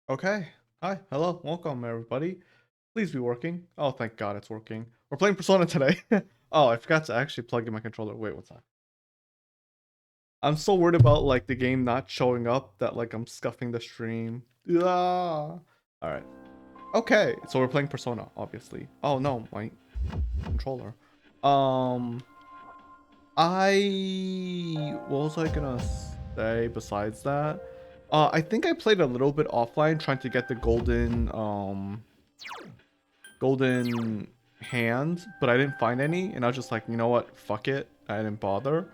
Okay. Hi. Hello. Welcome, everybody. Please be working. Oh, thank God it's working. We're playing Persona today. Oh, I forgot to actually plug in my controller. Wait, what's that? I'm so worried about like the game not showing up that like I'm scuffing the stream. Ah. All right. Okay. So we're playing Persona, obviously. Oh no, my controller. Um, what was I gonna say besides that? I think I played a little bit offline trying to get the golden hand, but I didn't find any, and I was just like, you know what, fuck it, I didn't bother.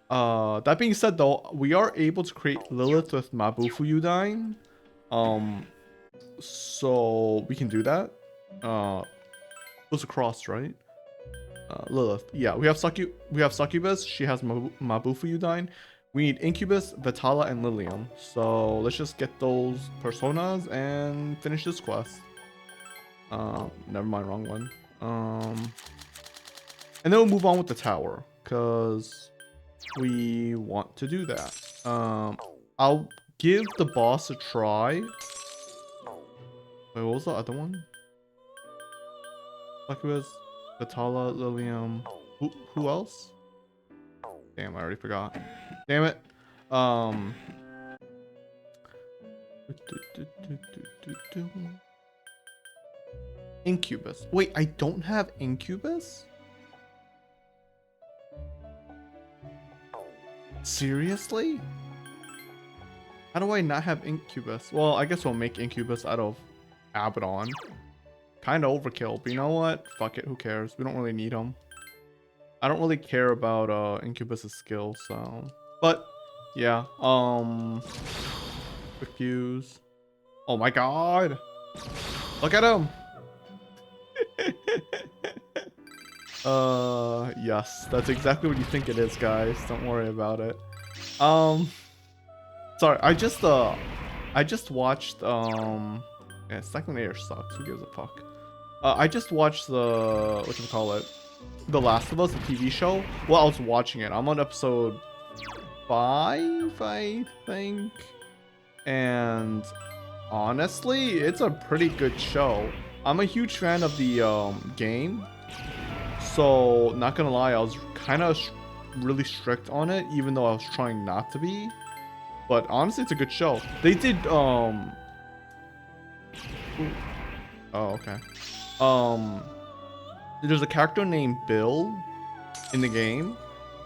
That being said though, we are able to create Lilith with Mabufu Udine. Um, so we can do that. Goes across, right? Lilith. Yeah, we have Succubus, she has Mabufu Udine. We need Incubus, Vitala, and Lilium. So let's just get those personas and finish this quest. Never mind, wrong one. Um, and then we'll move on with the tower, because we want to do that. I'll give the boss a try. Wait, what was the other one? Succubus, Vitala, Lilium. Who else? Damn, I already forgot. Damn it. Um. Incubus. Wait, I don't have Incubus? Seriously? How do I not have Incubus? Well, I guess we'll make Incubus out of Abaddon. Kind of overkill, but you know what? Fuck it, who cares? We don't really need him. I don't really care about Incubus's skill, so. But yeah, quick fuse. Oh my god! Look at him! Yes, that's exactly what you think it is, guys. Don't worry about it. Um, sorry, I just watched yeah, Second Air sucks. Who gives a fuck? I just watched the whatchamacallit, The Last of Us, the TV show. Well, I was watching it. I'm on episode 5, I think. And honestly, it's a pretty good show. I'm a huge fan of the game. So, not gonna lie, I was kind of really strict on it, even though I was trying not to be. But honestly, it's a good show. They did ooh, oh, okay. Um there's a character named Bill in the game,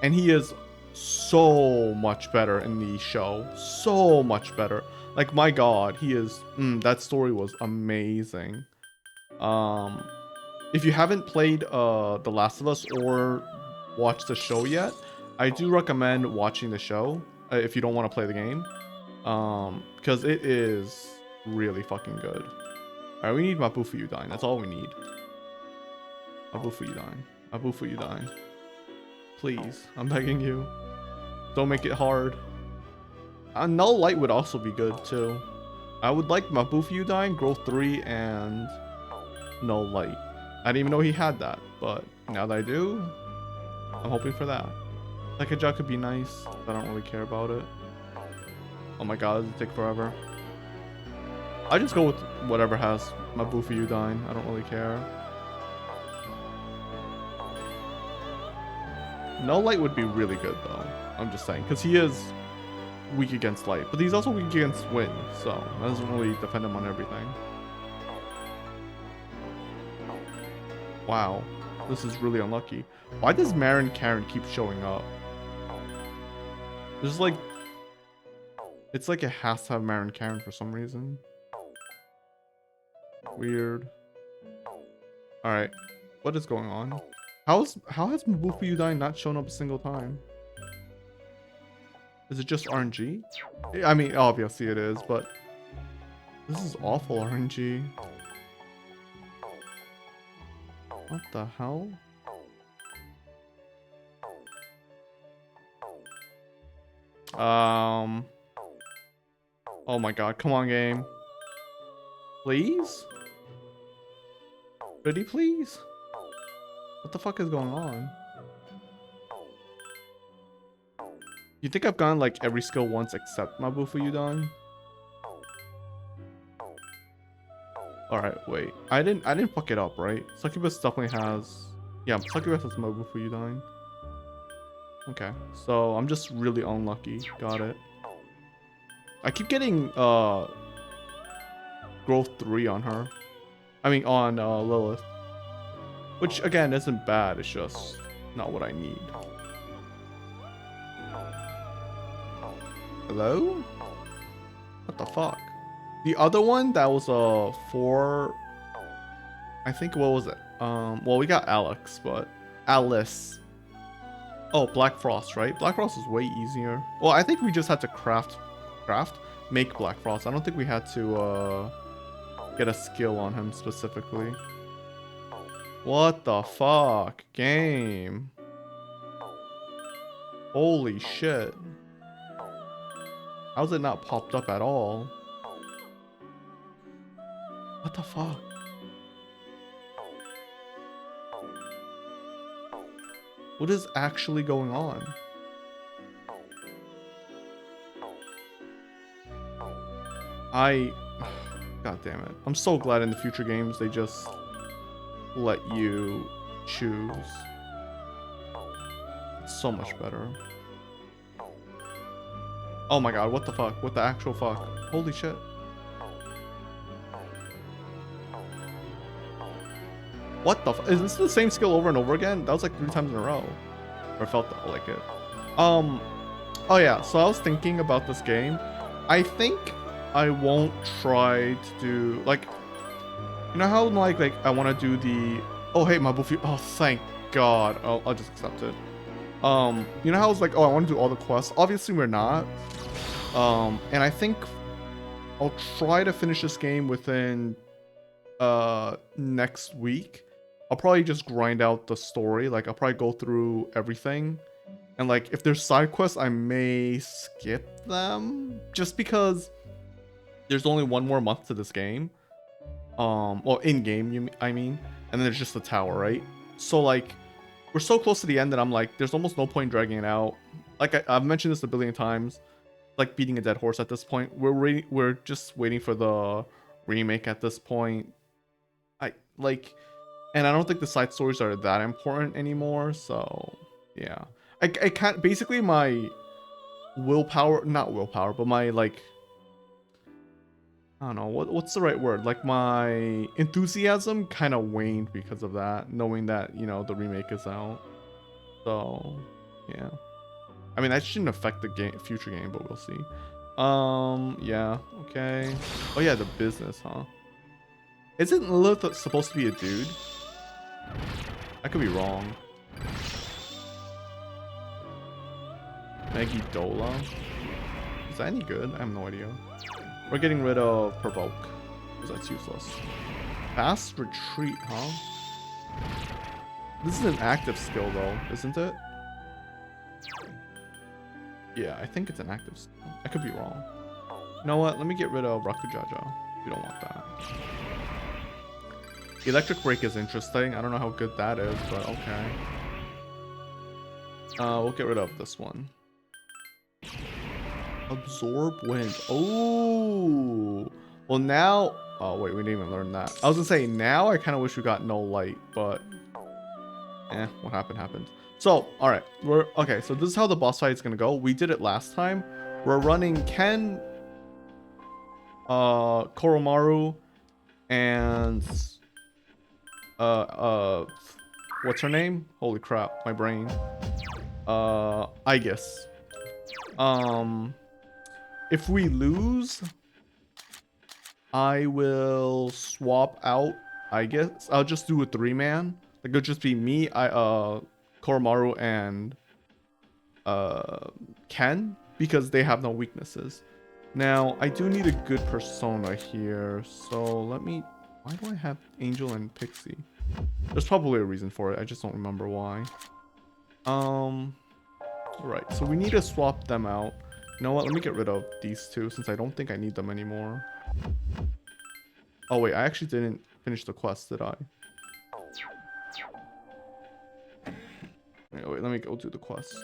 and he is so much better in the show. So much better. Like my god, he is that story was amazing. Um if you haven't played The Last of Us or watched the show yet, I do recommend watching the show if you don't want to play the game. Because it is really fucking good. Alright, we need Mabufu Udine. That's all we need. Mabufu Udine. Mabufu Udine. Please, I'm begging you. Don't make it hard. Null Light would also be good too. I would like Mabufu Udine, Growth 3, and Null Light. I didn't even know he had that, but now that I do, I'm hoping for that. Sekajak could be nice, but I don't really care about it. Oh my god, it'll take forever. I just go with whatever has Mabufu Udine. I don't really care. Null Light would be really good though. I'm just saying, because he is weak against light, but he's also weak against wind, so that doesn't really defend him on everything. Wow, this is really unlucky. Why does Marin Karen keep showing up? There's like, it's like it has to have Marin Karen for some reason. Weird. All right, what is going on? How has Mabufu Udine not shown up a single time? Is it just RNG? I mean, obviously it is, but this is awful RNG. What the hell? Oh my god, come on game. Please? Pretty please? What the fuck is going on? You think I've gone like every skill once except Mabufu Udon? All right, wait. I didn't fuck it up, right? Succubus definitely has. Yeah, Succubus has Mogu for you dying. Okay, so I'm just really unlucky. Got it. I keep getting growth 3 on her. I mean on Lilith. Which again isn't bad, it's just not what I need. Hello? What the fuck? The other one that was a 4. I think what was it? Well we got Alex, but Alice. Oh, Black Frost, right? Black Frost is way easier. Well, I think we just had to make Black Frost. I don't think we had to get a skill on him specifically. What the fuck? Game. Holy shit. How's it not popped up at all? What the fuck? What is actually going on? God damn it. I'm so glad in the future games they just let you choose. It's so much better. Oh my god, what the fuck? What the actual fuck? Holy shit. What the fuck? Is this the same skill over and over again? That was like 3 times in a row. Or felt like it. Oh yeah, so I was thinking about this game. I think I won't try to do like, you know how like I want to do the, oh hey Mabufi, oh thank god, I'll just accept it. You know how I was like, oh I want to do all the quests. Obviously we're not. And I think I'll try to finish this game within next week. I'll probably just grind out the story. Like I'll probably go through everything. And like if there's side quests, I may skip them just because there's only 1 more month to this game. Well, in game, I mean, and then there's just the tower, right? So like, we're so close to the end that I'm like, there's almost no point dragging it out. Like I've mentioned this a billion times, like beating a dead horse at this point. We're just waiting for the remake at this point. And I don't think the side stories are that important anymore. So yeah, I can't. Basically, my willpower, not willpower, but my like, I don't know what's the right word. Like my enthusiasm kind of waned because of that, knowing that the remake is out. So yeah, I mean that shouldn't affect the future game, but we'll see. Yeah, okay. Oh yeah, the business, huh? Isn't Lilith supposed to be a dude? I could be wrong. Maggie Dola? Is that any good? I have no idea. We're getting rid of Provoke, because that's useless. Fast Retreat, huh? This is an active skill though, isn't it? Yeah, I think it's an active skill. I could be wrong. You know what? Let me get rid of Rakujaja. We don't want that. Electric Break is interesting. I don't know how good that is, but okay. We'll get rid of this one. Absorb Wind. Oh. Well, now... Oh, wait. We didn't even learn that. I was gonna say, now I kind of wish we got No Light, but... what happened. So, alright. Okay, so this is how the boss fight is gonna go. We did it last time. We're running Ken, Koromaru, and... what's her name? Holy crap, my brain. Aigis. If we lose, I will swap out Aigis. I'll just do a 3-man. Like it'll just be me, Koromaru, and Ken, because they have no weaknesses. Now, I do need a good persona here, so let me... Why do I have Angel and Pixie? There's probably a reason for it, I just don't remember why. Right, so we need to swap them out. You know what, let me get rid of these two, since I don't think I need them anymore. Oh wait, I actually didn't finish the quest, did I? Wait, let me go do the quest.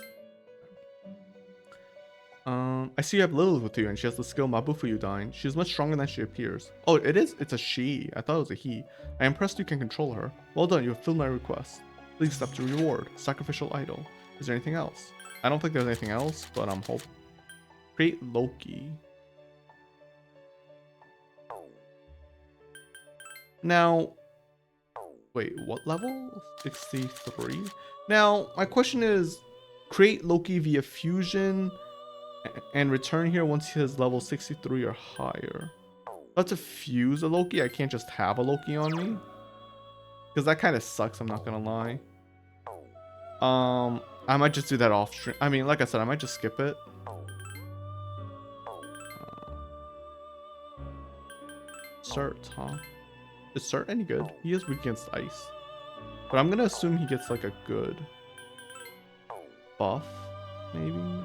I see you have Lilith with you, and she has the skill Mabufuyu Dying. She is much stronger than she appears. Oh, it is? It's a she. I thought it was a he. I am impressed you can control her. Well done, you have filled my request. Please accept your reward. Sacrificial idol. Is there anything else? I don't think there's anything else, but I'm hoping. Create Loki. Now, wait, what level? 63? Now, my question is, create Loki via fusion and return here once he is level 63 or higher. But to fuse a Loki, I can't just have a Loki on me. Because that kind of sucks, I'm not gonna lie. I might just do that off stream. I mean, like I said, I might just skip it. Cert, huh? Is Cert any good? He is weak against ice. But I'm gonna assume he gets like a good buff, maybe?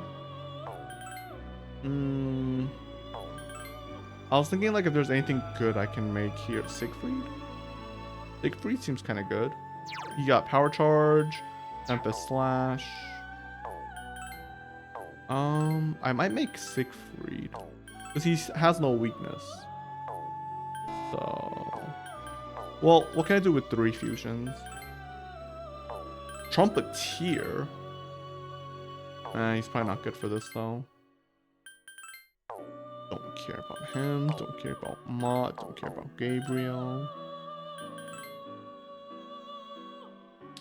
I was thinking like if there's anything good I can make here. Siegfried? Siegfried seems kind of good. He got Power Charge, Tempest Slash. I might make Siegfried. Because he has no weakness. So... Well, what can I do with 3 fusions? Trumpeteer? He's probably not good for this though. Don't care about him. Don't care about Mott. Don't care about Gabriel.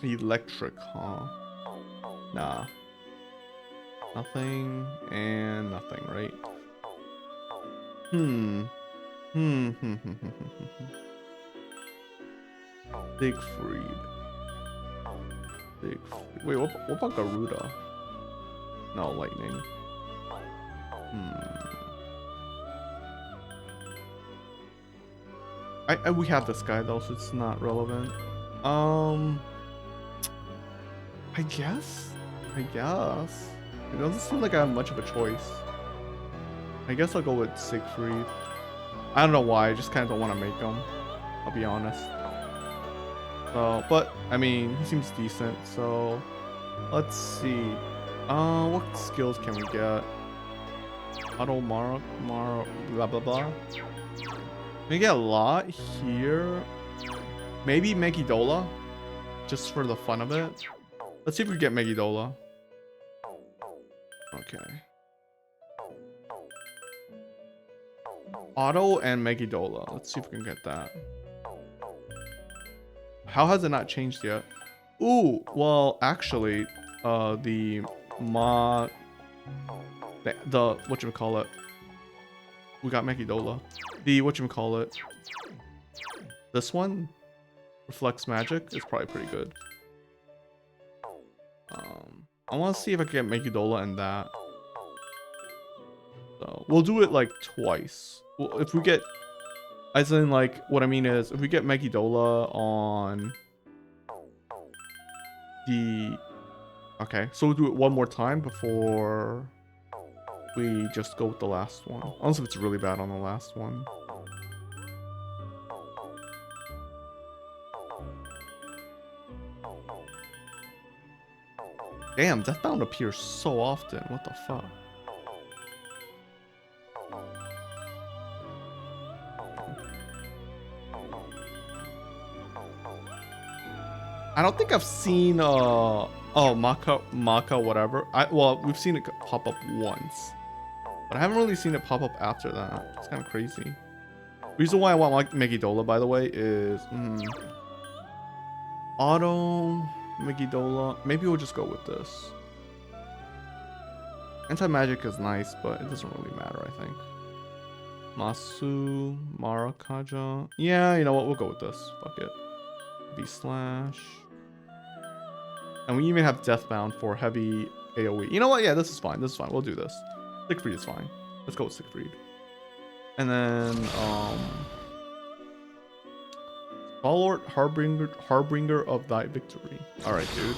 Electric, huh? Nah. Nothing and nothing, right? Siegfried. Wait, what about Garuda? No, lightning. We have this guy though, so it's not relevant. I guess. It doesn't seem like I have much of a choice. I guess I'll go with Siegfried. I don't know why, I just kind of don't want to make him. I'll be honest. But I mean, he seems decent. So let's see. What skills can we get? Auto Mara, blah blah blah. We get a lot here. Maybe Megidola, just for the fun of it. Let's see if we get Megidola. Okay. Auto and Megidola. Let's see if we can get that. How has it not changed yet? Ooh, well, actually, the whatchamacallit. We got Megidola. The whatchamacallit. This one, Reflects Magic, is probably pretty good. I want to see if I can get Megidola and that. So we'll do it like twice. Well, if we get, as in like, what I mean is, if we get Megidola on the, okay, so we'll do it one more time before we just go with the last one. Unless if it's really bad on the last one. Damn, Deathbound appears so often. What the fuck? I don't think I've seen Maka whatever. Well, we've seen it pop up once, but I haven't really seen it pop up after that. It's kind of crazy. Reason why I want Megidola, by the way, is Auto Megidola. Maybe we'll just go with this. Anti-magic is nice, but it doesn't really matter, I think. Masu, Marakaja. Yeah, you know what? We'll go with this. Fuck it. V slash. And we even have Deathbound for heavy AoE. You know what? Yeah, this is fine. This is fine. We'll do this. Siegfried is fine. Let's go with Siegfried. And then, Stalwart, Harbinger of thy victory. Alright, dude.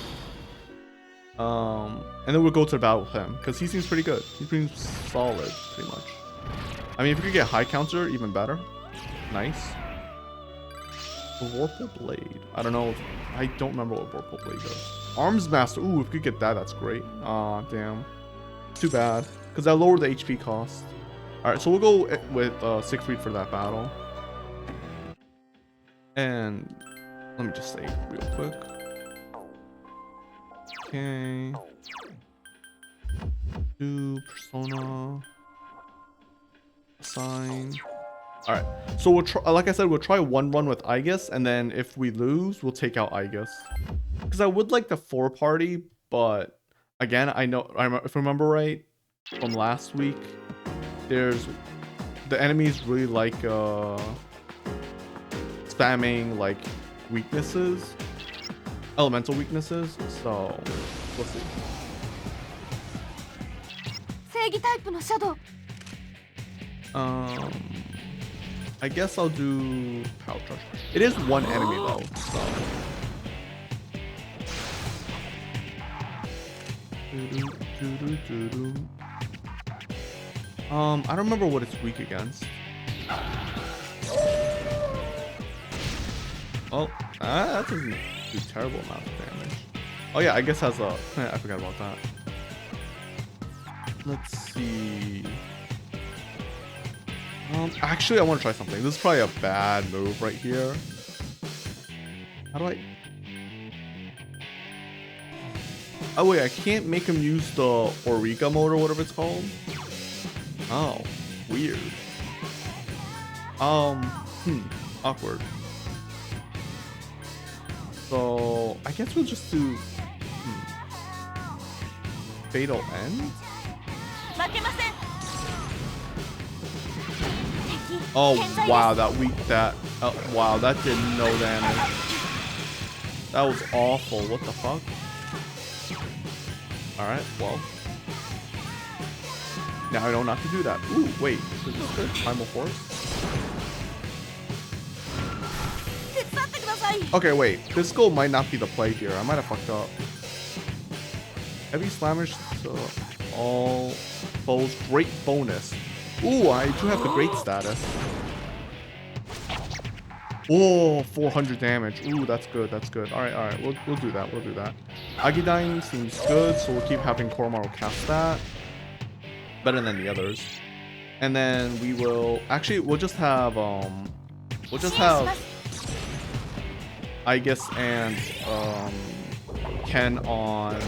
And then we'll go to the battle with him, because he seems pretty good. He seems solid, pretty much. I mean, if we could get high counter, even better. Nice. Vorpal Blade. I don't know. I don't remember what Vorpal Blade does. Arms Master. Ooh, if we could get that, that's great. Aw, damn. too bad because I lowered the HP cost. All right, so we'll go with Siegfried for that battle. And let me just save real quick. Okay. Do persona. Assign. All right. So we'll try, like I said, we'll try one run with Aigis, and then if we lose, we'll take out Aigis. Because I would like the 4-party, but again, I know if I remember right from last week, there's the enemies really like spamming like weaknesses, elemental weaknesses. So we'll see. I guess I'll do power charge. It is one enemy though, so. I don't remember what it's weak against. Oh, that doesn't do terrible amount of damage. Oh yeah, I guess has a. I forgot about that. Let's see. Actually, I want to try something. This is probably a bad move right here. How do I? Oh wait, I can't make him use the Auriga mode or whatever it's called. Oh, weird. Awkward. So I guess we'll just do Fatal End. Oh wow, wow, that did no damage. That was awful. What the fuck? Alright, well. Now I know not to do that. Ooh, wait. Is this good? Primal Force? Okay, wait. This skill might not be the play here. I might have fucked up. Heavy Slammers to all foes. Great bonus. Ooh, I do have the great status. Oh, 400 damage. Ooh, that's good. That's good. All right. We'll do that. We'll do that. Agidyne seems good, so we'll keep having Koromaru cast that. Better than the others. And then we will actually we'll just have Aigis and Ken on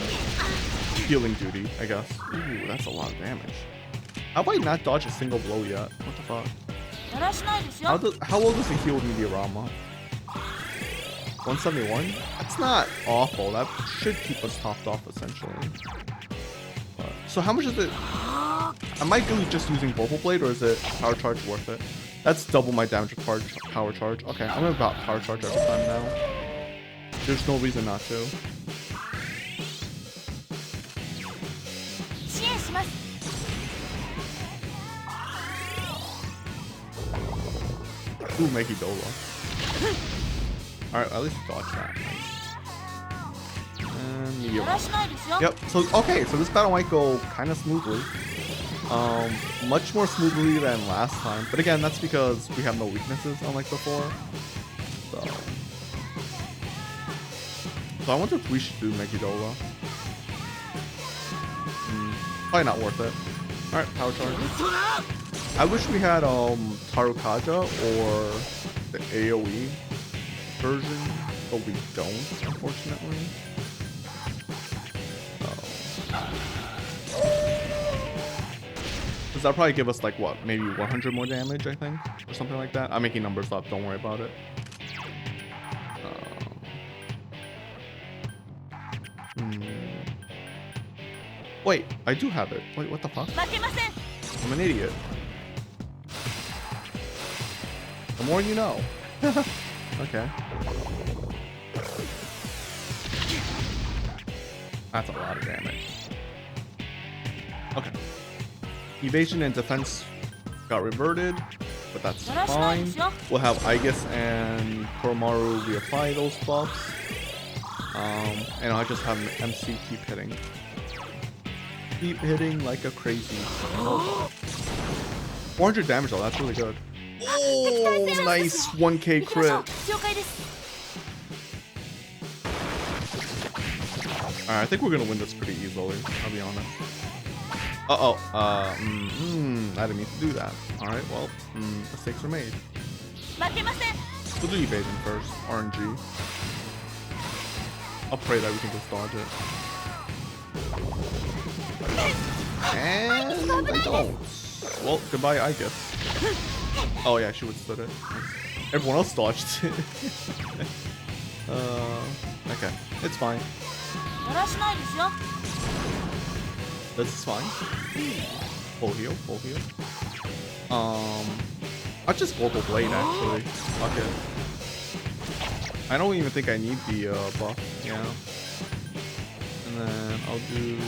healing duty, I guess. Ooh, that's a lot of damage. How have I not dodged a single blow yet? What the fuck? How old is the healed Mediarama? 171? That's not awful. That should keep us topped off essentially. So how much is it? Am I really just using Vocal Blade or is it Power Charge worth it? That's double my damage with Power Charge. Okay, I'm about Power Charge every time now. There's no reason not to. Ooh, Megidola. Alright, at least dodge that. Nice. And Meteor. Yep, so okay, so this battle might go kind of smoothly. Much more smoothly than last time. But again, that's because we have no weaknesses unlike before. So I wonder if we should do Megidola. Probably not worth it. Alright, Power Charge. I wish we had Tarukaja or the AoE version, but we don't, unfortunately. Does that probably give us like what, maybe 100 more damage, I think, or something like that? I'm making numbers up, don't worry about it. Wait, I do have it. Wait, what the fuck? I'm an idiot. The more you know. Okay. That's a lot of damage. Okay. Evasion and defense got reverted, but that's fine. We'll have Aigis and Koromaru reapply those buffs. And I'll just have MC keep hitting. Keep hitting like a crazy. 400 damage though, that's really good. Oh, nice 1k crit. Alright, I think we're gonna win this pretty easily, I'll be honest. Uh-oh. I didn't mean to do that. Alright, well, mistakes were made. We'll do evasion first. RNG. I'll pray that we can just dodge it. And I don't. Well, goodbye, I guess. Oh yeah, she withstood it. Everyone else dodged it. Okay, it's fine. This is fine. Full heal, full heal. I'll just Global Blade actually. Fuck it. I don't even think I need the buff. Yeah. And then I'll do.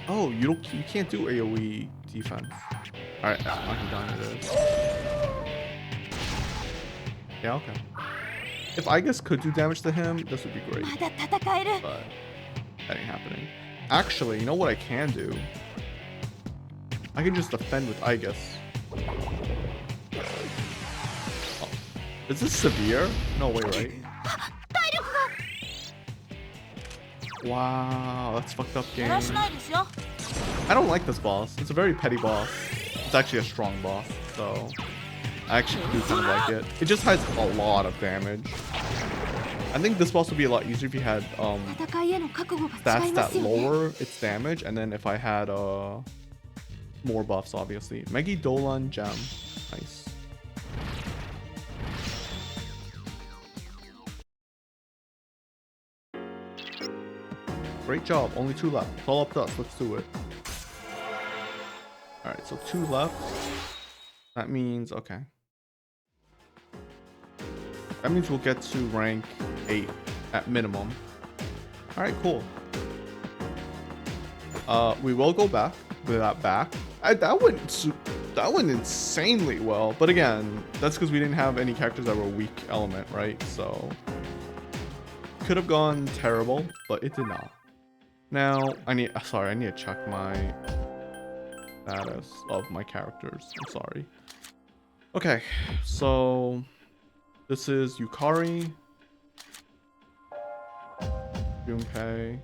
Oh, you can't do AOE defense. All right, Monkey Down it is. Yeah, okay. If I guess could do damage to him, this would be great. But that ain't happening. Actually, you know what I can do? I can just defend with Aegis. Oh. Is this severe? No way, right? Wow, that's fucked up game. I don't like this boss. It's a very petty boss. It's actually a strong boss, so I actually do kind of like it. It just has a lot of damage. I think this boss would be a lot easier if you had stats that lower its damage, and then if I had more buffs, obviously. Megi Dolan Gem. Nice. Great job. Only 2 left. It's all up to us. Let's do it. Alright, so 2 left. That means, okay. That means we'll get to rank 8 at minimum. Alright, cool. We will go back with that back. That went insanely well. But again, that's because we didn't have any characters that were weak element, right? So could have gone terrible, but it did not. Now I need to check my status of my characters. I'm sorry. Okay, so this is Yukari, Junpei.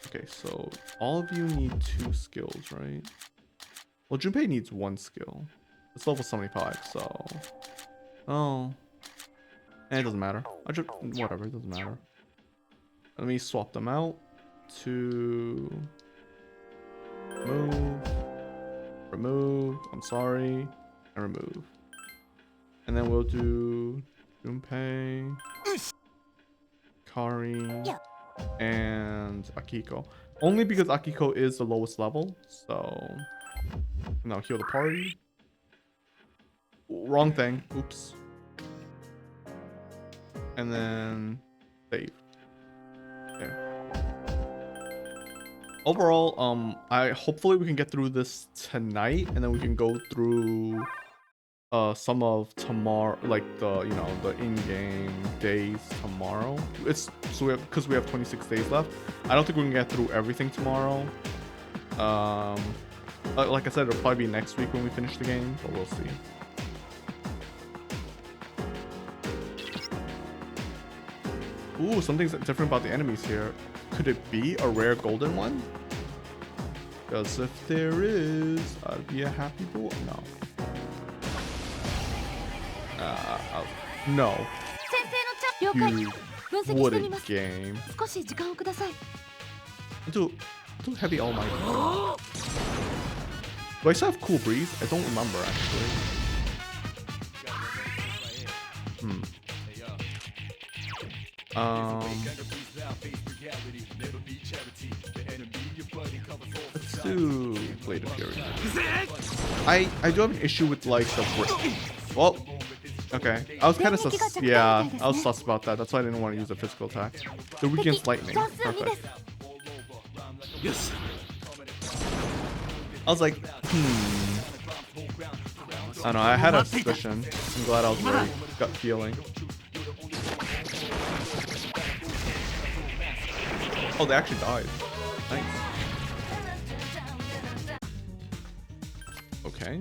Okay, so all of you need 2 skills, right? Well, Junpei needs 1 skill. It's level 75, so and it doesn't matter. Whatever, it doesn't matter. Let me swap them out to remove, I'm sorry, and remove. And then we'll do Junpei, Kari, and Akiko. Only because Akiko is the lowest level, so now heal the party. Wrong thing. Oops. And then save. Okay. Overall, hopefully we can get through this tonight, and then we can go through some of tomorrow, like the in-game days tomorrow. Because we have 26 days left. I don't think we can get through everything tomorrow. Like I said, it'll probably be next week when we finish the game, but we'll see. Ooh, something's different about the enemies here. Could it be a rare golden one? Because if there is, I'd be a happy boy. No. No. You wouldn't game. Do heavy all my. Do I still have Cool Breeze? I don't remember actually. Let's do Blade of Fury. I do have an issue with like the well, okay. I was kind of sus about that. That's why I didn't want to use a physical attack. The weakens lightning. Perfect. Yes. I was like, I don't know. I had a suspicion. I'm glad I was right. Gut feeling. Oh, they actually died. Nice. Okay.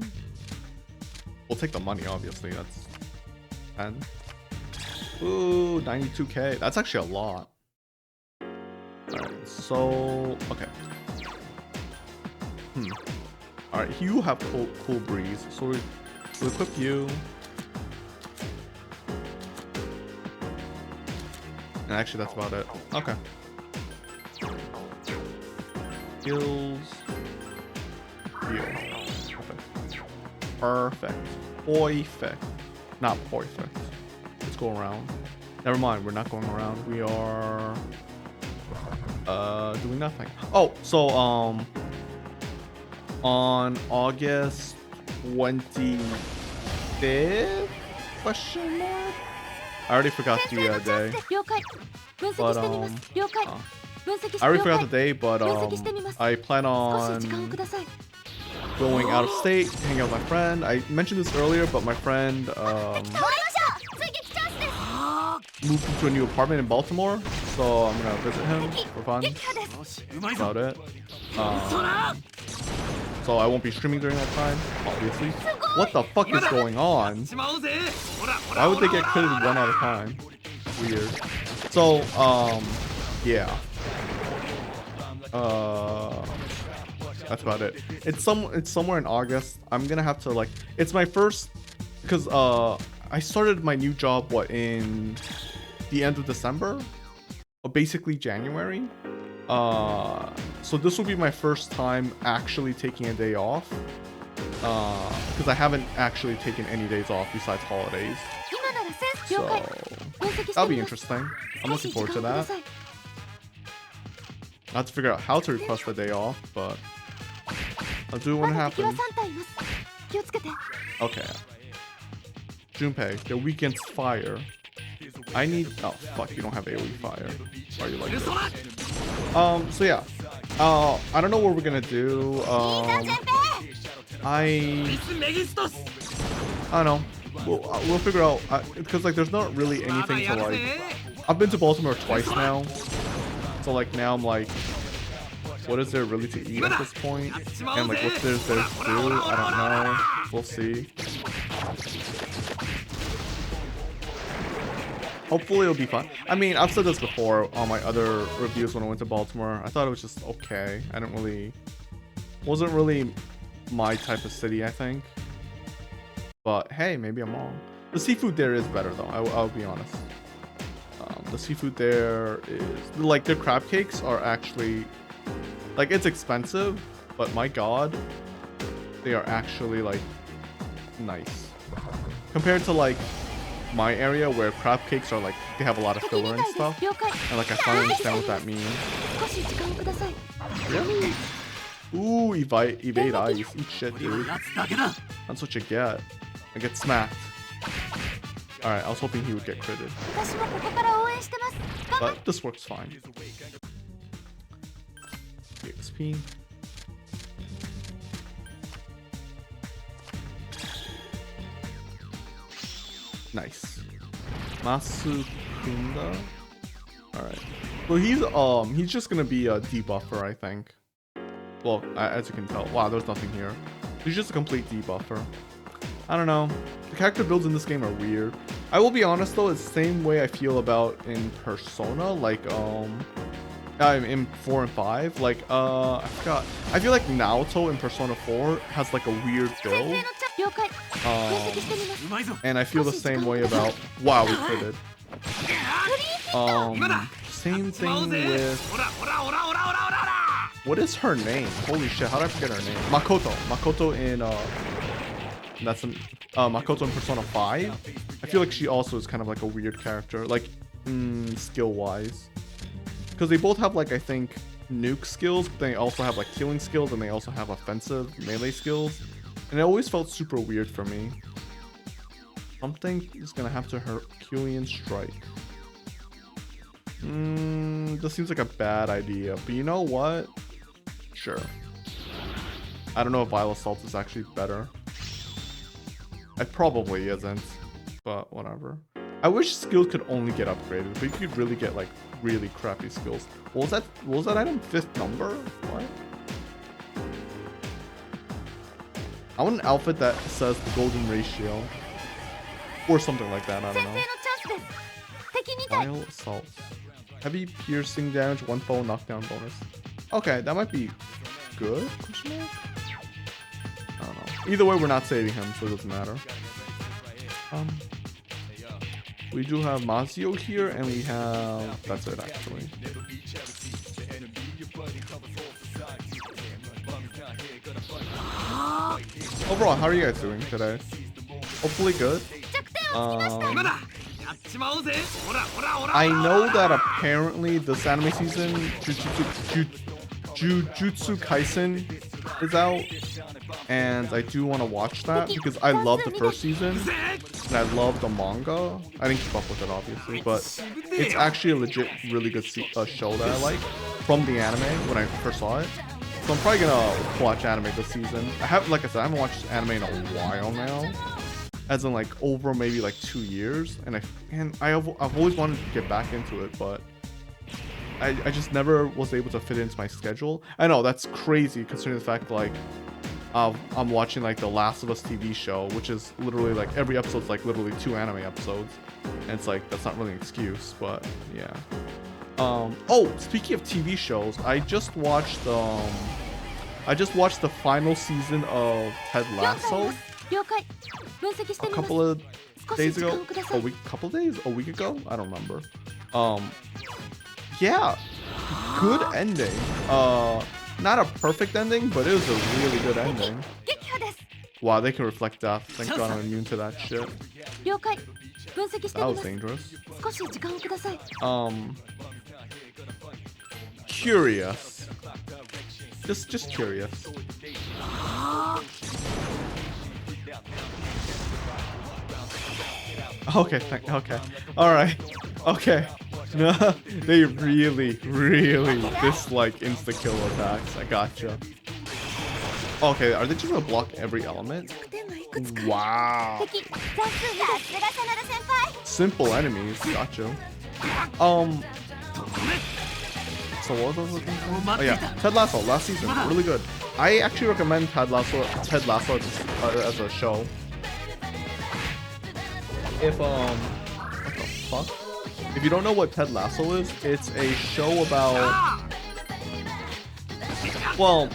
We'll take the money, obviously. That's 10. Ooh, 92k. That's actually a lot. Alright, so... Okay. All right, you have cool breeze, so we'll equip you. And actually, that's about it. Okay. Skills. Heal. Perfect. Perfect. Not perfect. Let's go around. Never mind, we're not going around. We are doing nothing. Oh, so on August 25th? Question mark? I already forgot the day. But I already forgot the day, but I plan on going out of state, hang out with my friend. I mentioned this earlier, but my friend moved into a new apartment in Baltimore, so I'm gonna visit him for fun. That's about it. So I won't be streaming during that time, obviously. What the fuck is going on? Why would they get critted one at a time? Weird. So, yeah. That's about it. It's somewhere in August. I'm gonna have to like. It's my first, because I started my new job in the end of December, or basically January. So this will be my first time actually taking a day off, because I haven't actually taken any days off besides holidays. So that'll be interesting. I'm looking forward to that. I have to figure out how to request the day off, but I'll do it when it happens. Okay. Junpei, the weekend's fire. I need. Oh fuck! You don't have AOE fire. Are you like this? So yeah. I don't know what we're gonna do. I don't know. We'll figure out, because like there's not really anything to like. I've been to Baltimore twice now, so like now I'm like, what is there really to eat at this point? And like what there's to do? I don't know. We'll see. Hopefully it'll be fun. I mean, I've said this before on my other reviews when I went to Baltimore. I thought it was just okay. Wasn't really my type of city, I think. But hey, maybe I'm wrong. The seafood there is better though, I'll be honest. The seafood there is, like, their crab cakes are actually, like, it's expensive, but my god, they are actually like nice. Compared to like my area where crab cakes are like, they have a lot of filler and stuff. And like I finally understand what that means. Really? Ooh, evade ice. Eat shit, dude. That's what you get. I get smacked. Alright, I was hoping he would get critted. But this works fine. XP. Nice. Masukunda. Alright. So he's just gonna be a debuffer, I think. Well, as you can tell. Wow, there's nothing here. He's just a complete debuffer. I don't know. The character builds in this game are weird. I will be honest though, it's the same way I feel about in Persona, like in 4 and 5. Like I forgot. I feel like Naoto in Persona 4 has like a weird build. And I feel the same way about, wow, we critted. Same thing with, what is her name? Holy shit, how did I forget her name? Makoto in Makoto in Persona 5. I feel like she also is kind of like a weird character, like skill wise, because they both have like, I think, nuke skills, but they also have like healing skills, and they also have offensive melee skills, and it always felt super weird for me. Something is gonna have to Herculean strike. This seems like a bad idea, but you know what? Sure. I don't know if Vile Assault is actually better. It probably isn't, but whatever. I wish skills could only get upgraded, but you could really get like really crappy skills. What was that item? 5th number? What? I want an outfit that says the golden ratio. Or something like that, I don't know. Vile Assault. Heavy piercing damage, 1 foe knockdown bonus. Okay, that might be good? Question mark? I don't know. Either way, we're not saving him, so it doesn't matter. We do have Mazio here, and we have... That's it, actually. Overall, how are you guys doing today? Hopefully good. I know that apparently this anime season, Jujutsu Kaisen is out, and I do want to watch that because I love the first season and I love the manga. I didn't keep up with it obviously, but it's actually a legit really good show that I like from the anime when I first saw it. So I'm probably gonna watch anime this season. Like I said, I haven't watched anime in a while now, as in like over maybe like 2 years, and I've always wanted to get back into it, but I just never was able to fit into my schedule. I know that's crazy considering the fact like I'm watching like the Last of Us TV show, which is literally like every episode's like literally 2 anime episodes, and it's like that's not really an excuse, but yeah. Oh, speaking of TV shows, I just watched the final season of Ted Lasso a couple of days ago. A week ago? I don't remember. Yeah, good ending. Not a perfect ending, but it was a really good ending. Wow, they can reflect death. Thank God I'm immune to that shit. That was dangerous. Curious. Just curious. Okay, okay. Alright. Okay. No, they really dislike insta-kill attacks. I gotcha. Okay, are they just gonna block every element? Wow. Simple enemies. Gotcha. So what was I looking for? Oh yeah, Ted Lasso last season, really good. I actually recommend Ted Lasso as a show. If what the fuck? If you don't know what Ted Lasso is, it's a show about, well,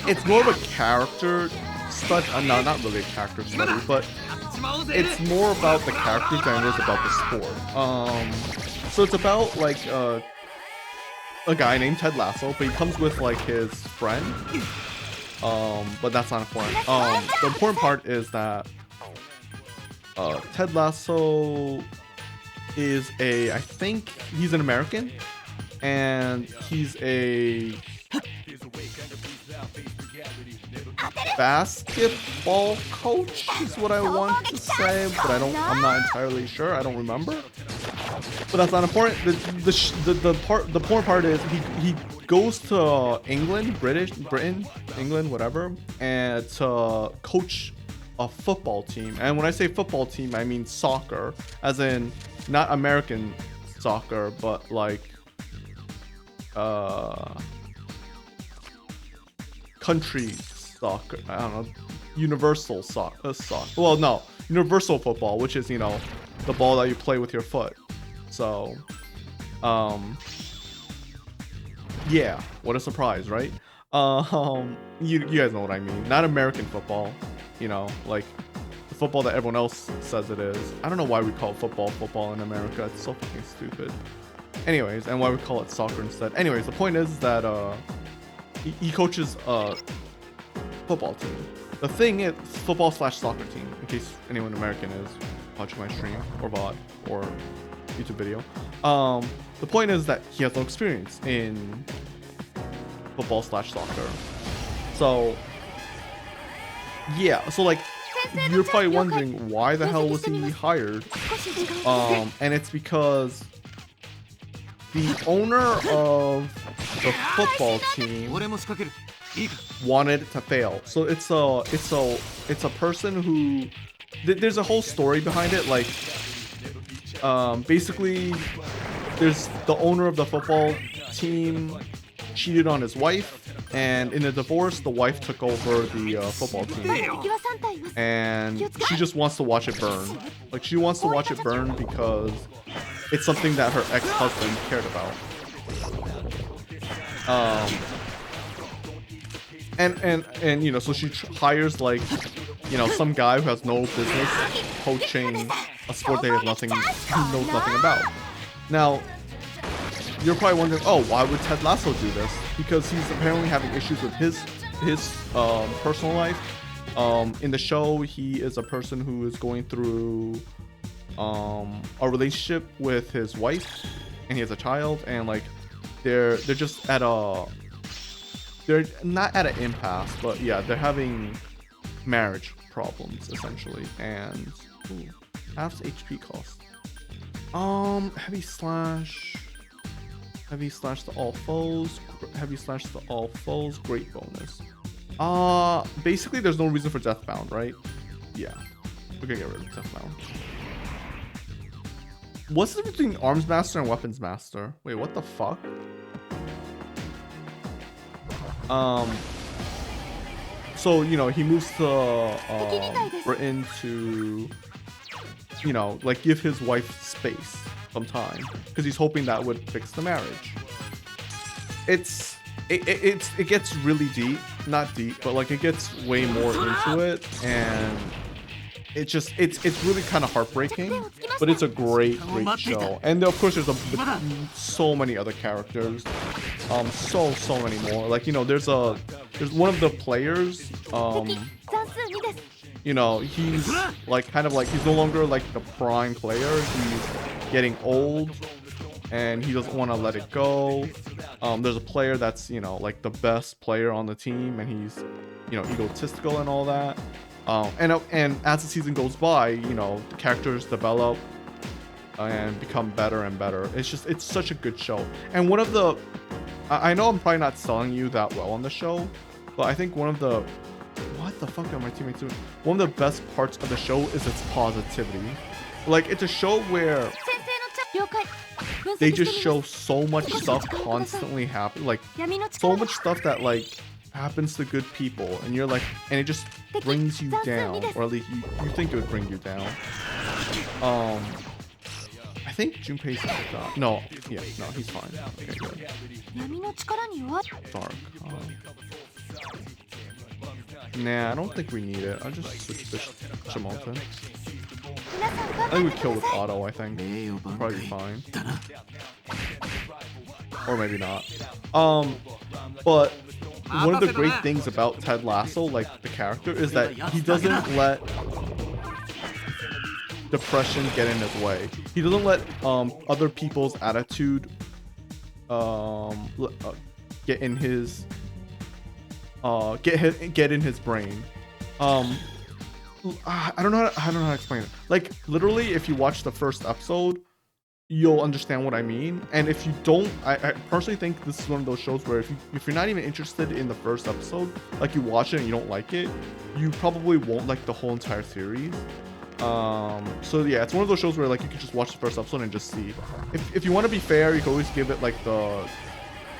it's more of a character study. No, not really a character study, but it's more about the characters than it is about the sport. So it's about like a guy named Ted Lasso, but he comes with like his friend. But that's not important. The important part is that Ted Lasso is I think he's an American, and he's a basketball coach is what I want to say, but I'm not entirely sure. I don't remember. But that's not important. The important part is he goes to England, whatever, and to coach a football team. And when I say football team, I mean soccer, as in not American soccer, but like country soccer. I don't know, universal soccer. Well, no, universal football, which is, you know, the ball that you play with your foot. So, yeah, what a surprise, right? You guys know what I mean. Not American football, you know, like the football that everyone else says it is. I don't know why we call football in America. It's so fucking stupid. Anyways, and why we call it soccer instead. Anyways, the point is that he coaches a football team. The thing is, football/soccer team, in case anyone American is watching my stream or VOD or YouTube video. The point is that he has no experience in football/soccer. So yeah, so like you're probably wondering why the hell was he hired? And it's because the owner of the football team wanted it to fail. So it's a person who there's a whole story behind it. Like basically there's the owner of the football team cheated on his wife, and in a divorce the wife took over the football team, and she just wants to watch it burn. Like she wants to watch it burn because it's something that her ex-husband cared about. and you know, so she hires like, you know, some guy who has no business coaching a sport they have nothing, who knows nothing about. Now, you're probably wondering, oh, why would Ted Lasso do this? Because he's apparently having issues with his personal life. In the show, he is a person who is going through a relationship with his wife, and he has a child, and like they're just at a, they're not at an impasse, but yeah, they're having marriage problems essentially. And ooh, half HP cost. Heavy slash to all foes, heavy slash to all foes, great bonus. Basically there's no reason for Deathbound, right? Yeah, we're gonna get rid of Deathbound. What's the difference between Arms Master and Weapons Master? Wait, what the fuck? So, you know, he moves to Britain to, you know, like give his wife space some time because he's hoping that would fix the marriage. It gets really deep, not deep, but like it gets way more into it, and it's really kind of heartbreaking, but it's a great show. And of course there's so many other characters, so many more. Like, you know, there's one of the players, you know, he's like kind of like, he's no longer like the prime player, he's getting old and he doesn't want to let it go. There's a player that's, you know, like the best player on the team, and he's, you know, egotistical and all that. And as the season goes by, you know, the characters develop and become better and better. It's such a good show. And one of the, I know I'm probably not selling you that well on the show, but I think one of the, what the fuck are my teammates doing? One of the best parts of the show is its positivity. Like, it's a show where they just show so much stuff constantly happen, like so much stuff that like happens to good people, and you're like, and it just brings you down, or at least you think it would bring you down. I think Junpei's no, yeah, no, he's fine. Okay, good. Dark. Nah, I don't think we need it. I'll just switch to Shimalton. I think we kill with auto, I think. Probably fine. Or maybe not. But one of the great things about Ted Lasso, like the character, is that he doesn't let depression get in his way. He doesn't let other people's attitude get in his get in his brain. I don't know how to explain it. Like, literally, if you watch the first episode, you'll understand what I mean. And if you don't, I personally think this is one of those shows where if you're not even interested in the first episode, like you watch it and you don't like it, you probably won't like the whole entire series. So yeah, it's one of those shows where like you can just watch the first episode and just see. If you want to be fair, you can always give it like the,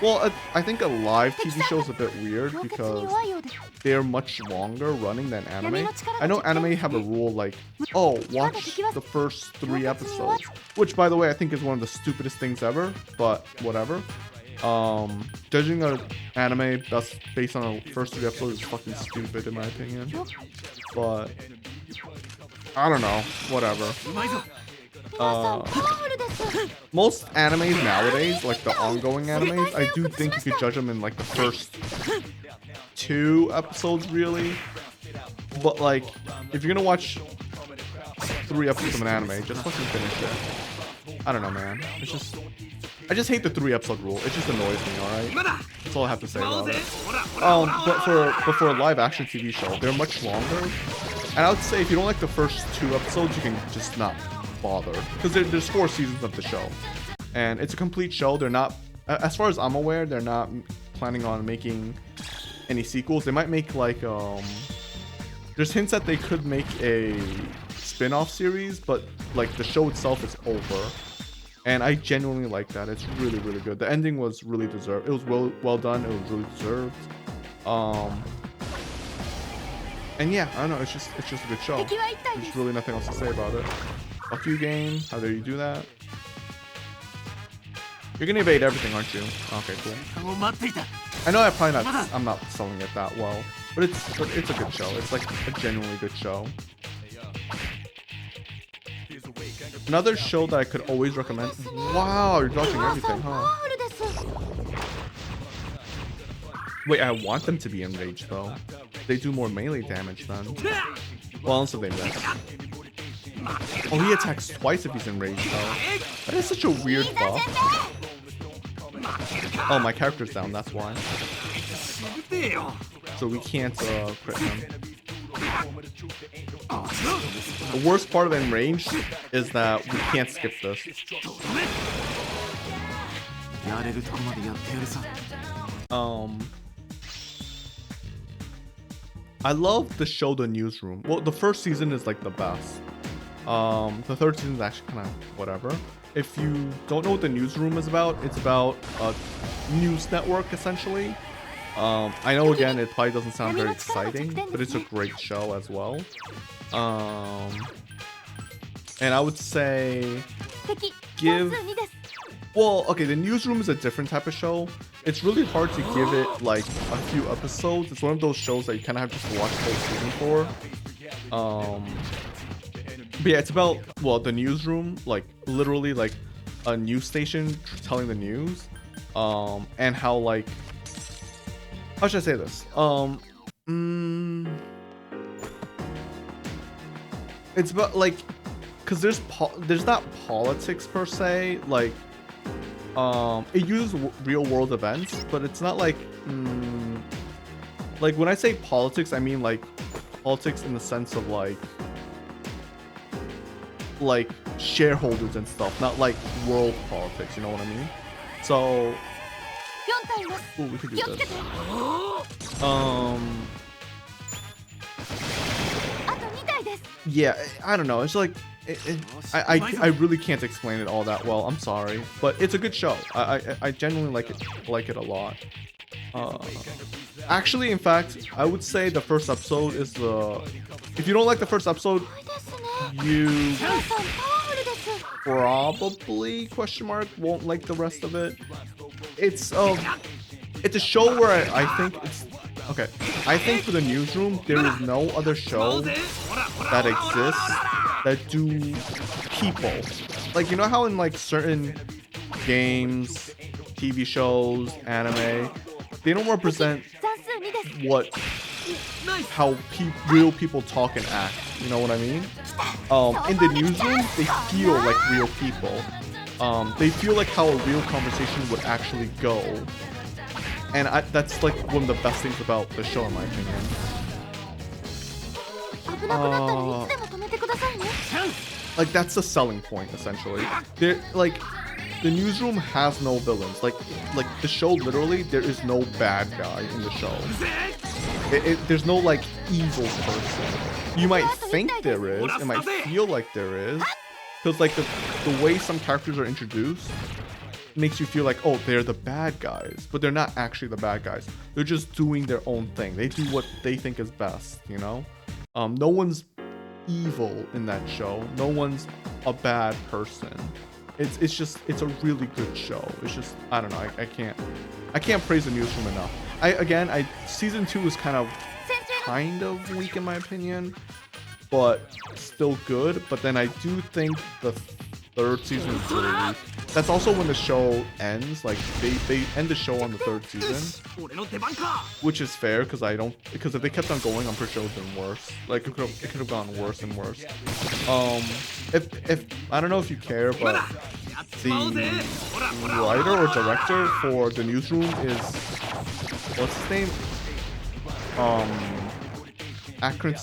well, I think a live TV show is a bit weird because they're much longer running than anime. I know anime have a rule like, oh, watch the first 3 episodes, which by the way I think is one of the stupidest things ever, but whatever. Judging an anime that's based on the first 3 episodes is fucking stupid in my opinion, but I don't know, whatever. Most animes nowadays, like the ongoing animes, I do think you could judge them in like the first 2 episodes really. But like, if you're gonna watch 3 episodes of an anime, just fucking finish it. I don't know, man. It's just, I just hate the 3 episode rule. It just annoys me, alright? That's all I have to say about it. But for a live action TV show, they're much longer. And I would say if you don't like the first 2 episodes, you can just not bother, because there's 4 seasons of the show and it's a complete show. They're not, as far as I'm aware, they're not planning on making any sequels. They might make like there's hints that they could make a spin-off series, but like the show itself is over, and I genuinely like that. It's really good. The ending was really deserved. It was well done. It was really deserved. And yeah, I don't know, it's just a good show. There's really nothing else to say about it. Fuck you, game. How dare you do that? You're gonna evade everything, aren't you? Okay, cool. I know I'm not selling it that well, but it's a good show. It's like a genuinely good show. Another show that I could always recommend. Wow, you're dodging everything, huh? Wait, I want them to be enraged though. They do more melee damage then. Well, unless they miss. Oh, he attacks twice if he's enraged though. That is such a weird buff. Oh, my character's down, that's why. So we can't crit him. The worst part of enraged is that we can't skip this. I love the show The Newsroom. Well, the first season is like the best. The third season is actually kind of whatever. If you don't know what The Newsroom is about, it's about a news network essentially. I know again it probably doesn't sound very exciting, but it's a great show as well. And I would say well, okay, The Newsroom is a different type of show. It's really hard to give it like a few episodes. It's one of those shows that you kind of have just to watch the whole season for. But yeah, it's about, well, the newsroom, like literally like a news station telling the news, and how like, how should I say this? It's about like, cause there's not politics per se, like, it uses real world events, but it's not like, like when I say politics, I mean like politics in the sense of like shareholders and stuff, not like world politics, you know what I mean? So, ooh, we could do this. Yeah, I don't know. It's like, I really can't explain it all that well. I'm sorry, but it's a good show. I genuinely like it a lot. Actually, in fact, I would say the first episode is the. If you don't like the first episode, you probably won't like the rest of it. It's a show where I think it's okay. I think for the newsroom there is no other show that exists that do people, like, you know how in like certain games, TV shows, anime, they don't represent how real people talk and act, you know what I mean? In the newsroom, they feel like real people. They feel like how a real conversation would actually go. And that's like one of the best things about the show in my opinion. Like that's the selling point essentially. They're like, the newsroom has no villains. Like the show literally, there is no bad guy in the show. There's no like evil person. You might think there is, it might feel like there is, because like the way some characters are introduced makes you feel like, oh, they're the bad guys, but they're not actually the bad guys. They're just doing their own thing. They do what they think is best, you know? No one's evil in that show. No one's a bad person. It's a really good show. It's just, I don't know, I can't praise the newsroom enough. Season 2 is kind of weak in my opinion, but still good. But then I do think the third season is really weak. That's also when the show ends. Like they end the show on the third season, which is fair because if they kept on going, I'm pretty sure it would have been worse. Like it could have gone worse and worse. If I don't know if you care, but the writer or director for the newsroom is, what's his name? Akron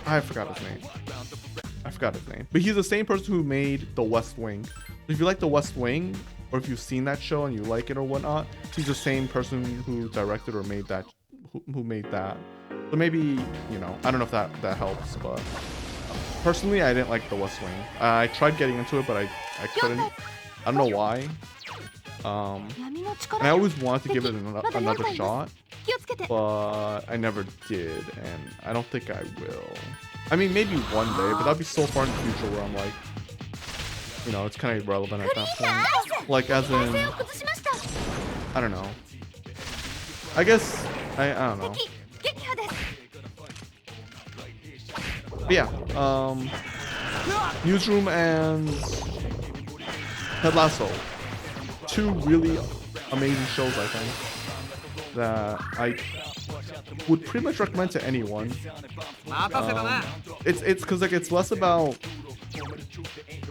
I forgot his name. But he's the same person who made The West Wing. If you like The West Wing, or if you've seen that show and you like it or whatnot, he's the same person who directed or made that, who made that. So maybe, you know, I don't know if that helps, but personally, I didn't like The West Wing. I tried getting into it, but I couldn't. I don't know why. And I always wanted to give it another shot, but I never did, and I don't think I will. I mean, maybe one day, but that'd be so far in the future where I'm like, you know, it's kind of irrelevant at that point. Like, as in, I don't know. I guess I don't know. But yeah, Newsroom and Ted Lasso, two really amazing shows I think that I would pretty much recommend to anyone. It's because like it's less about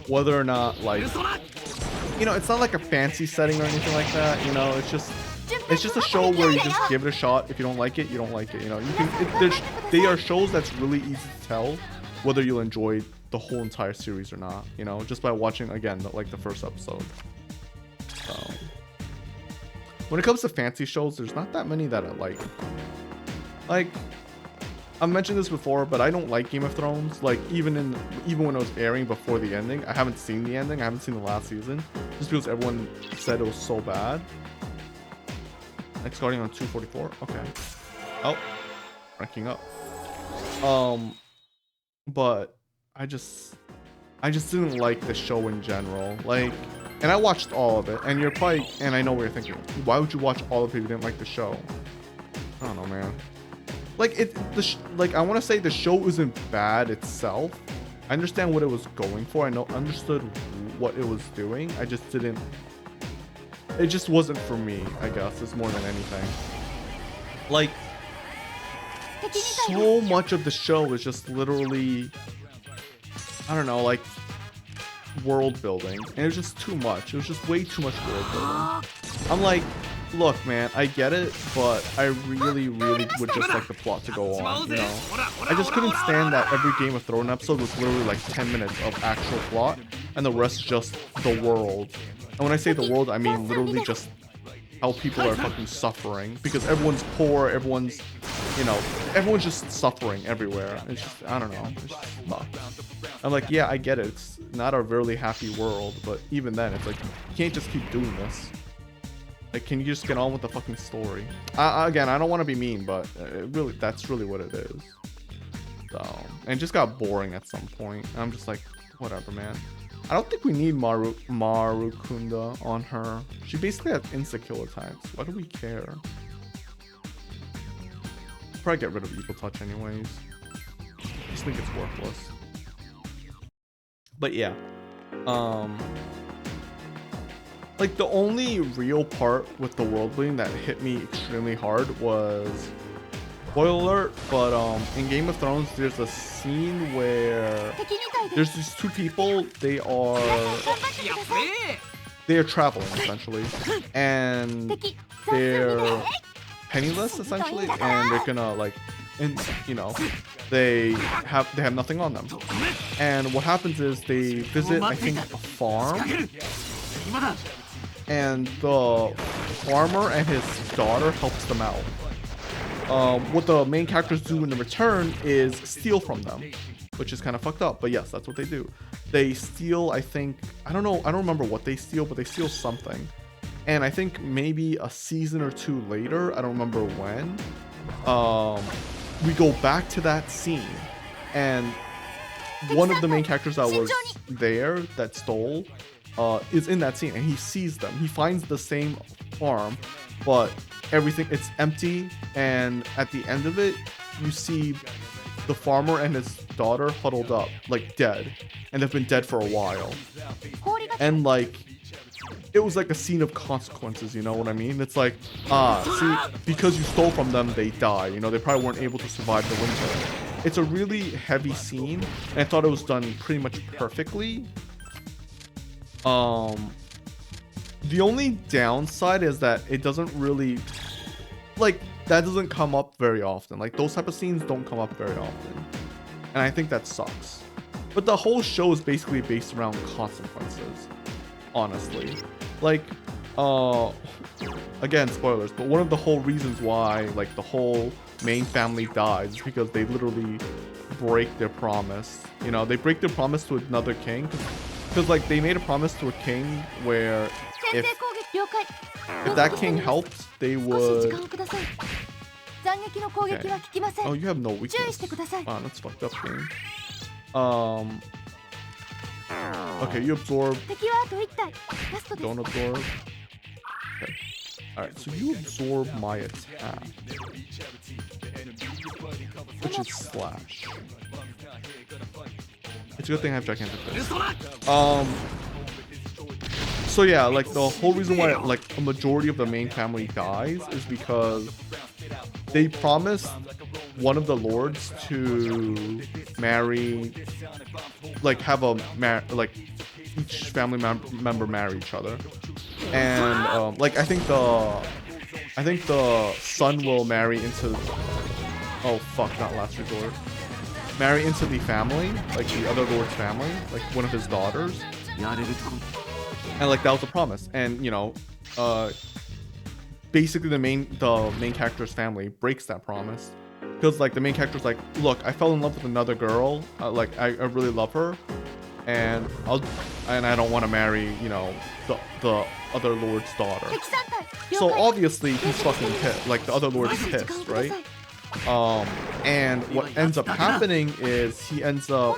whether or not like it's not like a fancy setting or anything like that. It's just a show where you just give it a shot. If you don't like it, you don't like it. You can. They are shows that's really easy to tell whether you'll enjoy the whole entire series or not. Just by watching again the first episode. When it comes to fancy shows, there's not that many that I like. Like, I've mentioned this before, but I don't like Game of Thrones. Like, even when it was airing before the ending, I haven't seen the ending. I haven't seen the last season, just because everyone said it was so bad. Like starting on 244. Okay. Oh, ranking up. But I just didn't like the show in general. Like, and I watched all of it, and I know what you're thinking. Why would you watch all of it if you didn't like the show? I don't know, man. Like I want to say the show isn't bad itself. I understand what it was going for. I understood what it was doing. I just didn't. It just wasn't for me. I guess it's more than anything. Like, so much of the show is just literally, I don't know, like world building, and it was just too much. It was just way too much world building. I'm like, look, man, I get it, but I really would just like the plot to go on, I just couldn't stand that every Game of Thrones episode was literally like 10 minutes of actual plot, and the rest just the world. And when I say the world, I mean literally just how people are fucking suffering, because everyone's poor, everyone's just suffering everywhere. It's just, I don't know, it's just fucked. I'm like, yeah, I get it, it's not a really happy world, but even then, it's like, you can't just keep doing this. Like, can you just get on with the fucking story? Again, I don't want to be mean, but that's really what it is. So, and it just got boring at some point. I'm just like, whatever, man. I don't think we need Marukunda on her. She basically has insta-kill attacks. Why do we care? Probably get rid of Evil Touch anyways. I just think it's worthless. But yeah. Like, the only real part with the world building that hit me extremely hard was, spoiler alert, but in Game of Thrones there's a scene where there's these two people. They are traveling essentially, and they're penniless essentially, and they're gonna like, and they have nothing on them. And what happens is they visit, I think, a farm, and the farmer and his daughter helps them out. What the main characters do in the return is steal from them, which is kind of fucked up, but yes, that's what they do. They steal, I think, I don't remember what they steal, but they steal something. And I think maybe a season or two later, I don't remember when, we go back to that scene, and one of the main characters that was there that stole is in that scene, and he sees them. He finds the same farm, but it's empty, and at the end of it, you see the farmer and his daughter huddled up, like dead, and they've been dead for a while. And like, it was like a scene of consequences, you know what I mean? It's like, see, because you stole from them, they die. They probably weren't able to survive the winter. It's a really heavy scene, and I thought it was done pretty much perfectly. The only downside is that it doesn't really, like, that doesn't come up very often. Like, those type of scenes don't come up very often, and I think that sucks. But the whole show is basically based around consequences, honestly. Like, again, spoilers, but one of the whole reasons why, like, the whole main family dies is because they literally break their promise. They break their promise to another king, because like, they made a promise to a king where if that king helped, they would... Okay. Oh, you have no weakness. Wow, that's fucked up, game. Okay, you absorb. Don't absorb. Okay. Alright, so you absorb my attack, which is slash. It's a good thing I have gigantic fist. So yeah, like the whole reason why like a majority of the main family dies is because they promised one of the lords to marry, like have a like each family member marry each other, and like I think the son will marry into, oh fuck, not last resort, marry into the family, like the other lord's family, like one of his daughters. And like that was a promise, and you know, basically the main character's family breaks that promise because like the main character's like, look, I fell in love with another girl, like I really love her, and I don't want to marry, you know, the other lord's daughter. So obviously he's fucking pissed, like the other lord's pissed, right? And what ends up happening is he ends up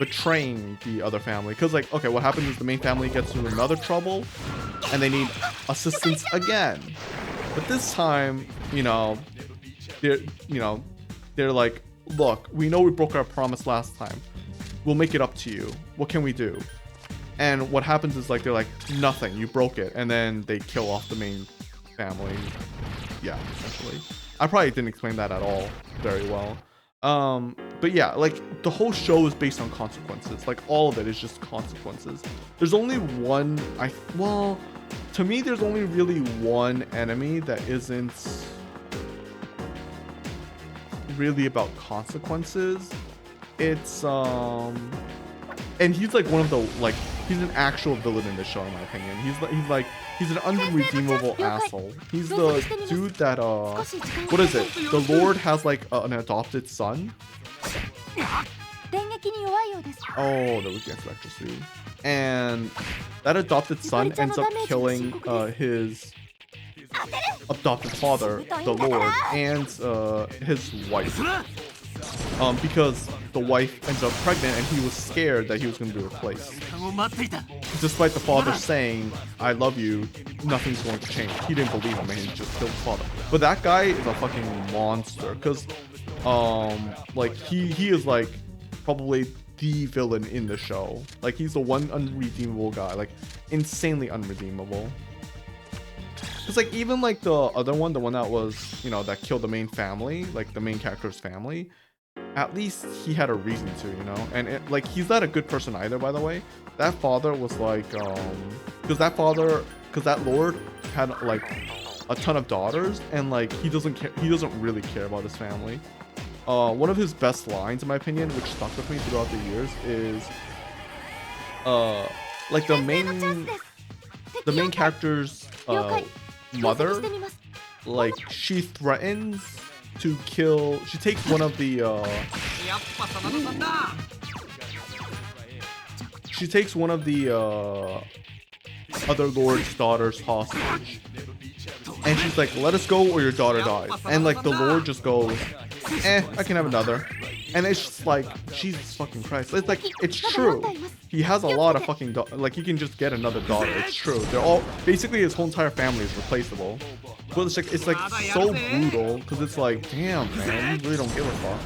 betraying the other family, because like, okay, what happens is the main family gets into another trouble and they need assistance again, but this time, you know, they're like, look, we know we broke our promise last time, we'll make it up to you, what can we do? And what happens is like, they're like, nothing, you broke it, and then they kill off the main family. Yeah, essentially. I probably didn't explain that at all very well. But yeah, like the whole show is based on consequences. Like all of it is just consequences. There's only one, well, to me, there's only really one enemy that isn't really about consequences. It's, and he's like one of the, like, he's an actual villain in the show, in my opinion. He's an unredeemable asshole. He's the dude that, what is it? The Lord has like an adopted son. Oh, that was against electricity. And that adopted son ends up killing his adopted father, the Lord, and his wife. Because the wife ends up pregnant and he was scared that he was going to be replaced. Despite the father saying, I love you, nothing's going to change. He didn't believe him and he just killed the father. But that guy is a fucking monster, because like he is like probably the villain in the show. Like he's the one unredeemable guy, like insanely unredeemable. Because like even like the other one, the one that was, you know, that killed the main family, like the main character's family, at least he had a reason to, you know. And it, like, he's not a good person either, by the way. That father was like, because that Lord had like a ton of daughters, and like he doesn't really care about his family. One of his best lines, in my opinion, which stuck with me throughout the years, is like the main character's mother, like she threatens to kill, she takes one of the other Lord's daughters hostage, and she's like, let us go or your daughter dies. And like the Lord just goes, I can have another. And it's just like, Jesus fucking Christ. It's like, it's true. He has a lot of fucking like, he can just get another daughter. It's true. They're all, basically his whole entire family is replaceable. But it's like so brutal, because it's like, damn, man, you really don't give a fuck.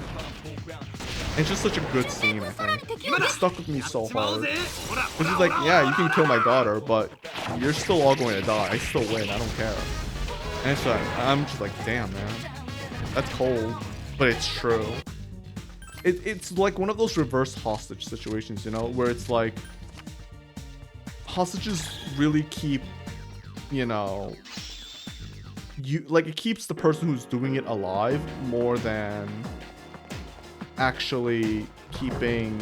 And it's just such a good scene, I think. It stuck with me so hard. Because he's like, yeah, you can kill my daughter, but you're still all going to die. I still win. I don't care. And it's like, I'm just like, damn, man. That's cold. But it's true. It's like one of those reverse hostage situations, you know, where it's like hostages really keep, you know, it keeps the person who's doing it alive more than actually keeping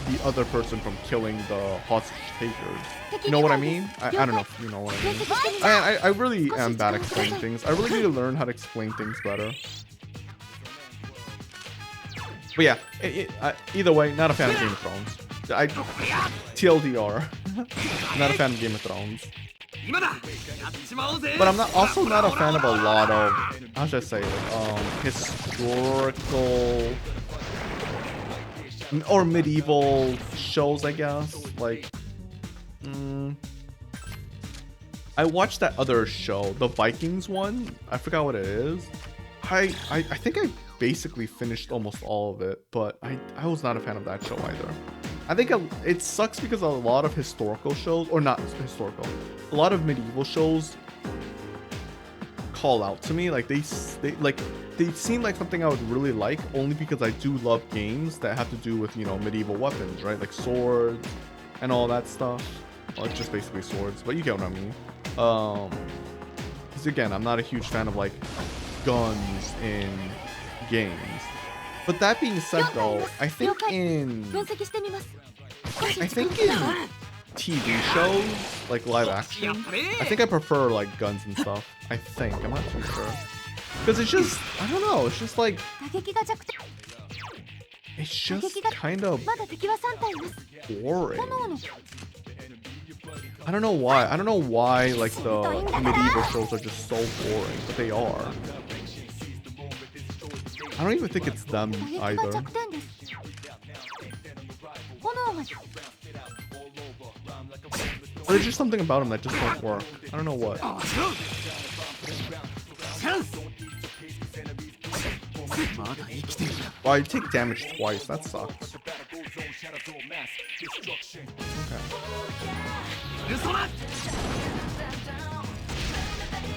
the other person from killing the hostage takers. You know what I mean? I don't know if you know what I mean. I really am bad at explaining things. I really need to learn how to explain things better. But yeah, either way, not a fan of Game of Thrones. TLDR, not a fan of Game of Thrones. But I'm also not a fan of a lot of, how should I say it, historical or medieval shows, I guess. Like, I watched that other show, the Vikings one. I forgot what it is. I think I basically finished almost all of it, but I was not a fan of that show either. I think it sucks because a lot of historical shows, or not historical, a lot of medieval shows call out to me. Like they seem like something I would really like, only because I do love games that have to do with, you know, medieval weapons, right? Like swords and all that stuff. Well, it's just basically swords, but you get what I mean. Because again, I'm not a huge fan of like guns in games. But that being said, though, I think in TV shows, like live action, I think I prefer like guns and stuff. I think, I'm not too sure. Because it's just, I don't know, it's just like, it's just kind of boring. I don't know why. I don't know why like the medieval shows are just so boring, but they are. I don't even think it's them either. But there's just something about them that just don't work. I don't know what. Wow, you take damage twice. That sucks. Okay.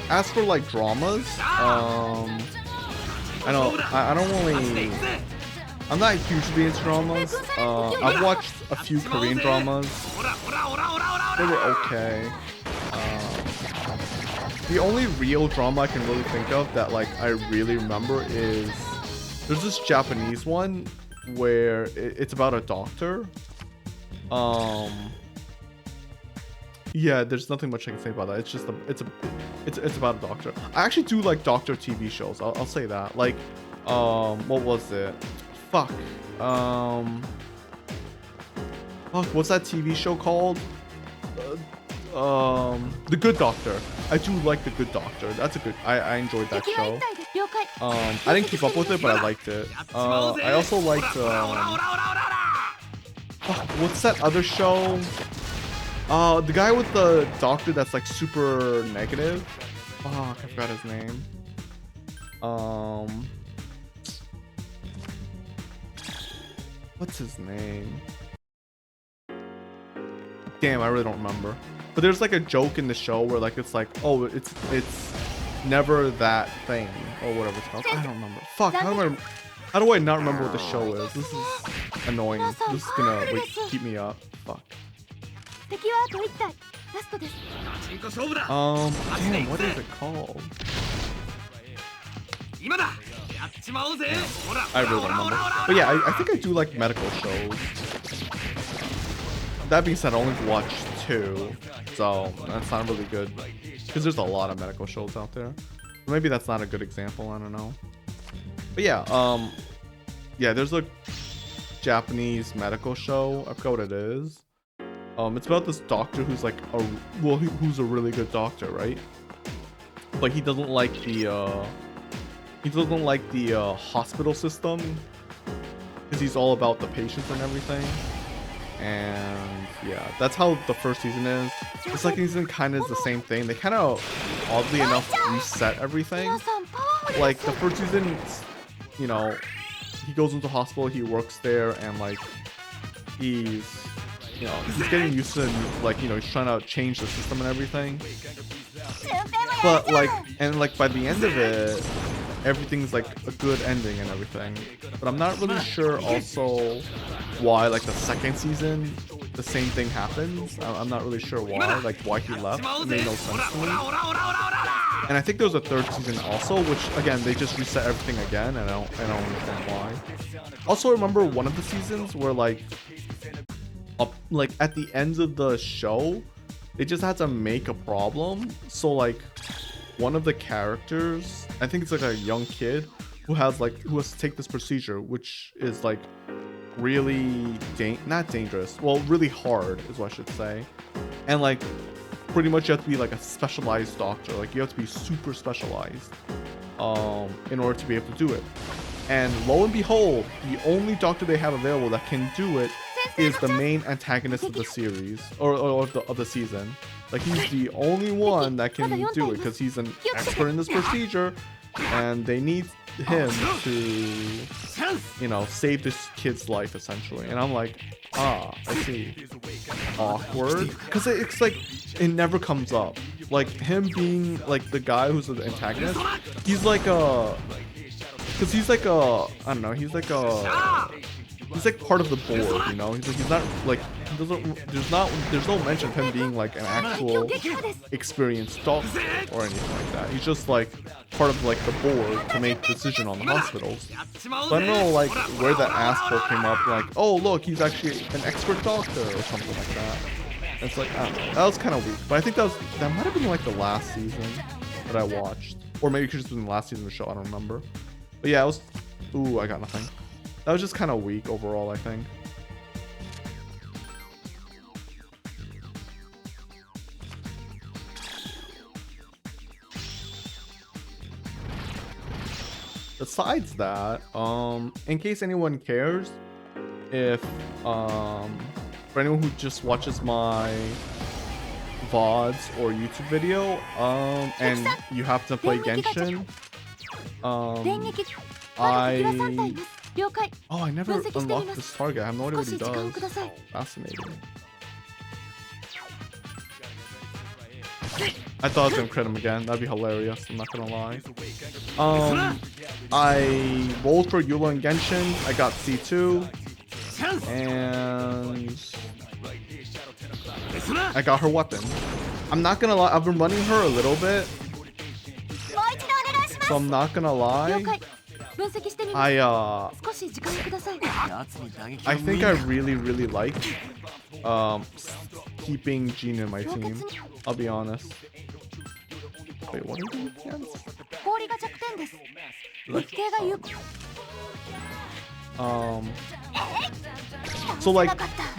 As for like dramas, I don't really. I'm not hugely into dramas. I've watched a few Korean dramas. They were okay. The only real drama I can really think of that like I really remember is there's this Japanese one where it's about a doctor. Yeah, there's nothing much I can say about that. It's just it's about a doctor. I actually do like doctor TV shows. I'll say that. Like, what was it? Fuck. What's that TV show called? The Good Doctor. I do like The Good Doctor. That's a good. I enjoyed that show. I didn't keep up with it, but I liked it. I also liked. What's that other show? The guy with the doctor that's like super negative. Oh, I forgot his name. What's his name? Damn, I really don't remember. But there's like a joke in the show where like it's like, oh, it's never that thing or whatever it's called. I don't remember. Fuck, how do I not remember what the show is? This is annoying. This is gonna keep me up. Fuck. Damn, what is it called? I really don't remember. But yeah, I think I do like medical shows. That being said, I only watched 2, so that's not really good. Because there's a lot of medical shows out there. Maybe that's not a good example, I don't know. But yeah, yeah, there's a Japanese medical show. I forgot what it is. It's about this doctor who's like who's a really good doctor, right? But he doesn't like the hospital system because he's all about the patients and everything. And yeah, that's how the first season is. The second season kind of is the same thing. They kind of, oddly enough, reset everything. Like the first season, you know, he goes into hospital, he works there, and like he's getting used to, like, you know, he's trying to change the system and everything. But like, and like by the end of it, everything's like a good ending and everything. But I'm not really sure also why like the second season the same thing happens. I'm not really sure why, like why he left. It made no sense to me. And I think there was a third season also, which again they just reset everything again, and I don't understand why. Also remember one of the seasons where like at the end of the show, they just had to make a problem. So like one of the characters, I think it's like a young kid who has to take this procedure, which is like really not dangerous, well, really hard is what I should say. And like pretty much you have to be like a specialized doctor, like you have to be super specialized in order to be able to do it. And lo and behold, the only doctor they have available that can do it is the main antagonist of the series or of the season. Like he's the only one that can do it because he's an expert in this procedure, and they need him to, you know, save this kid's life essentially. And I'm like, I see. Awkward, because it's like it never comes up. Like him being like the guy who's the antagonist, he's like a, because he's like a, I don't know, he's like part of the board, you know. He's not like, he doesn't, there's no mention of him being like an actual experienced doctor or anything like that. He's just like part of like the board to make decision on the hospitals. So I don't know like where that asshole came up, like, oh look, he's actually an expert doctor or something like that. And it's like, I don't know, that was kind of weak. But I think that might have been like the last season that I watched, or maybe it could just been the last season of the show. I don't remember. But yeah, it was. Ooh, I got nothing. That was just kind of weak overall, I think. Besides that, in case anyone cares, if for anyone who just watches my VODs or YouTube video, and you have to play Genshin, I never unlocked this target. I have no idea what he does. Fascinating. I thought I was gonna crit him again. That'd be hilarious. I'm not gonna lie. I rolled for Eula and Genshin. I got C2, and I got her weapon. I'm not gonna lie. I've been running her a little bit, so I'm not gonna lie. I think I really like keeping Jean in my team. I'll be honest. Wait, what are we doing against? So like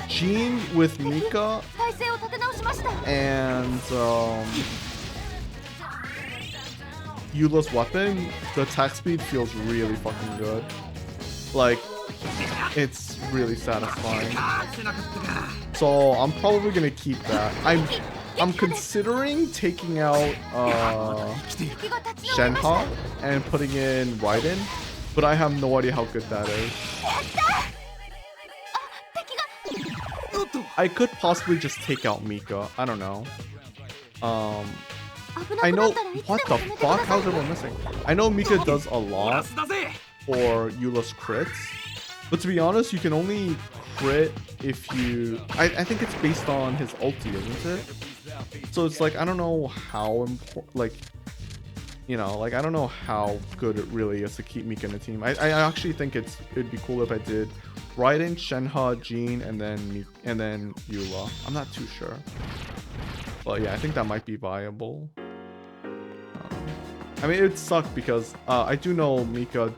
Jean with Mika and Eula's weapon, the attack speed feels really fucking good. Like, it's really satisfying. So I'm probably gonna keep that. I'm considering taking out Shenhe and putting in Raiden, but I have no idea how good that is. I could possibly just take out Mika. I don't know. I know, what the fuck? How's everyone missing? I know Mika does a lot for Eula's crits, but to be honest, you can only crit if you... I think it's based on his ulti, isn't it? So it's like, I don't know how important, like, you know, like, I don't know how good it really is to keep Mika in the team. I actually think it'd be cool if I did Raiden, Shenhe, Jean, and then Eula. I'm not too sure. But yeah, I think that might be viable. I mean, it would suck because I do know Mika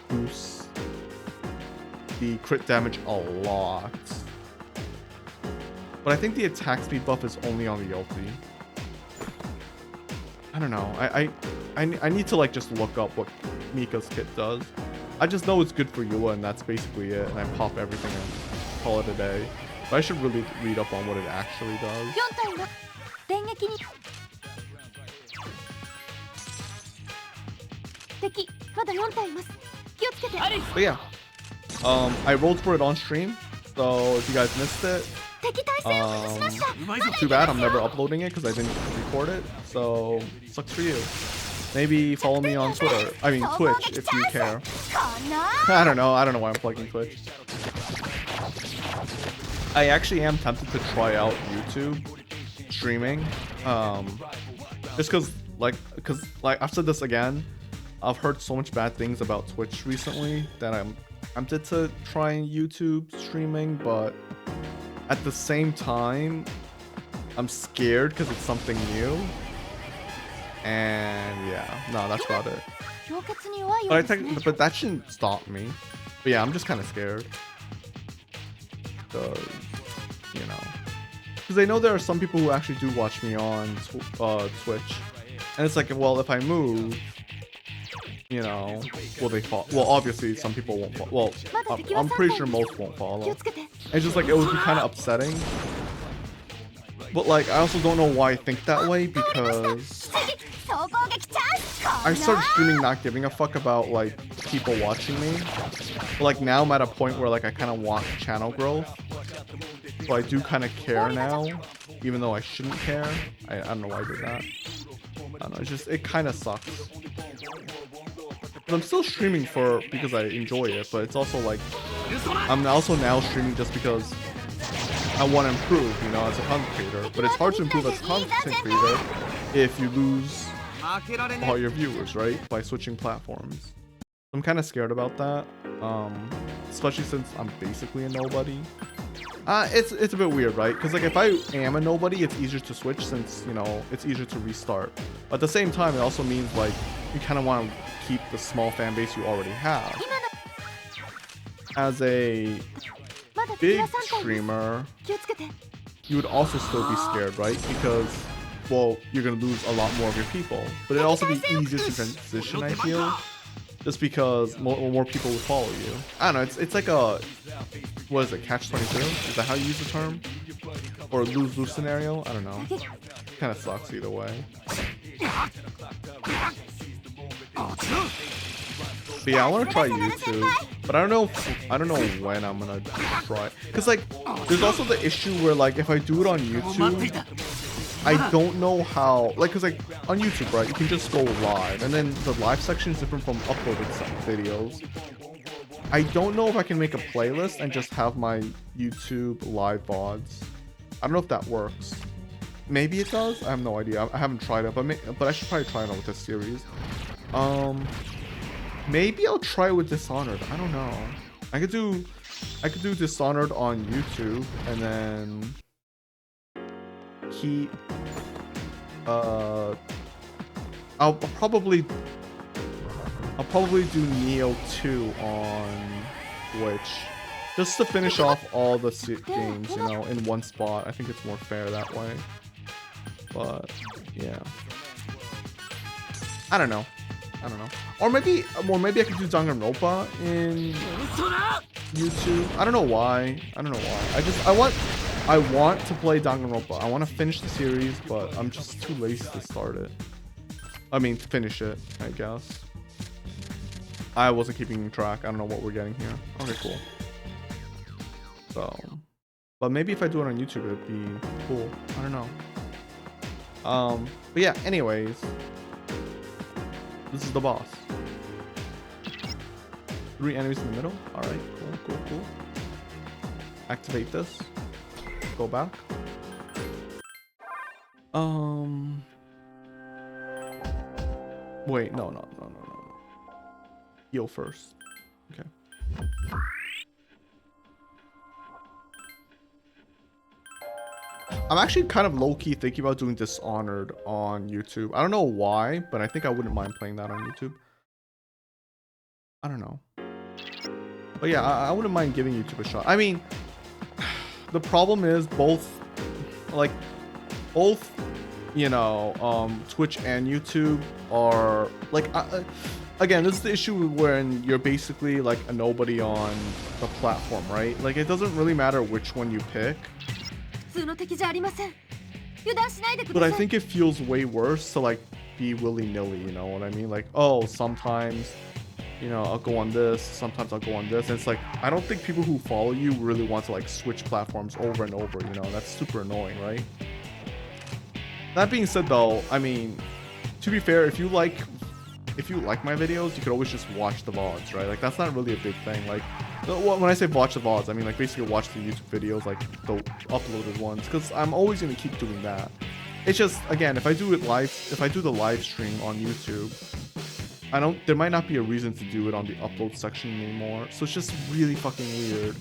boosts the crit damage a lot. But I think the attack speed buff is only on the ulti. I don't know. I need to like just look up what Mika's kit does. I just know it's good for Eula and that's basically it. And I pop everything and call it a day. But I should really read up on what it actually does. But yeah, I rolled for it on stream, so if you guys missed it, too bad. I'm never uploading it because I didn't record it, so sucks for you. Maybe follow me on Twitter. I mean Twitch if you care. I don't know why I'm plugging Twitch. I actually am tempted to try out YouTube streaming, just because I've said this again. I've heard so much bad things about Twitch recently that I'm tempted to try YouTube streaming, but at the same time, I'm scared because it's something new. And yeah, no, that's about it. But that shouldn't stop me. But yeah, I'm just kind of scared. Because, you know. Because I know there are some people who actually do watch me on Twitch. And it's like, well, if I move, you know, will they follow? Well, obviously, some people won't follow. Well, I'm pretty sure most won't follow. It's just like, it would be kind of upsetting But like, I also don't know why I think that way, because I started streaming not giving a fuck about like people watching me. But like now I'm at a point where like I kind of want channel growth. So I do kind of care now, even though I shouldn't care. I don't know why I did that. I don't know, it's just, it kind of sucks. But I'm still streaming because I enjoy it, but it's also like, I'm also now streaming just because I want to improve, you know, as a content creator. But it's hard to improve as a content creator if you lose all your viewers, right? By switching platforms. I'm kind of scared about that, especially since I'm basically a nobody. It's a bit weird, right? Because like if I am a nobody, it's easier to switch since, you know, it's easier to restart. But at the same time, it also means like you kind of want to keep the small fan base you already have. As a big streamer, you would also still be scared, right? Because, well, you're gonna lose a lot more of your people. But it'd also be easier to transition, I feel, just because more people would follow you. I don't know, it's like a, what is it, catch-22? Is that how you use the term? Or lose-lose scenario? I don't know. Kind of sucks either way. But yeah, I want to try YouTube, but I don't know when I'm gonna try. Cause like, there's also the issue where like if I do it on YouTube, I don't know how. Like, cause like on YouTube, right, you can just go live, and then the live section is different from uploaded videos. I don't know if I can make a playlist and just have my YouTube live VODs. I don't know if that works. Maybe it does. I have no idea. I haven't tried it, but I should probably try it out with this series. Maybe I'll try it with Dishonored. I don't know. I could do Dishonored on YouTube and then keep I'll probably do Neo 2 on Twitch just to finish off all the games, you know, in one spot. I think it's more fair that way. But yeah, I don't know. Or maybe I could do Danganronpa in YouTube. I don't know why. I want to play Danganronpa. I want to finish the series, but I'm just too lazy to start it. I mean, to finish it, I guess. I wasn't keeping track. I don't know what we're getting here. Okay, cool. So, but maybe if I do it on YouTube, it'd be cool. I don't know. But yeah, anyways. This is the boss. 3 enemies in the middle. Alright, cool. Activate this. Go back. Wait, no. Heal first. Okay. I'm actually kind of low-key thinking about doing Dishonored on YouTube. I don't know why, but I think I wouldn't mind playing that on YouTube. I don't know. But yeah, I wouldn't mind giving YouTube a shot. I mean, the problem is both, you know, Twitch and YouTube are, like, again, this is the issue when you're basically, like, a nobody on the platform, right? Like, it doesn't really matter which one you pick. But I think it feels way worse to like be willy-nilly, you know what I mean? Like, oh, sometimes, you know, I'll go on this, sometimes I'll go on this. And it's like, I don't think people who follow you really want to like switch platforms over and over, you know? That's super annoying, right? That being said though, I mean, to be fair, if you like my videos, you could always just watch the VODs, right? Like, that's not really a big thing. Like, when I say watch the VODs, I mean like basically watch the YouTube videos, like the uploaded ones, because I'm always gonna keep doing that. It's just, again, if I do the live stream on YouTube, there might not be a reason to do it on the upload section anymore. So it's just really fucking weird.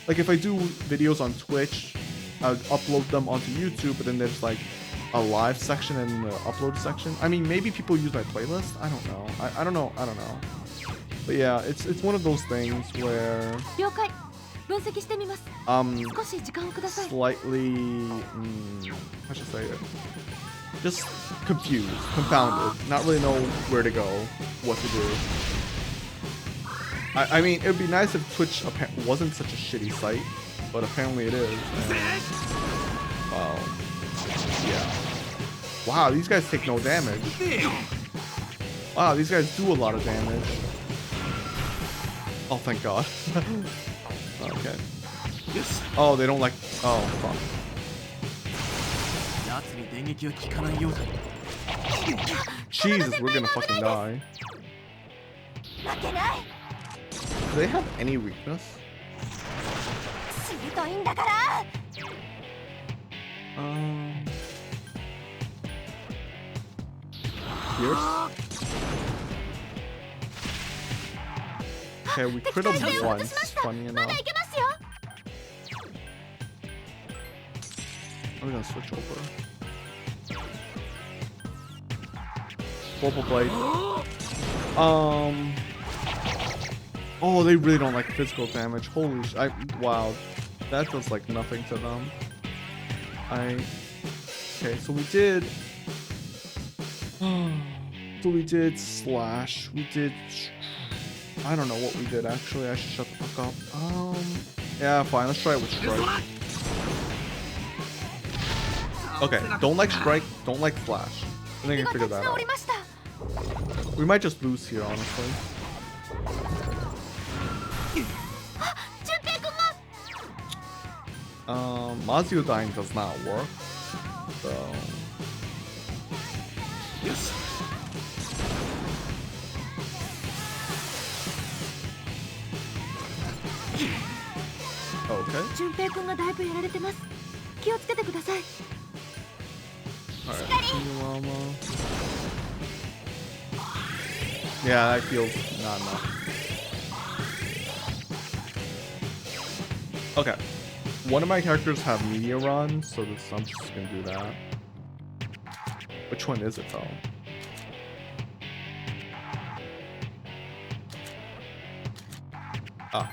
Like, if I do videos on Twitch, I'd upload them onto YouTube, but then there's like a live section and the upload section. I mean, maybe people use my playlist. I don't know. I don't know. But yeah, it's one of those things where slightly, how should I say it? Just confused, confounded, not really know where to go, what to do. I mean, it would be nice if Twitch wasn't such a shitty site, but apparently it is. And, Yeah. Wow, these guys take no damage. Wow, these guys do a lot of damage. Oh, thank God. Okay. Oh, they don't like... Oh, fuck. Jesus, we're gonna fucking die. Do they have any weakness? Pierce? Okay, we crit him once, funny enough. We're gonna switch over. Purple Blade. Oh, they really don't like physical damage. Holy sh! Wow. That does like nothing to them. Okay, so we did... So we did slash. We did... I don't know what we did actually. I should shut the fuck up. Yeah, fine. Let's try it with strike. Okay, don't like strike. Don't like flash. I think I can figure that out. We might just lose here, honestly. Mazio dying does not work. So... Okay. Alright, yeah, that feels not enough. Okay. One of my characters have media run, so I'm just gonna do that. Which one is it though? Ah.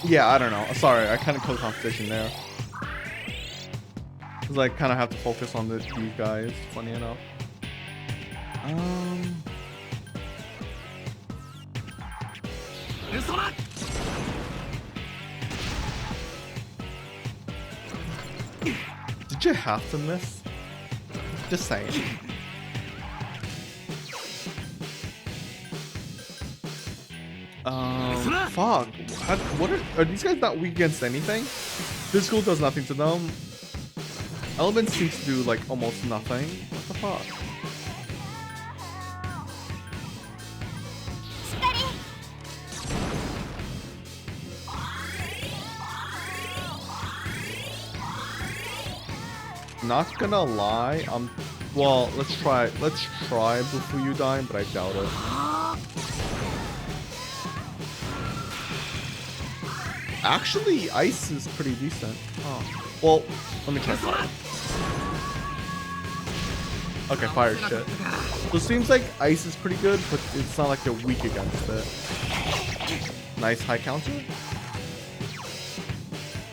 Yeah, I don't know. Sorry, I kind of killed competition there. Cause I kind of have to focus on these guys. Funny enough. Did you have to miss? Just saying. Fuck. What are these guys not weak against anything? Physical does nothing to them. Elements seems to do like almost nothing. What the fuck? Not gonna lie, well, let's try before you die, but I doubt it. Actually, ice is pretty decent. Oh. Well, let me try fire. Okay, fire shit. So it seems like ice is pretty good, but it's not like they're weak against it. Nice high counter.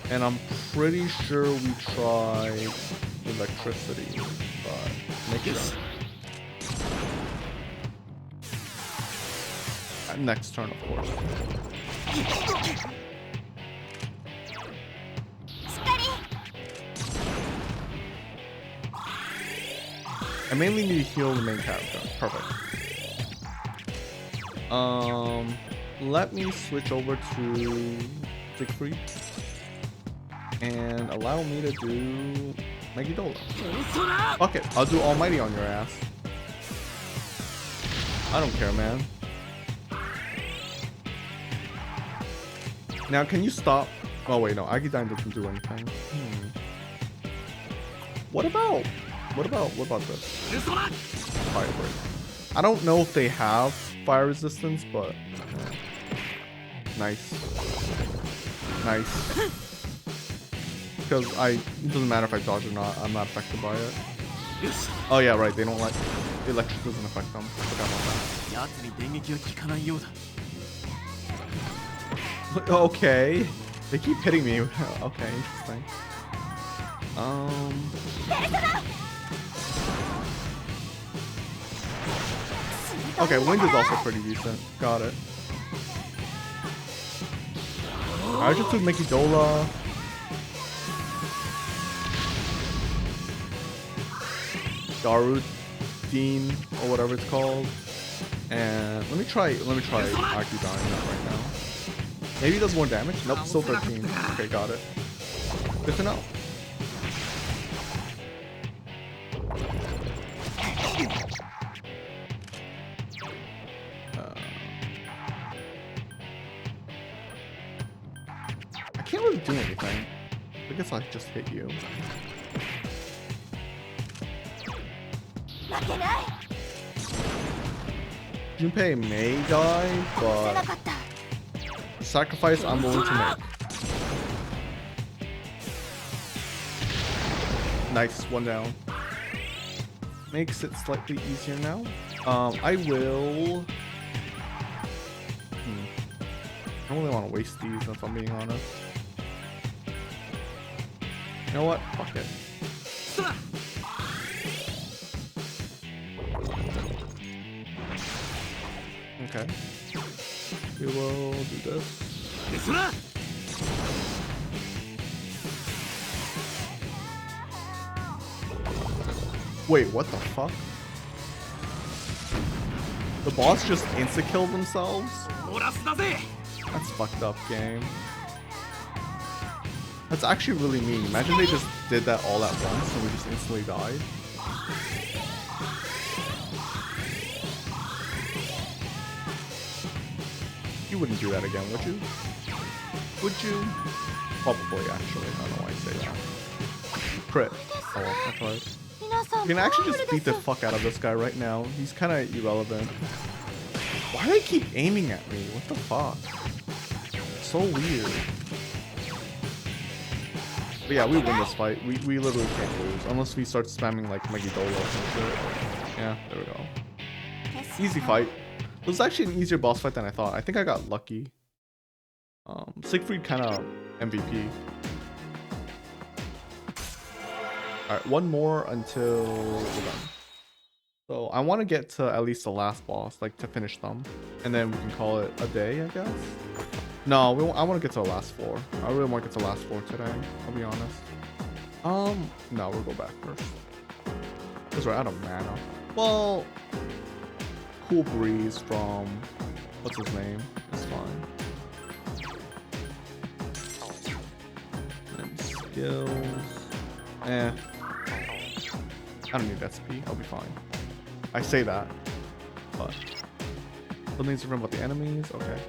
And I'm pretty sure we tried electricity, but make sure. Next turn, of course. I mainly need to heal the main character. Perfect. Let me switch over to Siegfried and allow me to do Megiddo. Fuck it, I'll do Almighty on your ass. I don't care, man. Now, can you stop? Oh wait, no, Agidyne doesn't do anything. What about this? Fire break. I don't know if they have fire resistance, but nice. Because it doesn't matter if I dodge or not. I'm not affected by it. Oh yeah, right. They don't like the electric doesn't affect them. Forgot about that. Okay, they keep hitting me. Okay, interesting. Okay, wind is also pretty decent. Got it. I just took Megidola. Garudine or whatever it's called. And let me try Akudine right now. Maybe it does more damage? Nope, still 13. Okay, got it. Good to know. I can't really do anything. I guess I just hit you. Junpei may die, but sacrifice I'm willing to make. Nice, one down. Makes it slightly easier now. I will. I don't really want to waste these if I'm being honest. You know what? Fuck it. Okay. We will do this. Wait, what the fuck? The boss just insta-killed themselves? That's fucked up, game. That's actually really mean. Imagine they just did that all at once and we just instantly died. You wouldn't do that again, would you? Would you? Probably, actually. I don't know why I say that. Crit. Oh, that's right. You can actually just beat the fuck out of this guy right now. He's kind of irrelevant. Why do they keep aiming at me? What the fuck? So weird. But yeah, we win this fight. We literally can't lose. Unless we start spamming like Megidola or some shit. Yeah, there we go. Easy fight. It was actually an easier boss fight than I thought. I think I got lucky. Siegfried kind of MVP. Alright, one more until we're done. So I want to get to at least the last boss, like to finish them. And then we can call it a day, I guess. No, I want to get to the last floor. I really want to get to the last floor today, I'll be honest. No, we'll go back first. Because we're out of mana. Well, Cool Breeze from, what's his name? It's fine. And skills. I don't need SP, I'll be fine. I say that, but something to remember about the enemies, okay.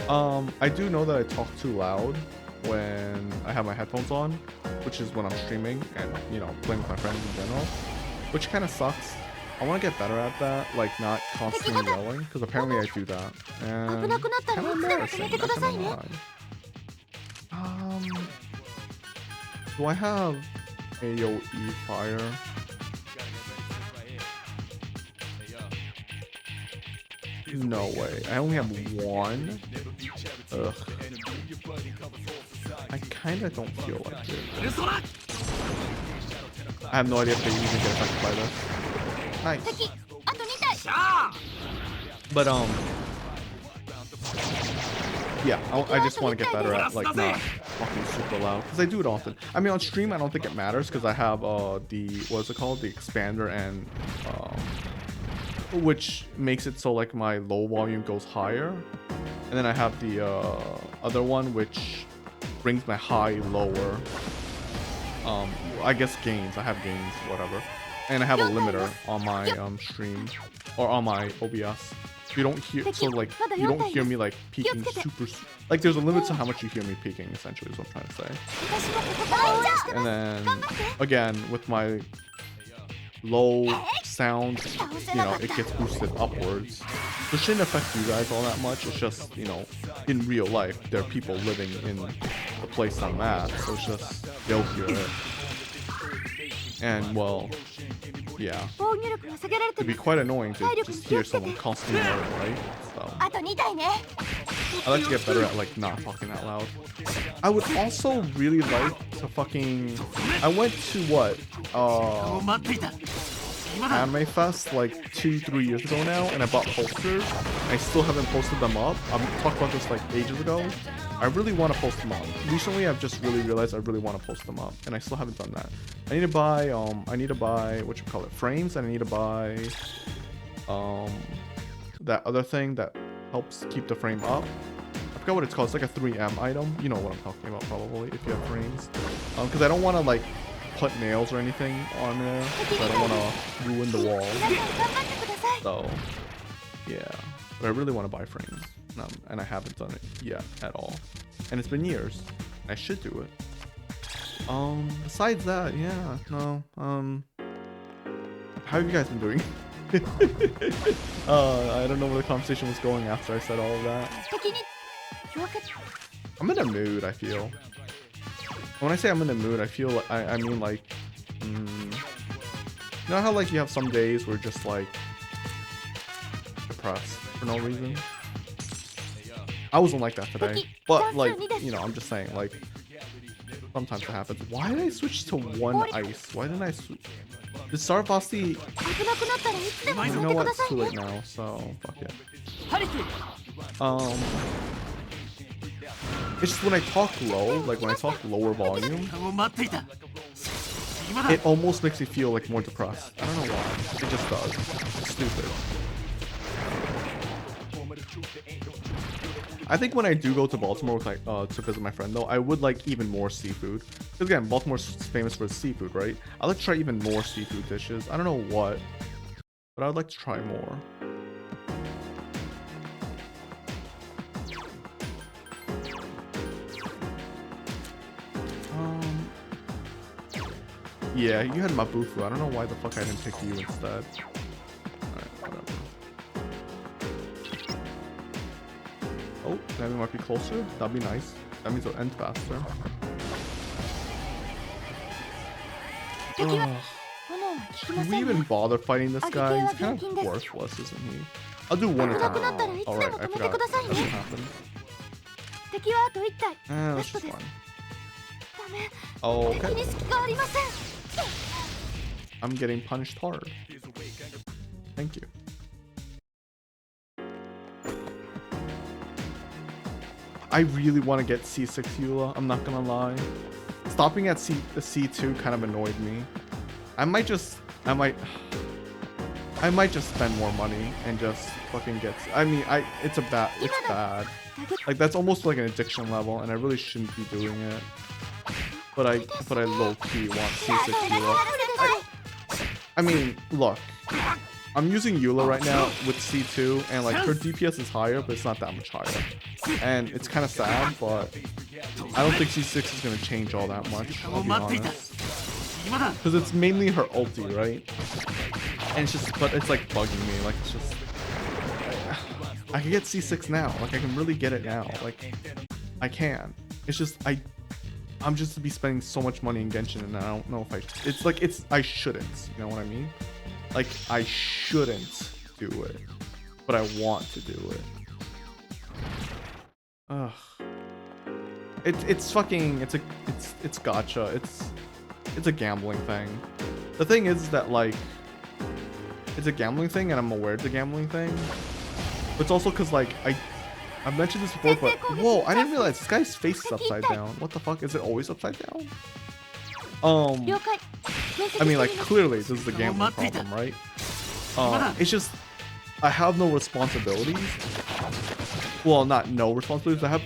I do know that I talk too loud when I have my headphones on, which is when I'm streaming and, you know, playing with my friends in general, which kind of sucks. I want to get better at that, like not constantly yelling, because apparently I do that, and it's kind of embarrassing, not gonna lie. Do I have AoE fire? No way. I only have one. Ugh. I kind of don't feel like it. I have no idea if they even get affected by this. Nice. But yeah, I just want to get better at like not talking super loud because I do it often. I mean, on stream I don't think it matters because I have the what's it called, the expander, and which makes it so like my low volume goes higher, and then I have the other one which brings my high lower. I guess gains. I have gains, whatever, and I have a limiter on my stream or on my OBS. You don't hear, so like you don't hear me like peaking super, like there's a limit to how much you hear me peaking, essentially is what I'm trying to say. And then again with my low sound, you know, it gets boosted upwards. So it shouldn't affect you guys all that much. It's just, you know, in real life there are people living in the place I'm at, so it's just they'll hear it. And well, yeah, it'd be quite annoying to just hear someone constantly yelling, right? So I like to get better at like not talking that loud. I would also really like to fucking, I went to what, Anime Fest like 2-3 years ago now, and I bought posters. I still haven't posted them up. I'm talking about this like ages ago. I really want to post them up. Recently, I've just really realized I really want to post them up, and I still haven't done that. I need to buy what you call it, frames, and I need to buy that other thing that helps keep the frame up. I forgot what it's called. It's like a 3M item. You know what I'm talking about probably if you have frames. Because I don't want to like put nails or anything on there. So I don't want to ruin the wall. So yeah, but I really want to buy frames, and I haven't done it yet at all. And it's been years. I should do it. Besides that, yeah, no. How have you guys been doing? I don't know where the conversation was going after I said all of that. I'm in a mood, I feel. When I say I'm in a mood, I feel like, I mean like, you know how like you have some days where you're just like depressed for no reason? I wasn't like that today, but like, you know, I'm just saying like, sometimes it happens. Why did I switch to one ice? Why didn't I switch? Did Star Fossy? You know what? It's too late now, so fuck it. It's just when I talk low, like when I talk lower volume, it almost makes me feel like more depressed. I don't know why. It just does. It's stupid. I think when I do go to Baltimore with like to visit my friend though, I would like even more seafood. Because again, Baltimore's famous for seafood, right? I'd like to try even more seafood dishes. I don't know what, but I'd like to try more. Yeah, you had Mabufu. I don't know why the fuck I didn't pick you instead. Alright, whatever. Oh, that might be closer. That'd be nice. That means it'll end faster. Can we even bother fighting this guy? He's kind of worthless, isn't he? I'll do one attack. Alright, I forgot. That's what happened. That's just fine. Oh, okay. I'm getting punished hard. Thank you. I really want to get C6 Eula, I'm not gonna lie. Stopping at C2 kind of annoyed me. I might just spend more money and just fucking get, it's bad. Like that's almost like an addiction level and I really shouldn't be doing it. But I low-key want C6 Eula. I mean, look. I'm using Eula right now with C2 and like her DPS is higher, but it's not that much higher. And it's kind of sad, but I don't think C6 is going to change all that much, I'll be honest. Because it's mainly her ulti, right? And it's just, but it's like bugging me, like it's just... I can get C6 now, like I can really get it now, like I can. It's just, I'm just to be spending so much money in Genshin and I don't know if I shouldn't, you know what I mean? Like, I shouldn't do it, but I want to do it. Ugh. It's gacha. It's a gambling thing. The thing is that like, it's a gambling thing and I'm aware it's a gambling thing. But it's also cause like, I've mentioned this before, but whoa, I didn't realize this guy's face is upside down. What the fuck? Is it always upside down? I mean, like, clearly, this is the gambling problem, right? It's just, I have no responsibilities. Well, not no responsibilities, I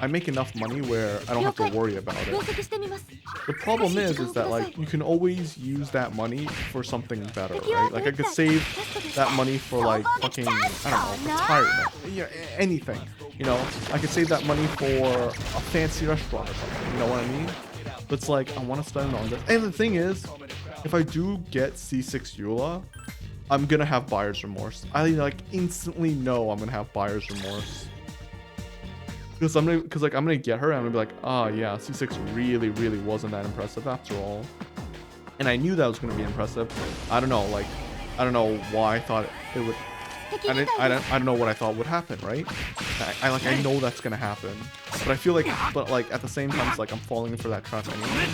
make enough money where I don't have to worry about it. The problem is that, like, you can always use that money for something better, right? Like, I could save that money for, like, fucking, I don't know, retirement. You know, anything, you know? I could save that money for a fancy restaurant or something, you know what I mean? But it's like, I want to spend it on this. And the thing is, if I do get C6 Eula, I'm going to have buyer's remorse. I like instantly know I'm going to have buyer's remorse. Because I'm going to get her and I'm going to be like, oh yeah, C6 really, really wasn't that impressive after all. And I knew that was going to be impressive. I don't know, like, I don't know why I thought it would. I don't know what I thought would happen, right? I know that's gonna happen, but I feel like, at the same time, it's like I'm falling for that trap anyway.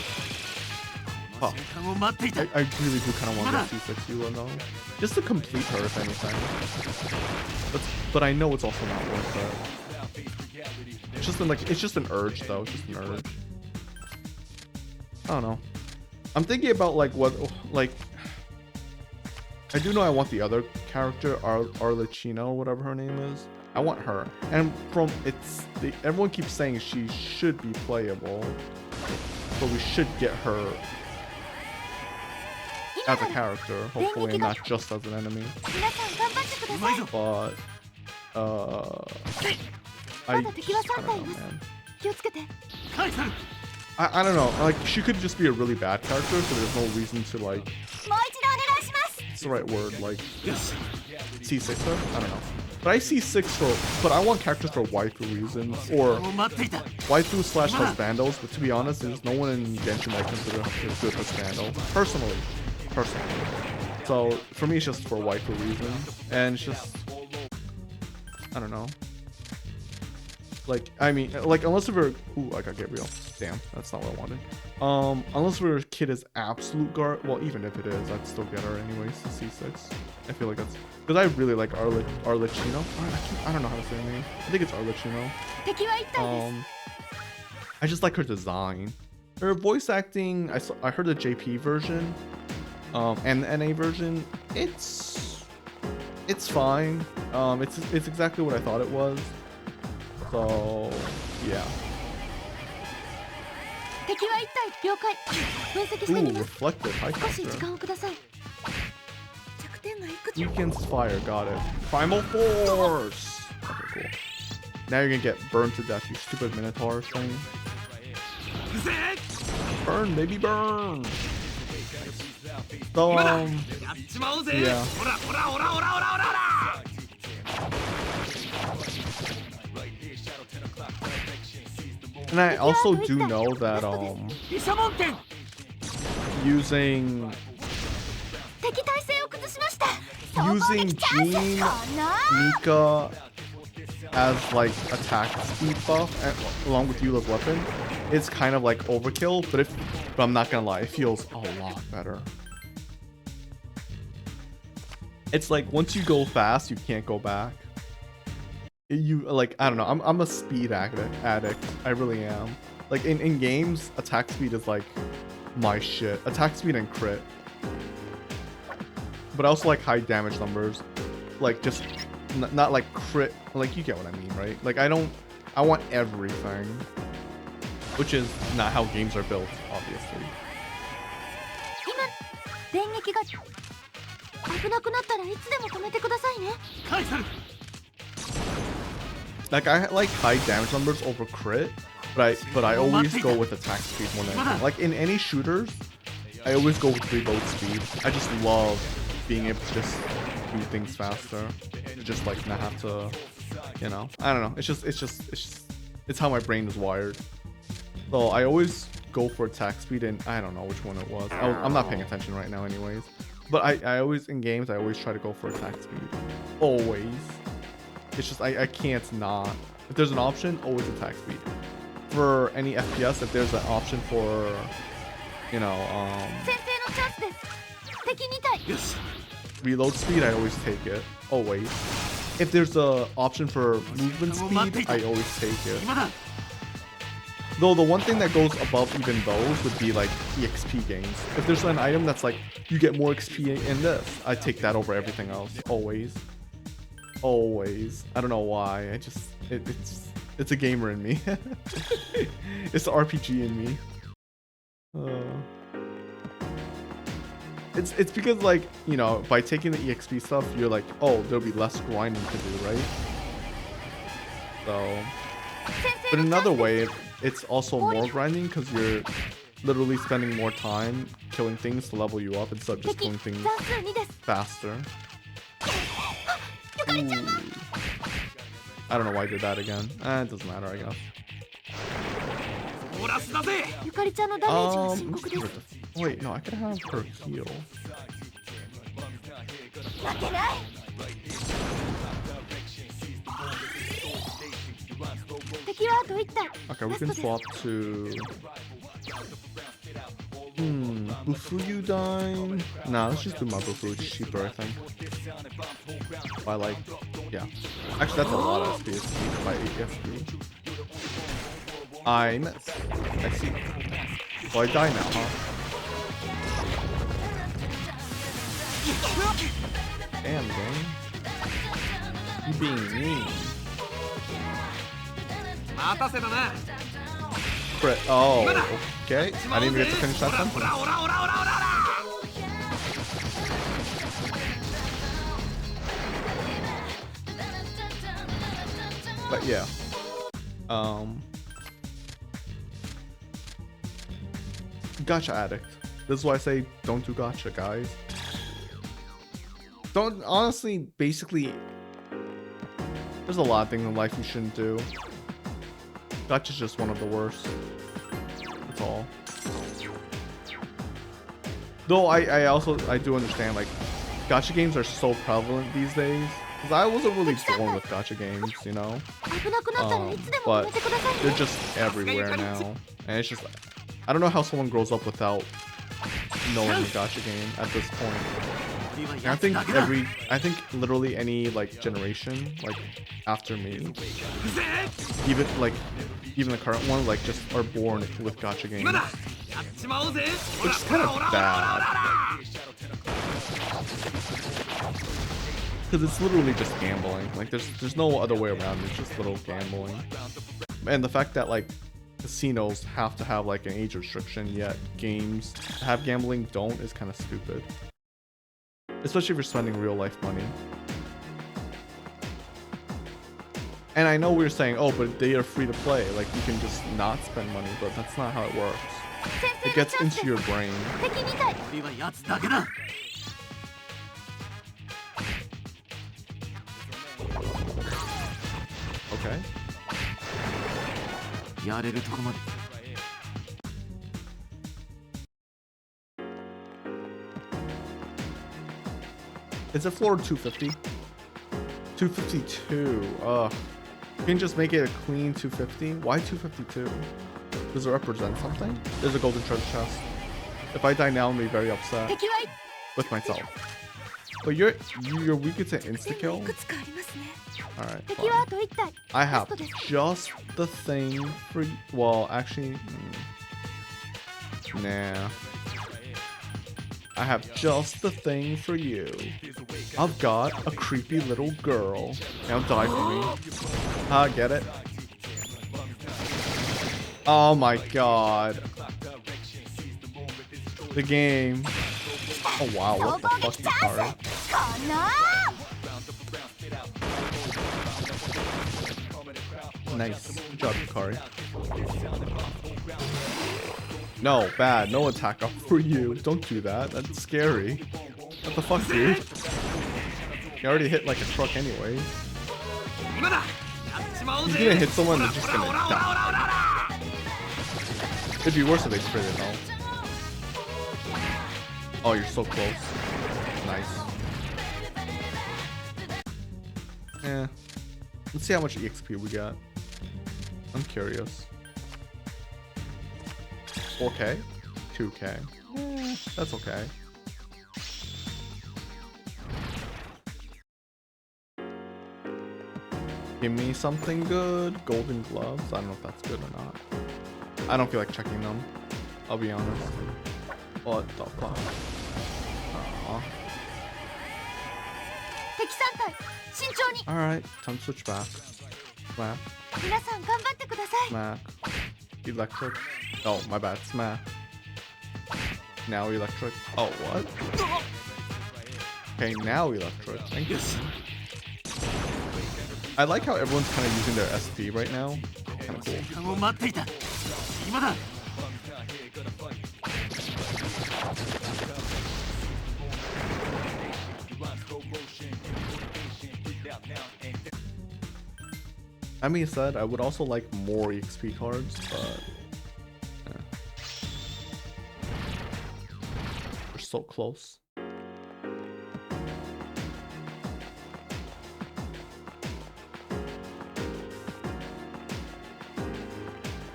tough. I really do kind of want to get C6 Yula though. Just to complete her, if anything. But I know it's also not worth it. It's just an urge though. It's just an urge. I don't know. I'm thinking about like what I do know I want the other character, Arlecchino, whatever her name is. I want her. And everyone keeps saying she should be playable. So we should get her as a character, hopefully, and not just as an enemy. But I don't know, man. I don't know. Like, she could just be a really bad character, so there's no reason to like. What's the right word? Like C6 her? I don't know. But I see but I want characters for waifu reasons, or waifu / husbandos, but to be honest, there's no one in Genshin I consider a good husbando. Personally. So, for me, it's just for waifu reasons, and it's just, I don't know. Like, I mean, like, unless we're, ooh, I got Gabriel. Damn, that's not what I wanted. Unless we're kid is absolute guard, well, even if it is, I'd still get her anyways, C6. I feel like that's, because I really like Arlecchino. I don't know how to say her name. I think it's Arlecchino. I just like her design. Her voice acting, I heard the JP version, and the NA version. It's fine. It's exactly what I thought it was. So yeah. Ooh, reflective high caster. Weakens fire, got it. Primal Force! Okay, cool. Now you're gonna get burned to death, you stupid Minotaur thing. Burn, baby, burn! Nice. So, yeah. And I also do know that, using Jean, Mika as like attack speed buff and, along with Eula's weapon, it's kind of like overkill, but I'm not gonna lie, it feels a lot better. It's like once you go fast, you can't go back. You like, I don't know, I'm a speed addict. I really am. Like in games, attack speed is like my shit. Attack speed and crit. But I also like high damage numbers. Like just not like crit, like you get what I mean, right? Like I want everything. Which is not how games are built, obviously. Like I like high damage numbers over crit, but I always go with attack speed more than anything. Like in any shooters, I always go with reload speed. I just love being able to just do things faster, to just like not have to, you know. I don't know. It's how my brain is wired. So I always go for attack speed, and I don't know which one it was. I'm not paying attention right now, anyways. But I always in games I always try to go for attack speed. Always. It's just I can't not. If there's an option, always attack speed. For any FPS, if there's an option for, you know, reload speed, I always take it. Always. If there's an option for movement speed, I always take it. Though the one thing that goes above even those would be like EXP gains. If there's an item that's like, you get more XP in this, I take that over everything else. Always. Always. I don't know why. It's a gamer in me. It's the RPG in me. It's because, like, you know, by taking the EXP stuff, you're like, oh, there'll be less grinding to do, right? So, but in another way, it's also more grinding because you're literally spending more time killing things to level you up instead of just killing things faster. Ooh. I don't know why I did that again. It doesn't matter, I guess. Wait, no, I could have her heal. Okay, we can swap to... Bufuyudine. Nah, let's just do my Bufu. It's cheaper, I think. By like, yeah. Actually, that's a lot of SP. It's cheaper by 8 SP. I miss. I see. Well, I die now, huh? Damn, game. You being mean. Crit. Oh, okay. I didn't even get to finish that sentence. But yeah. Gacha addict. This is why I say don't do gacha, guys. Don't, honestly, basically, there's a lot of things in life you shouldn't do. Gacha's just one of the worst. That's all. Though I do understand, like, gacha games are so prevalent these days. Because I wasn't really born with gacha games, you know? But they're just everywhere now. And it's just, I don't know how someone grows up without knowing the gacha game at this point. And I think literally any like generation like after me, even the current one, like just are born with gacha games, which is kind of bad. Because it's literally just gambling. Like there's no other way around it. It's just little gambling. And the fact that like casinos have to have like an age restriction, yet games that have gambling don't, is kind of stupid. Especially if you're spending real life money. And I know we were saying, oh, but they are free to play. Like you can just not spend money, but that's not how it works. It gets into your brain. Okay. Is it floor 250? 252. Ugh. You can just make it a clean 250. Why 252? Does it represent something? There's a golden treasure chest. If I die now, I'm gonna be very upset with myself. But you're weak to insta kill. All right. Fine. I have just the thing for. Well, actually, nah. I have just the thing for you. I've got a creepy little girl. Now die for me. Get it? Oh my god. The game. Oh wow, what the fuck, Hikari? Nice. Good job, Hikari. No, bad. No attack up for you. Don't do that. That's scary. What the fuck, dude? You already hit like a truck anyway. He's gonna hit someone and they're just gonna die. It'd be worse if they sprayed it out. Oh, you're so close. Nice. Yeah. Let's see how much EXP we got. I'm curious. 4K? 2K. That's okay. Give me something good. Golden gloves. I don't know if that's good or not. I don't feel like checking them. I'll be honest. What the fuck? Alright, time to switch back. Smack. Smack. Electric. Oh, my bad. Smack. Now electric. Oh, what? Okay, now electric. Thank you. I like how everyone's kind of using their SP right now. Kind of cool. That being said, I would also like more EXP cards, but we're so close.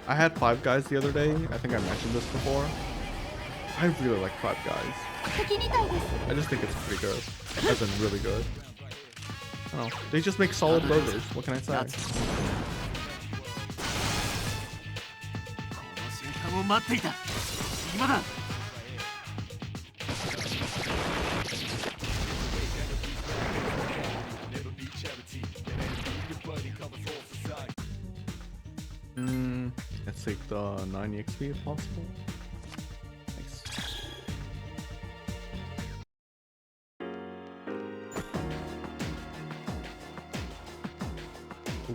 I had Five Guys the other day. I think I mentioned this before. I really like Five Guys. I just think it's pretty good. As in really good. I don't know. They just make solid burgers. What can I say? Let's take the 90 XP if possible. Nice.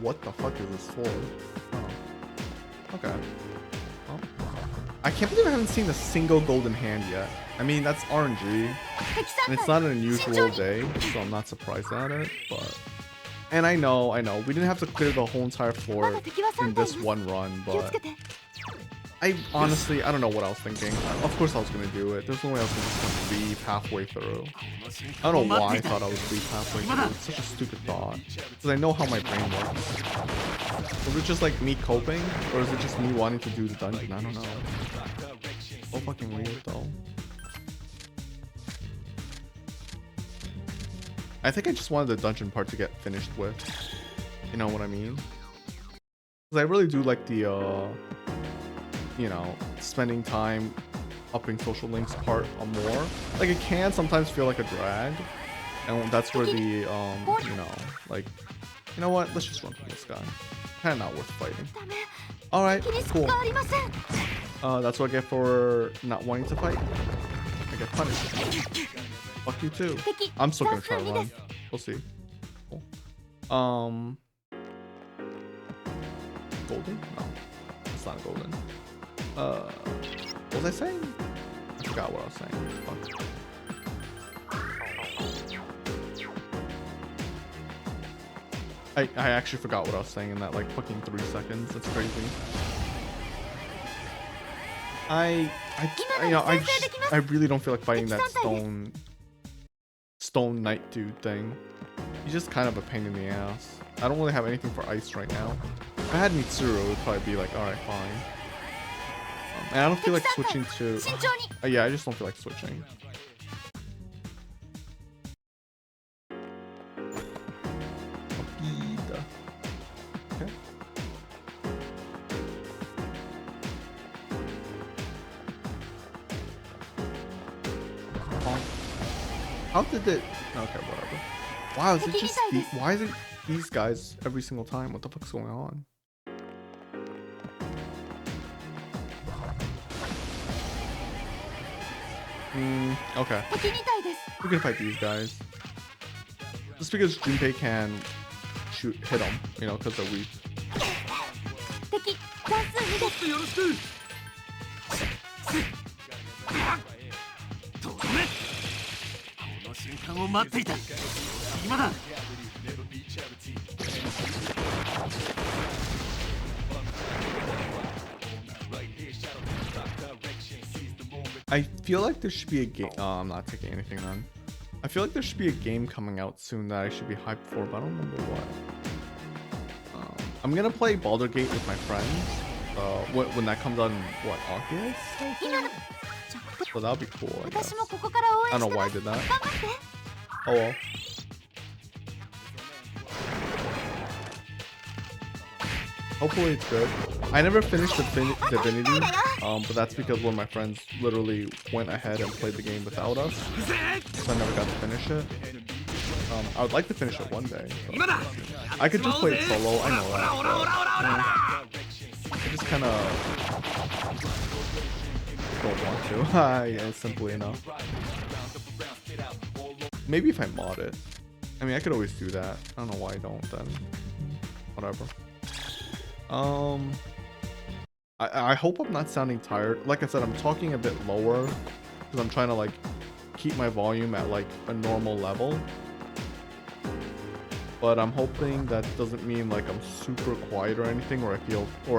What the fuck is this for? Oh. Okay. Well, I can't believe I haven't seen a single golden hand yet. I mean, that's RNG, and it's not an unusual day, so I'm not surprised at it, but... And I know, we didn't have to clear the whole entire floor in this one run, but... I honestly, I don't know what I was thinking. Of course I was gonna do it. There's no way I was just gonna leave halfway through. I don't know why I thought I would leave halfway through. It's such a stupid thought. Because I know how my brain works. Is it just like me coping? Or is it just me wanting to do the dungeon? I don't know. So fucking weird though. I think I just wanted the dungeon part to get finished with. You know what I mean? Because I really do like the, you know, spending time upping social links part more. Like, it can sometimes feel like a drag. And that's where the, you know, like, you know what? Let's just run from this guy. Kinda not worth fighting. Alright, cool. That's what I get for not wanting to fight. I get punished. Fuck you too. I'm still gonna try to run. We'll see. Cool. Golden? No. It's not golden. What was I saying? I forgot what I was saying. Fuck. I actually forgot what I was saying in that like fucking 3 seconds. That's crazy. I really don't feel like fighting that stone knight dude thing. He's just kind of a pain in the ass. I don't really have anything for ice right now. If I had Mitsuru, it would probably be like, alright, fine. And I don't feel like switching to... yeah, I just don't feel like switching. Okay. How did it... Okay, whatever. Wow, is it just... Why is it these guys every single time? What the fuck's going on? Okay. We can fight these guys. Just because Junpei can hit them, you know, because they're weak. I feel like there should be a game. Oh, I'm not taking anything on. I feel like there should be a game coming out soon that I should be hyped for, but I don't remember what. I'm gonna play Baldur's Gate with my friends. When that comes out in what, August? So that'll be cool, I guess. I don't know why I did that. Oh well. Hopefully it's good. I never finished Divinity, but that's because one of my friends literally went ahead and played the game without us, so I never got to finish it. I would like to finish it one day. I could just play it solo, I know that, but, I just kind of don't want to. Yeah, simply enough. Maybe if I mod it. I mean, I could always do that. I don't know why I don't then. Whatever. I hope I'm not sounding tired. Like I said, I'm talking a bit lower because I'm trying to like keep my volume at like a normal level. But I'm hoping that doesn't mean like I'm super quiet or anything, or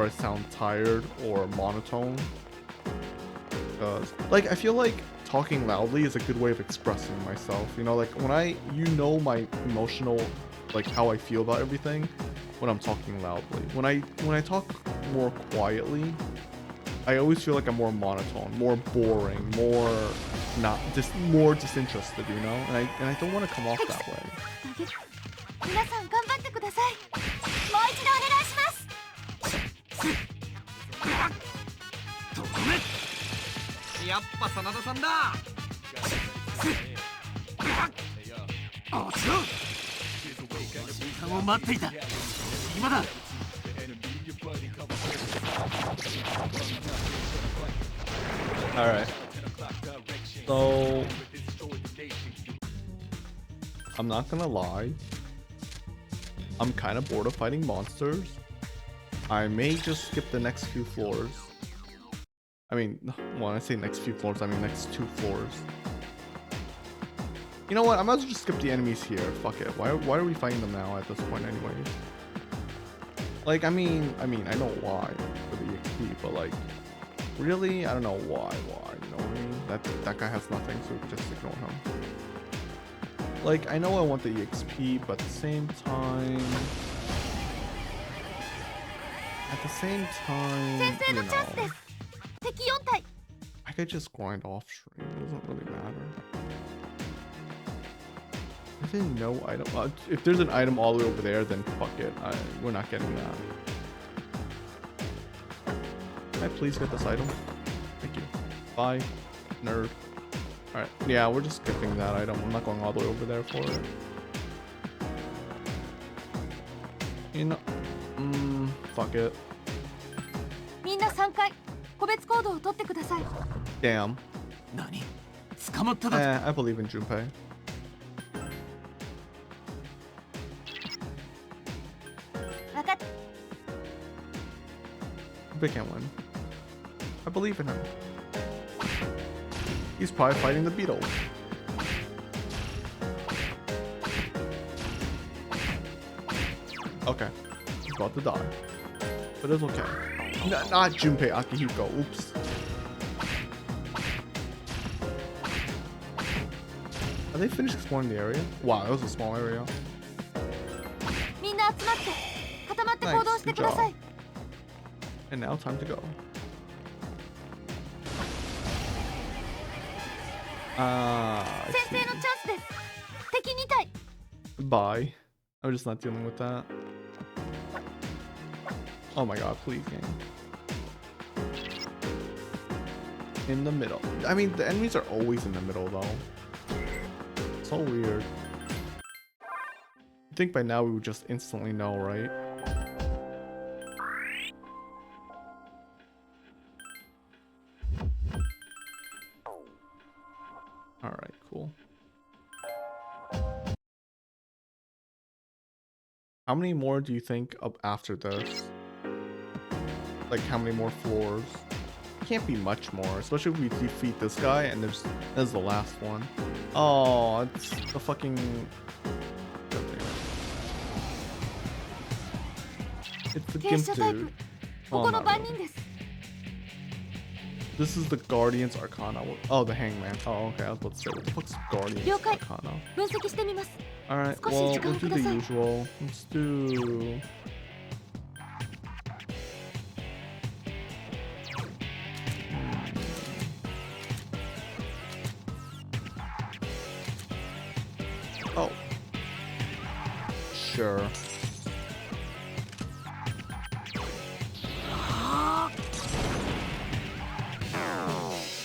I sound tired or monotone. Because like I feel like talking loudly is a good way of expressing myself. You know, like when my emotional, like how I feel about everything when I'm talking loudly. When I talk more quietly, I always feel like I'm more monotone, more boring, more not just more disinterested, you know? And I don't want to come off that way. 皆さん頑張ってください。もう一度お願いします。とどめ。やっぱ真田さんだ。落ちろ。瞬間を待っていた。今だ。All right. So I'm not gonna lie. I'm kind of bored of fighting monsters. I may just skip the next few floors. I mean, when I say next few floors, I mean next 2 floors. You know what? I might as well just skip the enemies here. Fuck it. Why are we fighting them now at this point anyways? Like, I mean, I know why for the EXP, but like, really? I don't know why, you know what I mean? That guy has nothing, so we can just ignore him. Like, I know I want the EXP, but at the same time, you know, I could just grind off stream. It doesn't really matter. Is there no item? If there's an item all the way over there, then fuck it. We're not getting that. Can I please get this item? Thank you. Bye, nerd. Alright, yeah, we're just skipping that item. I'm not going all the way over there for it. You know, fuck it. みんな3回個別行動を取ってください。 Damn. 何？捕まっただ。I believe in Junpei. Junpei can't win. I believe in him. He's probably fighting the beetle. Okay. He's about to die. But it's okay. Not Junpei, Akihiko. Oops. Are they finished exploring the area? Wow, that was a small area. みんな集まって固まって行動してください。 And now time to go. I 先制のチャンスです。敵2体。 Bye. I'm just not dealing with that. Oh my god, please game. In the middle. I mean, the enemies are always in the middle though. So weird. I think by now we would just instantly know, right? Alright, cool. How many more do you think up after this? Like, how many more floors? Can't be much more, especially if we defeat this guy and there's the last one. Oh, it's the fucking... It's the Gimp dude. Oh, not really. This is the Guardian's Arcana. Oh, the Hangman. Oh, okay. I was about to say, what the fuck's Guardian's Arcana? Alright, well, we'll do the usual. Let's do... Oh. Sure.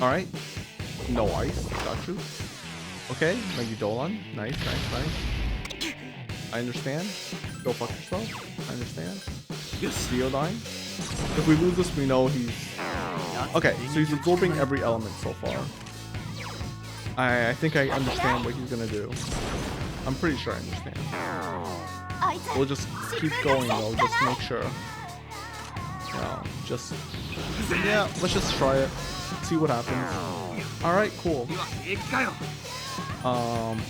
Alright. No ice. Got you. Okay. Maggie Dolan. Nice. I understand. Go fuck yourself. I understand. Theodyne. If we lose this, we know he's... Okay, so he's absorbing every element so far. I think I understand what he's gonna do. I'm pretty sure I understand. We'll just keep going though, just to make sure. No, just... Yeah, let's just try it. See what happens. Alright, cool.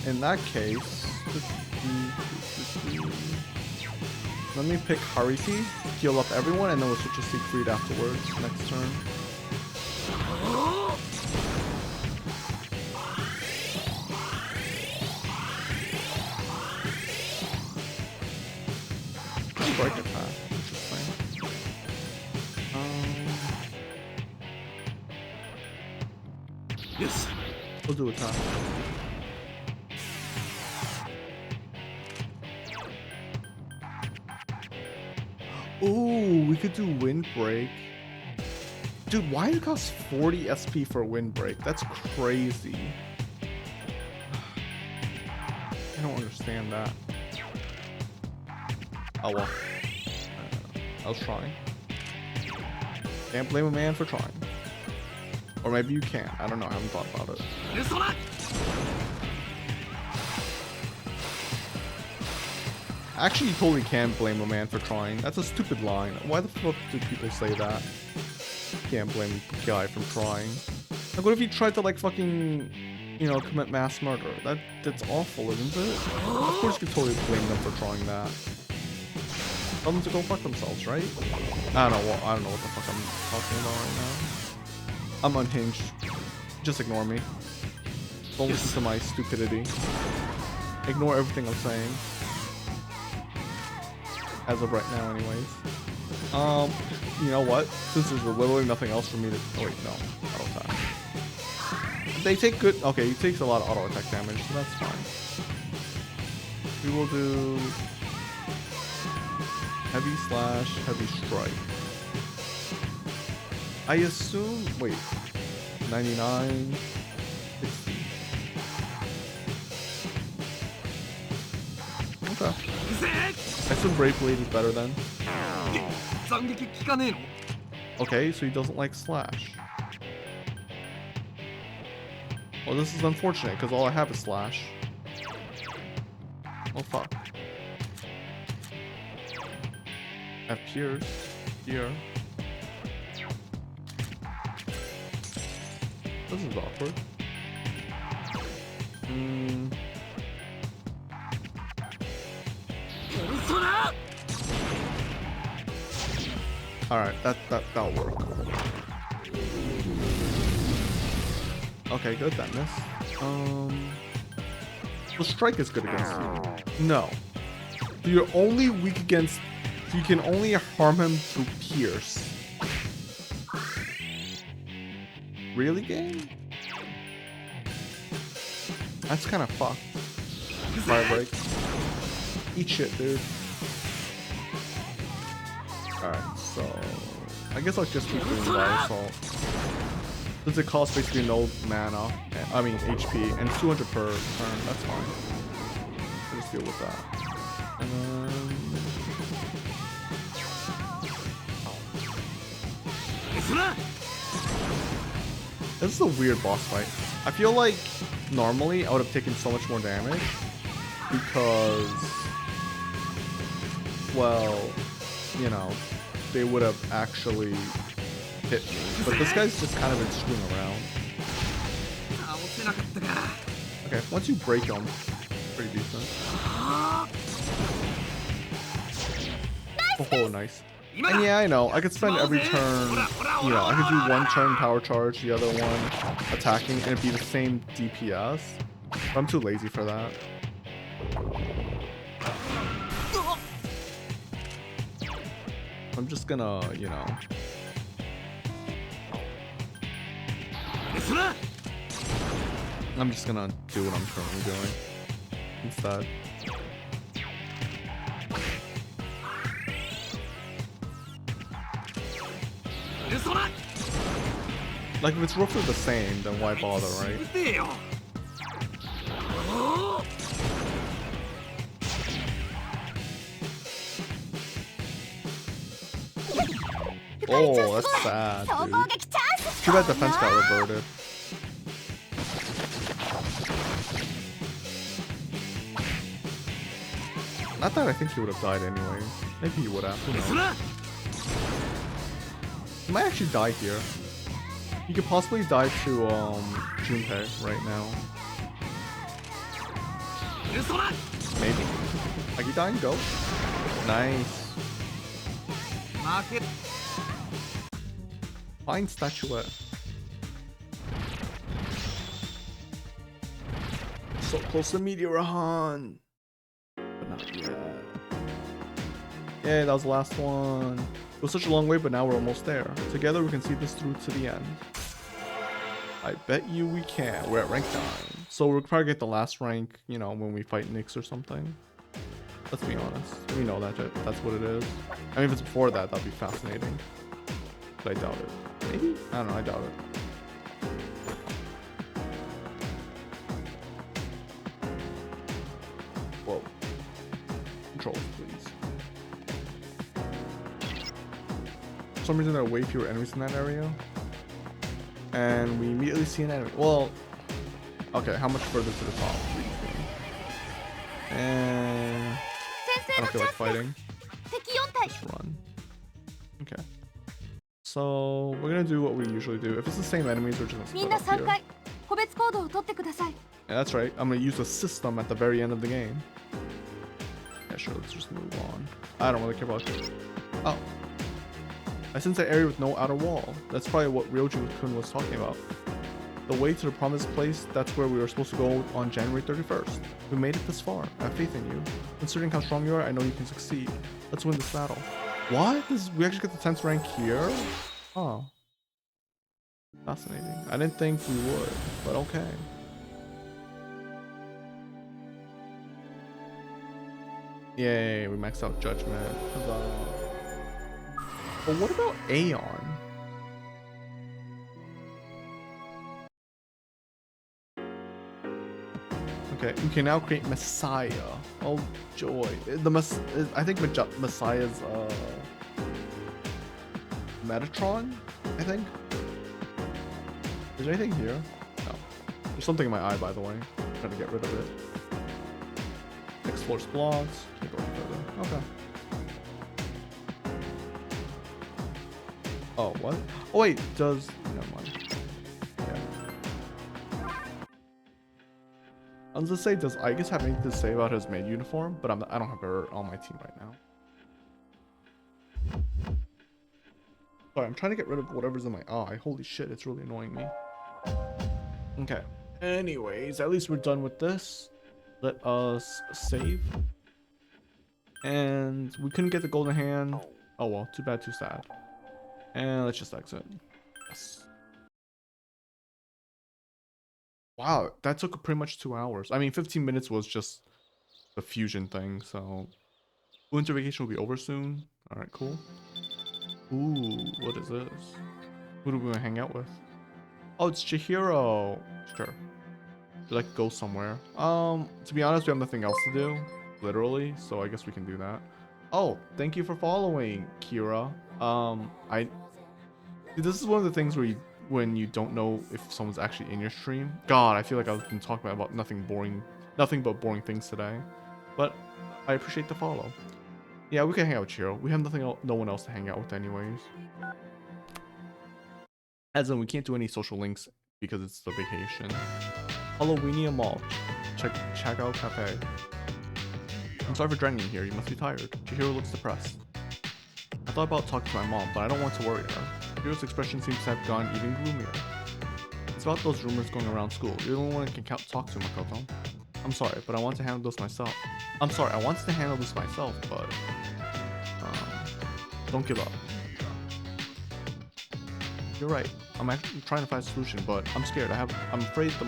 In that case... Let me pick Haruki, heal up everyone, and then we'll switch to Siegfried afterwards, next turn. Strike attack, interesting. We'll do attack. Ooh, we could do windbreak. Dude, why did it cost 40 SP for windbreak? That's crazy. I don't understand that. Oh well. I was trying. Can't blame a man for trying. Or maybe you can. I don't know. I haven't thought about it. Actually, you totally can blame a man for trying. That's a stupid line. Why the fuck do people say that? Can't blame a guy for trying. Like, what if he tried to, like, fucking, you know, commit mass murder? That's awful, isn't it? Of course you could totally blame them for trying that. Tell them to go fuck themselves, right? I don't know. I don't know what the fuck I'm talking about right now. I'm unhinged. Just ignore me. Don't listen to my stupidity. Ignore everything I'm saying. As of right now, anyways. You know what? Since there's literally nothing else for me to... Oh wait, no. Auto attack. They take good... Okay, he takes a lot of auto attack damage, so that's fine. We will do... Heavy slash, heavy strike. I assume... Wait. 99... 60. Okay. I assume Brave Blade is better then. Okay, so he doesn't like slash. Well, this is unfortunate because all I have is slash. Oh fuck. I have Pierce here. This is awkward. Alright, that'll work. Okay, good, that missed. Well, strike is good against you. No. So you're only weak against... You can only harm him through Pierce. Really, game? That's kind of fucked. Fire break. Eat shit, dude. Alright, so... I guess I'll just keep doing Fire Assault. Since it costs basically no mana, I mean HP, and 200 per turn, that's fine. I'll just deal with that. And then... This is a weird boss fight. I feel like normally I would have taken so much more damage because, well, you know, they would have actually hit me. But this guy's just kind of been screwing around. Okay, once you break him, pretty decent. Oh, nice. And yeah, I know, I could spend every turn, you know, I could do one turn power charge, the other one attacking, and it'd be the same DPS. But I'm too lazy for that. I'm just gonna, you know... I'm just gonna do what I'm currently doing instead. Like, if it's roughly the same, then why bother, right? Oh, that's sad, dude. Too bad defense got reverted. Not that I think he would have died anyway. Maybe he would have. Who knows? He might actually die here. He could possibly die to Junpei right now. Maybe. Are you dying? Go. Nice. Fine statuette. So close to Meteorahan. But not yet. Yeah, that was the last one. It was such a long way, but now we're almost there. Together we can see this through to the end. I bet you we can. We're at rank 9. So we'll probably get the last rank, you know, when we fight Nyx or something. Let's be honest. We know that that's what it is. I mean, if it's before that, that'd be fascinating. But I doubt it. Maybe? I don't know. I doubt it. Whoa. Controls, please. For some reason, there are way fewer enemies in that area. And we immediately see an enemy. Well, okay, how much further to the top? And I don't feel like fighting. Just run. Okay. So we're gonna do what we usually do. If it's the same enemies, we're just gonna split up here. Yeah, that's right. I'm gonna use a system at the very end of the game. Yeah, sure. Let's just move on. I don't really care about it. Oh. I sense an area with no outer wall. That's probably what Ryoju-kun was talking about. The way to the promised place, that's where we were supposed to go on January 31st. We made it this far. I have faith in you. Considering how strong you are, I know you can succeed. Let's win this battle. What? We actually get the 10th rank here? Oh. Fascinating. I didn't think we would, but okay. Yay, we maxed out Judgment. Huzzah. But what about Aeon? Okay, we can now create Messiah. Oh joy! I think Messiah's Metatron. I think. Is there anything here? No. There's something in my eye, by the way. I'm trying to get rid of it. Explores blocks. Can't go any further. Okay. Oh, what? Oh, wait, never mind. Yeah. I was gonna say, does Aigis have anything to say about his maid uniform? But I don't have her on my team right now. Sorry, I'm trying to get rid of whatever's in my eye. Holy shit, it's really annoying me. Okay. Anyways, at least we're done with this. Let us save. And we couldn't get the golden hand. Oh well, too bad, too sad. And let's just exit. Yes. Wow, that took pretty much 2 hours. I mean, 15 minutes was just the fusion thing, so... Winter vacation will be over soon. Alright, cool. Ooh, what is this? Who do we want to hang out with? Oh, it's Chihiro. Sure. We like go somewhere. To be honest, we have nothing else to do. Literally, so I guess we can do that. Oh, thank you for following, Kira. This is one of the things where when you don't know if someone's actually in your stream. God, I feel like I've been talking about nothing but boring things today. But I appreciate the follow. Yeah, we can hang out with Chihiro. We have no one else to hang out with anyways. As in, we can't do any social links because it's the vacation. Halloweenia Mall. Check out cafe. I'm sorry for dragging you here. You must be tired. Chihiro looks depressed. I thought about talking to my mom, but I don't want to worry her. Chihiro's expression seems to have gone even gloomier. It's about those rumors going around school. You're the only one I can talk to, Makoto. I'm sorry, but I want to handle this myself. But don't give up. You're right. I'm actually trying to find a solution, but I'm scared. I'm afraid the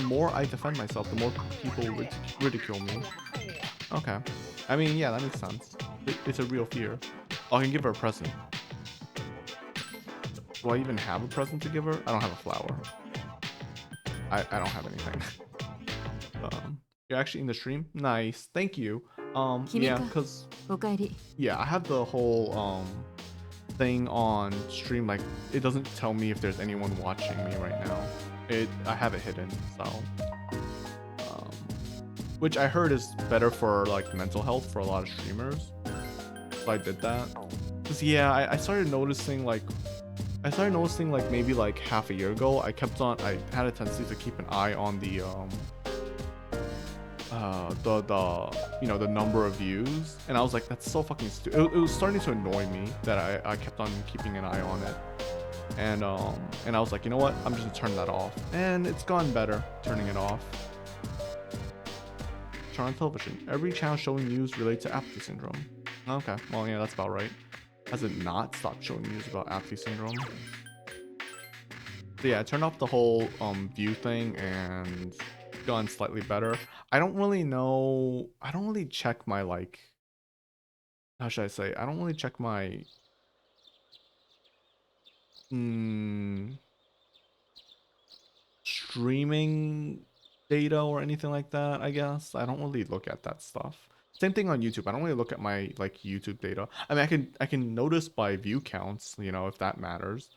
more I defend myself, the more people ridicule me. Okay. I mean, yeah, that makes sense. It's a real fear. Oh, I can give her a present. Do I even have a present to give her? I don't have a flower. I don't have anything. You're actually in the stream? Nice. Thank you. Yeah, because I have the whole thing on stream, like it doesn't tell me if there's anyone watching me right now. I have it hidden, so which I heard is better for like mental health for a lot of streamers. So I did that. Cause yeah, I started noticing like maybe like half a year ago, I had a tendency to keep an eye on the the number of views, and I was like, that's so fucking stupid. It was starting to annoy me that I kept on keeping an eye on it, and I was like, you know what, I'm just gonna turn that off, and it's gone better turning it off. Turn on television. Every channel showing news related to apathy syndrome. Okay, well yeah, that's about right. has it not stopped showing news about apathy syndrome? So yeah, I turned off the whole view thing and gone slightly better. I don't really know. I don't really check my like. How should I say? I don't really check my. Streaming data or anything like that. I guess I don't really look at that stuff. Same thing on YouTube. I don't really look at my like YouTube data. I mean, I can notice by view counts, you know, if that matters.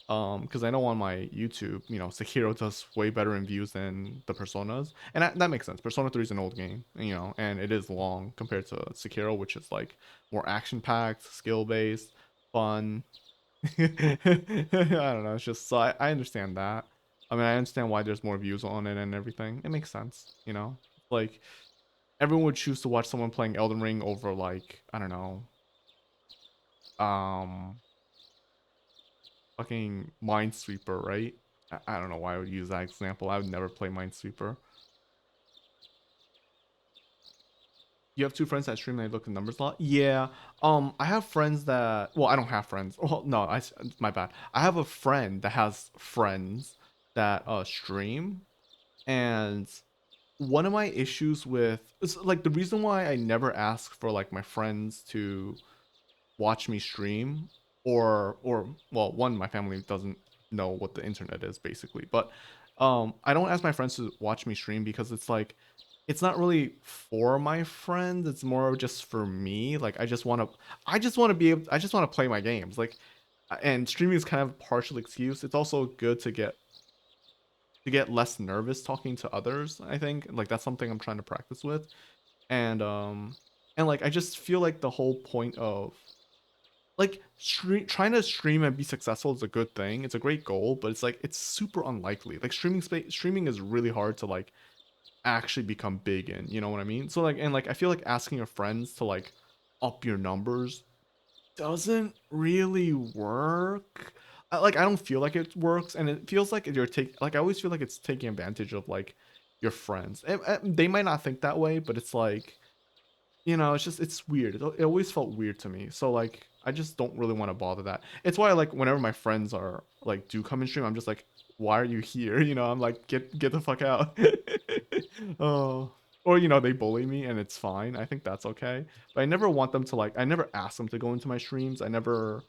Because I know on my YouTube, you know, Sekiro does way better in views than the Personas, and that makes sense. Persona 3 is an old game, you know, and it is long compared to Sekiro, which is like more action-packed, skill-based, fun. I don't know. It's just so I understand that. I mean, I understand why there's more views on it and everything. It makes sense, you know. Like everyone would choose to watch someone playing Elden Ring over like I don't know, um, fucking Minesweeper, right? I don't know why I would use that example. I would never play Minesweeper. You have two friends that stream and they look at numbers a lot? Yeah. I have friends that, well, I don't have friends. Well, no, my bad. I have a friend that has friends that stream, and one of my issues with is like the reason why I never ask for like my friends to watch me stream, or well, one, my family doesn't know what the internet is basically, but I don't ask my friends to watch me stream because it's like it's not really for my friends, it's more just for me. Like I just want to be able, I just want to play my games, like, and streaming is kind of a partial excuse. It's also good to get less nervous talking to others. I think like that's something I'm trying to practice with, and like I just feel like the whole point of like trying to stream and be successful is a good thing. It's a great goal, but it's like it's super unlikely. Like streaming is really hard to like actually become big in, you know what I mean? So like, and like I feel like asking your friends to like up your numbers doesn't really work. Like I don't feel like it works, and it feels like you're take like I always feel like it's taking advantage of like your friends. And they might not think that way, but it's like, you know, it's just it's weird. It always felt weird to me. So like I just don't really want to bother that. It's why like whenever my friends are like do come and stream, I'm just like, why are you here? You know, I'm like get the fuck out. Oh. Or you know, they bully me and it's fine. I think that's okay. But I never want them to like I never ask them to go into my streams. I never,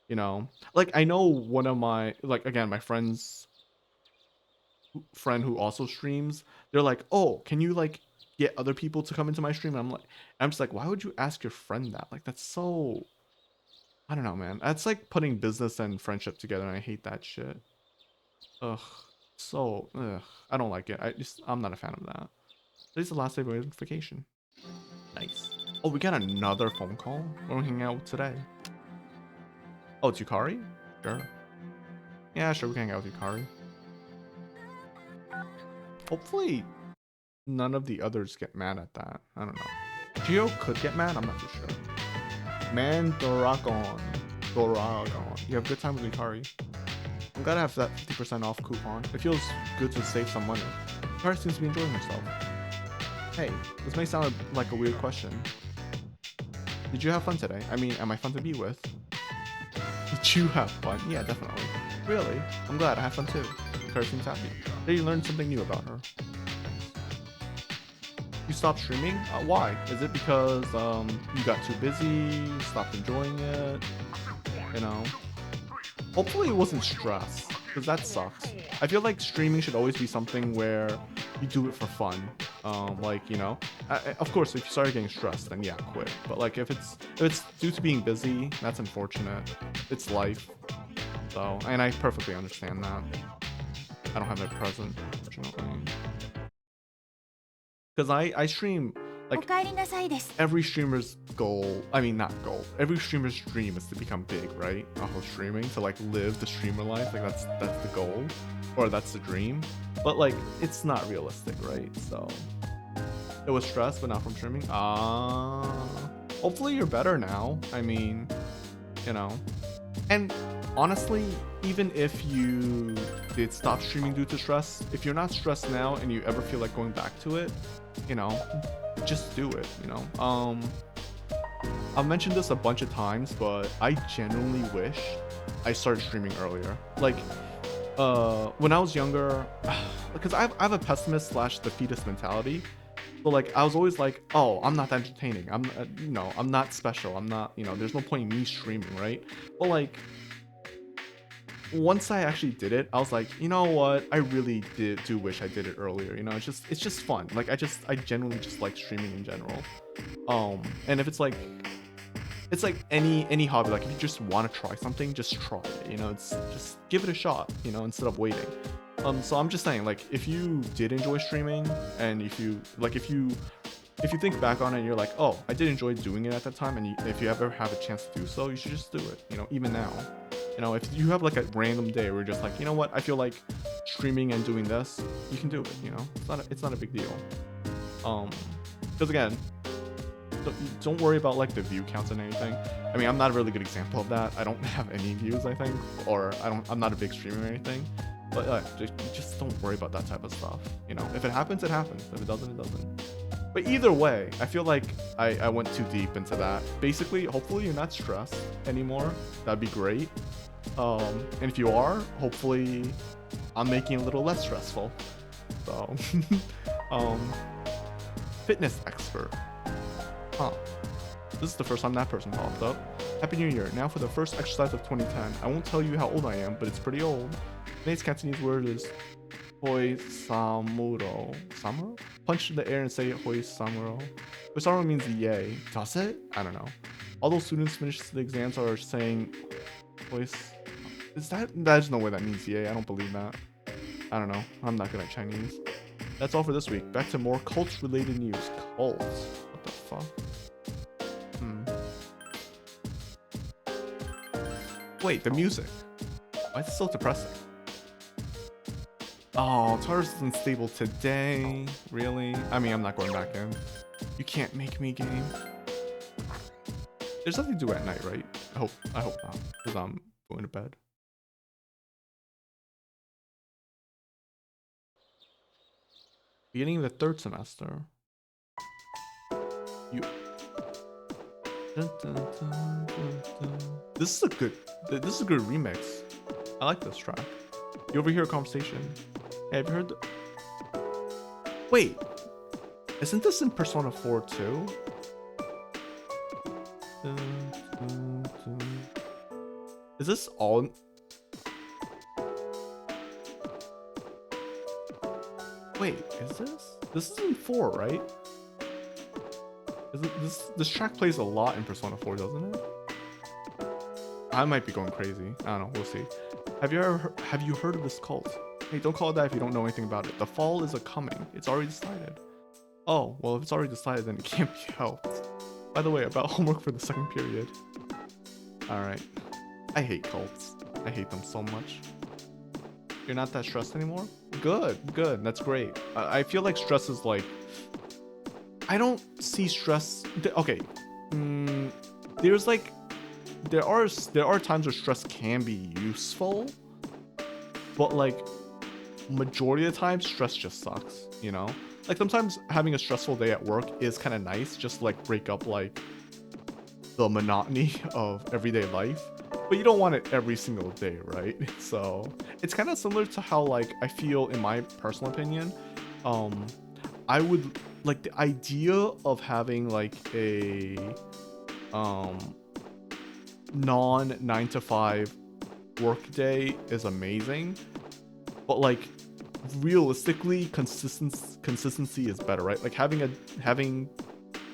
you know, like I know one of my like again, my friend who also streams, they're like, "Oh, can you like get other people to come into my stream?" And I'm just like, "Why would you ask your friend that? Like that's so I don't know, man. That's like putting business and friendship together, and I hate that shit. Ugh. So, ugh. I don't like it. I'm not a fan of that. Today's the last day of notification. Nice. Oh, we got another phone call? What are we hanging out with today? Oh, it's Yukari? Sure. Yeah, sure, we can hang out with Yukari. Hopefully, none of the others get mad at that. I don't know. Geo could get mad, I'm not too sure. Doragon. You have a good time with Yukari. I'm glad I have that 50% off coupon. It feels good to save some money. Yukari seems to be enjoying herself. Hey, this may sound like a weird question. Did you have fun today? I mean, am I fun to be with? Did you have fun? Yeah, definitely. Really? I'm glad I had fun too. Yukari seems happy. Did you learn something new about her? You stopped streaming? Why? Is it because you got too busy, stopped enjoying it? You know? Hopefully it wasn't stress, because that sucks. I feel like streaming should always be something where you do it for fun. Like, you know, of course, if you start getting stressed, then yeah, quit. But like, if it's due to being busy, that's unfortunate. It's life. So, and I perfectly understand that. I don't have it present, unfortunately. Because I stream, like, every streamer's goal, I mean, not goal, every streamer's dream is to become big, right? Off of streaming, to like live the streamer life, like that's the goal, or that's the dream. But like, it's not realistic, right? So, it was stress, but not from streaming. Hopefully you're better now. I mean, you know, and honestly, even if you did stop streaming due to stress, if you're not stressed now and you ever feel like going back to it, you know, just do it, you know. I've mentioned this a bunch of times, but I genuinely wish I started streaming earlier. Like, when I was younger, because I have a pessimist slash defeatist mentality. So like I was always like, oh, I'm not that entertaining. I'm, I'm not special. I'm not, there's no point in me streaming, right? But like, once I actually did it, I was like, you know what? I really do wish I did it earlier. It's just fun. Like I genuinely just like streaming in general. And if it's like any hobby, like if you just want to try something, just try it. It's just give it a shot. Instead of waiting. So I'm just saying, like, if you did enjoy streaming, and if you think back on it and you're like, oh, I did enjoy doing it at that time, and if you ever have a chance to do so, you should just do it. Even now. If you have like a random day where you're just like, you know what, I feel like streaming and doing this, you can do it. It's not a big deal. Because again, don't worry about like the view counts and anything. I mean, I'm not a really good example of that. I don't have any views, I think, or I'm not a big streamer or anything. But just don't worry about that type of stuff. If it happens, it happens. If it doesn't, it doesn't. But either way, I feel like I went too deep into that. Basically, hopefully you're not stressed anymore. That'd be great. And if you are, hopefully I'm making it a little less stressful. So, fitness expert. Huh. This is the first time that person popped up. Happy New Year. Now for the first exercise of 2010. I won't tell you how old I am, but it's pretty old. Today's Cantonese word is Hoi Samuro. Samuro? Punch in the air and say Hoi Samuro. Hoi Samuro means yay. Does it? I don't know. All those students finished the exams are saying Hoi. There's no way that means yay. I don't believe that. I don't know. I'm not good at Chinese. That's all for this week. Back to more cult related news. Cults? What the fuck? Wait, the music. Why is it so depressing? Oh, Taurus is unstable today. Really? I mean, I'm not going back in. You can't make me game. There's nothing to do at night, right? I hope not, because I'm going to bed. Beginning of the third semester. You. Dun, dun, dun, dun, dun. This is a good remix. I like this track. You overhear a conversation. Hey, have you heard Wait, isn't this in Persona 4 too? Is this all? Wait, is this? This is in 4, right? This track plays a lot in Persona 4, doesn't it? I might be going crazy. I don't know. We'll see. Have you heard of this cult? Hey, don't call it that if you don't know anything about it. The fall is coming. It's already decided. Oh, well, if it's already decided, then it can't be helped. By the way, about homework for the second period. Alright. I hate cults. I hate them so much. You're not that stressed anymore? Good. That's great. I feel like stress is like... I don't see stress... Okay. There's like... There are times where stress can be useful. But like... Majority of the time, stress just sucks, Like sometimes having a stressful day at work is kind of nice, just to, like break up like the monotony of everyday life. But you don't want it every single day, right? So it's kind of similar to how like I feel in my personal opinion. I would like the idea of having like a non 9 to 5 work day is amazing. But like realistically, consistency is better, right? Like having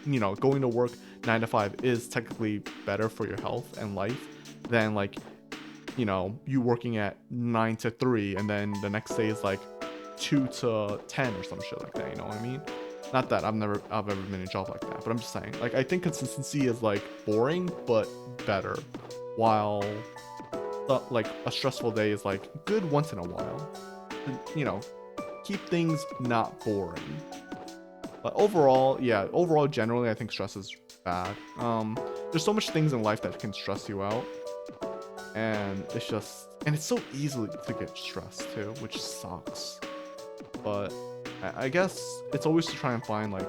going to work 9 to 5 is technically better for your health and life than like you working at 9 to 3 and then the next day is like 2 to 10 or some shit like that. You know what I mean? Not that I've ever been in a job like that, but I'm just saying, like, I think consistency is like boring but better, while like a stressful day is like good once in a while. Keep things not boring. But overall, generally I think stress is bad. There's so much things in life that can stress you out, and it's so easy to get stressed too, which sucks. But I guess it's always to try and find like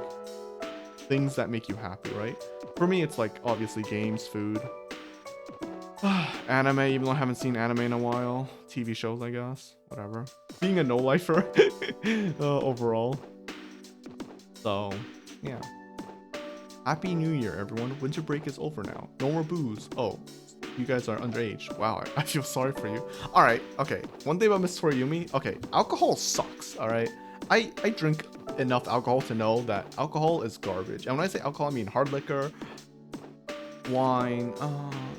things that make you happy, right? For me, it's like obviously games, food, anime. Even though I haven't seen anime in a while, TV shows, I guess, whatever. Being a no lifer overall. So yeah. Happy New Year, everyone. Winter break is over now. No more booze. Oh, you guys are underage. Wow, I feel sorry for you. All right, okay. One thing about Miss Toriumi. Okay, alcohol sucks. All right, I drink enough alcohol to know that alcohol is garbage. And when I say alcohol, I mean hard liquor, wine.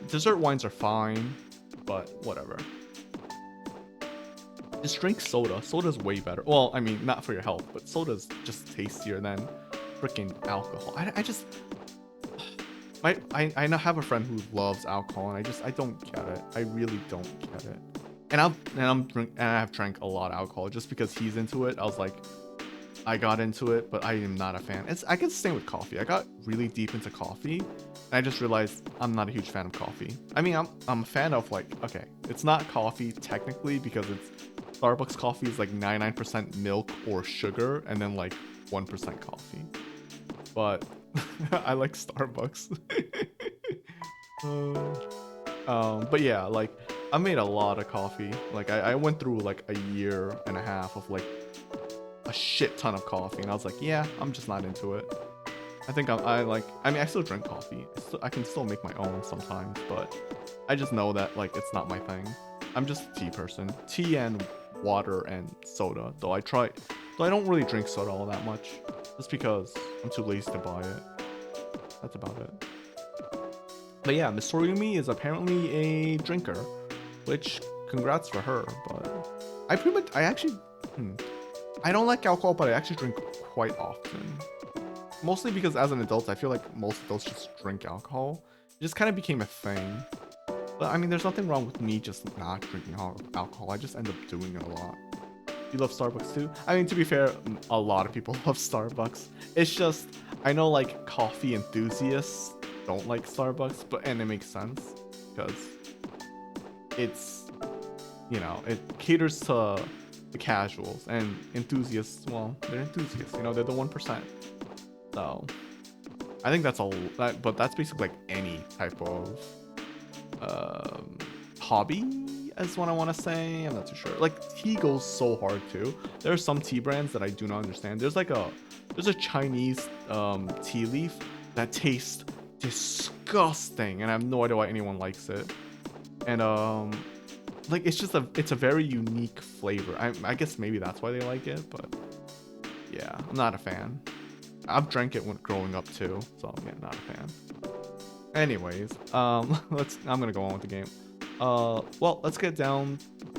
Dessert wines are fine, but whatever. Just drink soda. Soda's way better. Well, I mean, not for your health, but soda's just tastier than freaking alcohol. I just I now have a friend who loves alcohol, and I don't get it. I really don't get it. And I have drank a lot of alcohol just because he's into it. I was like, I got into it, but I am not a fan. I guess same with coffee. I got really deep into coffee, and I just realized I'm not a huge fan of coffee. I mean, I'm a fan of like, okay, it's not coffee technically because it's Starbucks coffee is like 99% milk or sugar, and then like 1% coffee. But I like Starbucks. But yeah, like I made a lot of coffee. Like I went through like a year and a half of like a shit ton of coffee, and I was like, yeah, I'm just not into it. I think I mean, I still drink coffee. I can still make my own sometimes, but I just know that like it's not my thing. I'm just a tea person. Tea and water and soda. Though I don't really drink soda all that much, just because I'm too lazy to buy it. That's about it. But yeah, Miss Toriumi is apparently a drinker, which congrats for her. But I actually I don't like alcohol, but I actually drink quite often. Mostly because as an adult, I feel like most adults just drink alcohol. It just kind of became a thing. But I mean, there's nothing wrong with me just not drinking alcohol. I just end up doing it a lot. You love Starbucks too? I mean, to be fair, a lot of people love Starbucks. It's just, I know like coffee enthusiasts don't like Starbucks, and it makes sense because it's, you know, it caters to the casuals, and enthusiasts, well, they're enthusiasts, you know, they're the 1%. So I think but that's basically like any type of hobby is what I want to say. I'm not too sure. Like tea goes so hard too. There are some tea brands that I do not understand. There's a Chinese tea leaf that tastes disgusting, and I have no idea why anyone likes it. And like it's a very unique flavor. I guess maybe that's why they like it, but yeah, I'm not a fan. I've drank it when growing up too, so yeah, not a fan. Anyways, I'm gonna go on with the game. Well, let's get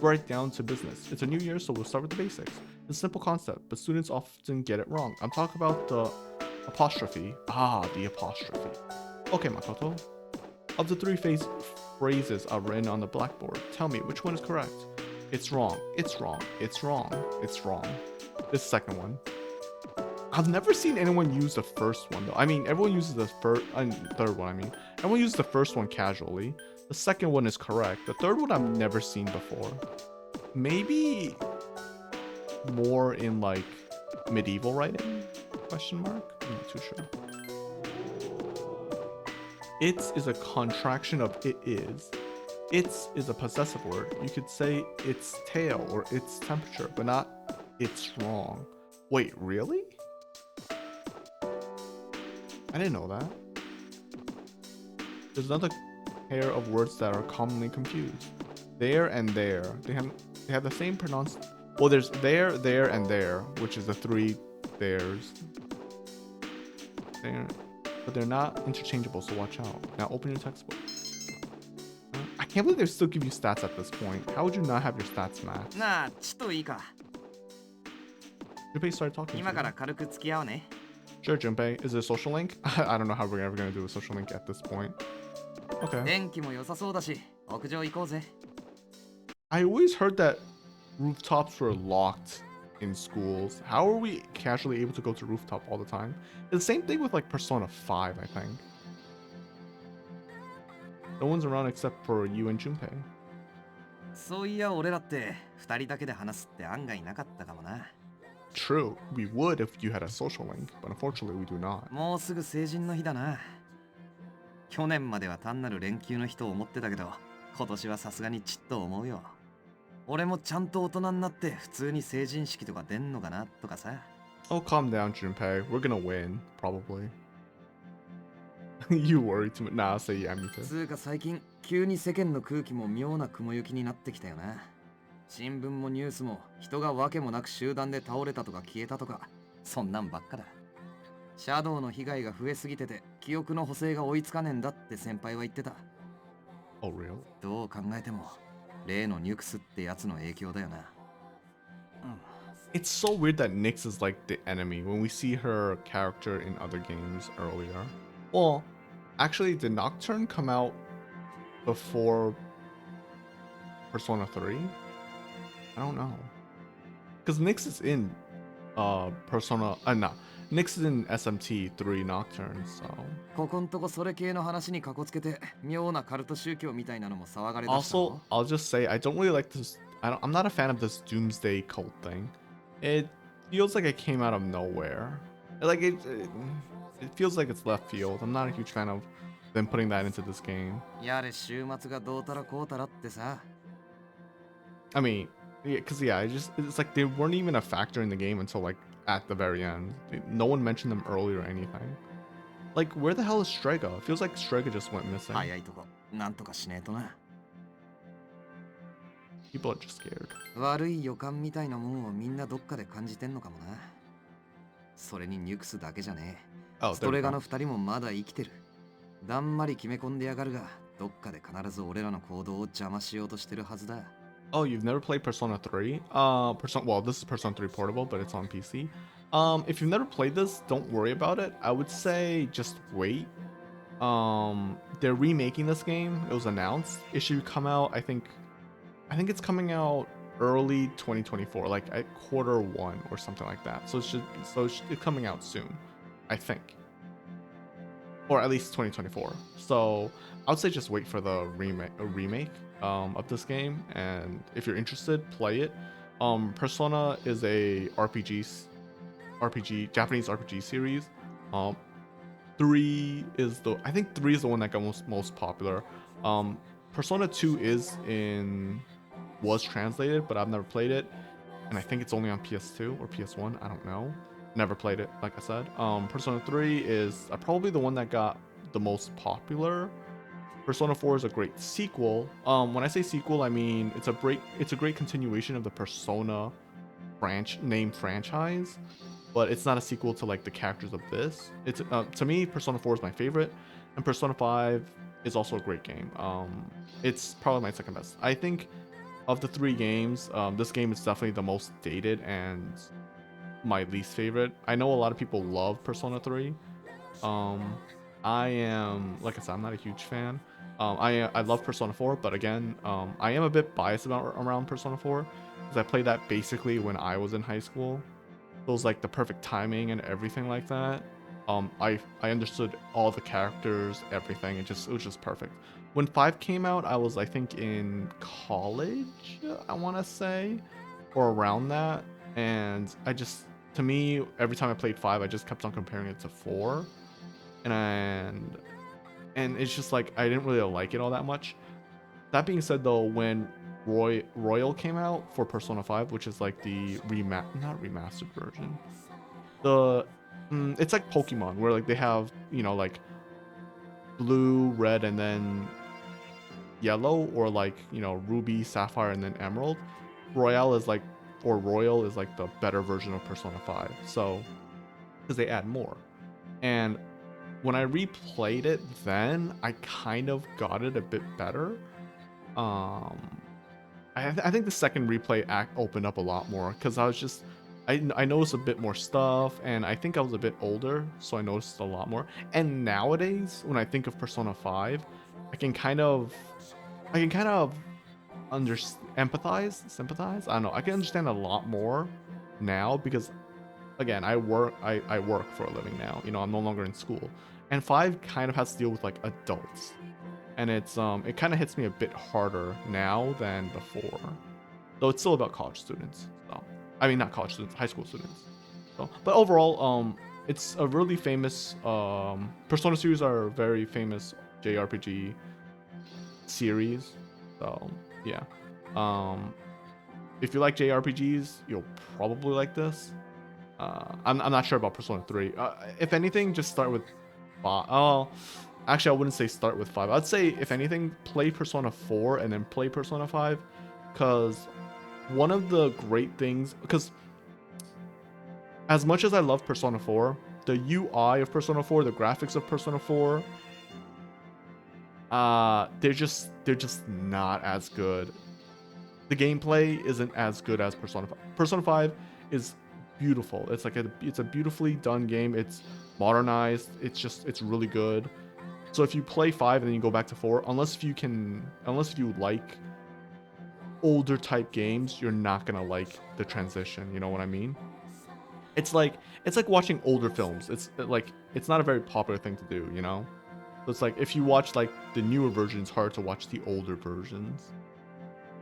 right down to business. It's a new year, so we'll start with the basics. It's a simple concept, but students often get it wrong. I'm talking about the apostrophe. The apostrophe. Okay, Makoto. Of the three phrases are written on the blackboard, tell me which one is correct. It's wrong. It's wrong. It's wrong. It's wrong. This second one. I've never seen anyone use the first one though. I mean, everyone uses the third one. I mean, everyone uses the first one casually. The second one is correct. The third one I've never seen before. Maybe more in like medieval writing? Question mark? I'm not too sure. It's is a contraction of it is. It's is a possessive word. You could say its tail or its temperature, but not it's wrong. Wait, really? I didn't know that. There's another pair of words that are commonly confused. There and there. They have the same pronounced. Well, there's there, and there, which is the three theirs. There, but they're not interchangeable, so watch out. Now open your textbook. I can't believe they still give you stats at this point. How would you not have your stats matched? なあ、ちょっといいか。 Junpei started talking to 今 you. から軽く付き合おうね。 Sure, Junpei. Is it a social link? I don't know how we're ever gonna do a social link at this point. Okay. 天気も良さそうだし、屋上行こうぜ。 I always heard that rooftops were locked in schools. How are we casually able to go to rooftop all the time? It's the same thing with like Persona 5, I think. No one's around except for you and Junpei. そういや俺らって2人だけで話すって案外なかったかもな。 True, we would if you had a social link, but unfortunately we do not. もうすぐ成人の日だな。去年までは単なる連休の人を思ってたけど、今年はさすがにちっと思うよ。俺もちゃんと大人になって普通に成人式とか出んのかなとかさ。Oh, calm down, Junpei. We're gonna win, probably. You worry too much. Nah, I'll say yeah, me too. つうか最近急に世間の空気も妙な雲行きになってきたよな。新聞もニュースも人がわけもなく集団で倒れたとか消えたとか、そんなんばっかだ。シャドウの被害が増えすぎてて記憶の補正が追いつかねえんだって先輩は言ってた。 Oh, real? どう考えても例のニュクスってやつの影響だよな。It's so weird that Nyx is like the enemy when we see her character in other games earlier. Well, actually, did Nocturne come out before Persona 3? I don't know. Because Nyx is in Persona... no. Nyx is in SMT 3 Nocturne, so... ここんとこそれ系の話にかこつけて妙なカルト宗教みたいなのも騒がれだしたの。 Also, I'll just say, I don't really like this... I'm not a fan of this Doomsday cult thing. It feels like it came out of nowhere. Like, it feels like it's left field. I'm not a huge fan of them putting that into this game. やれ週末がどうたらこうたらってさ。 I mean, because it's like they weren't even a factor in the game until like at the very end. No one mentioned them early or anything. Like, where the hell is Strega? It feels like Strega just went missing. 早いとこなんとかしねえとな。 People are just scared. 悪い予感みたいなもんをみんなどっかで感じてんのかもな。それにニュクスだけじゃねえ。 Oh, ス there ト we レガ go. の2人もまだ生きてる。だんまり決め込んでやがるが、どっかで必ず俺らの行動を邪魔しようとしてるはずだ。 Oh, you've never played Persona 3? Well, this is Persona 3 Portable, but it's on PC. If you've never played this, don't worry about it. I would say just wait. They're remaking this game. It was announced. It should come out, I think it's coming out early 2024, like at Q1 or something like that. So it's coming out soon, I think. Or at least 2024. So I would say just wait for the remake of this game, and if you're interested, play it. Persona is a Japanese RPG series. 3 is the one that got most popular. Persona 2 was translated, but I've never played it, and I think it's only on PS2 or PS1. I don't know. Never played it, like I said. Persona 3 is probably the one that got the most popular. Persona 4 is a great sequel. When I say sequel, I mean it's a great continuation of the Persona franchise, but it's not a sequel to like the characters of this. It's to me, Persona 4 is my favorite, and Persona 5 is also a great game. It's probably my second best. I think of the 3 games, this game is definitely the most dated and my least favorite. I know a lot of people love Persona 3. I am, like I said, I'm not a huge fan. I love Persona 4, but again, I am a bit biased around Persona 4 because I played that basically when I was in high school. It was like the perfect timing and everything like that. I understood all the characters, everything. It was just perfect. When 5 came out, I was, I think, in college, I want to say, or around that. And to me, every time I played 5, I just kept on comparing it to 4. And it's just like, I didn't really like it all that much. That being said, though, when Royal came out for Persona 5, which is like the not remastered version, it's like Pokemon, where like they have, like blue, red, and then yellow, or like, ruby, sapphire, and then emerald. Royal is like the better version of Persona 5, so because they add more. And when I replayed it, then I kind of got it a bit better. I think the second replay opened up a lot more, because I noticed a bit more stuff, and I think I was a bit older, so I noticed a lot more. And nowadays, when I think of Persona 5, I can kind of sympathize. I don't know. I can understand a lot more now, because again, I work for a living now. I'm no longer in school, and 5 kind of has to deal with like adults, and it kind of hits me a bit harder now than before. Though it's still about college students. So I mean, not college students, high school students. So, but overall, it's a really famous. Persona series are very famous JRPG series. So yeah. If you like JRPGs, you'll probably like this. I'm not sure about Persona 3. If anything, just start with 5. Oh, actually, I wouldn't say start with 5. I'd say, if anything, play Persona 4 and then play Persona 5. Because one of the great things... Because as much as I love Persona 4, the UI of Persona 4, the graphics of Persona 4, they're just not as good. The gameplay isn't as good as Persona 5. Persona 5 is beautiful. It's like it's a beautifully done game. It's modernized. It's really good. So if you play 5 and then you go back to 4, unless if you like older type games, you're not gonna like the transition. You know what I mean? It's like watching older films. It's not a very popular thing to do, you know? So it's like if you watch like the newer versions, it's hard to watch the older versions.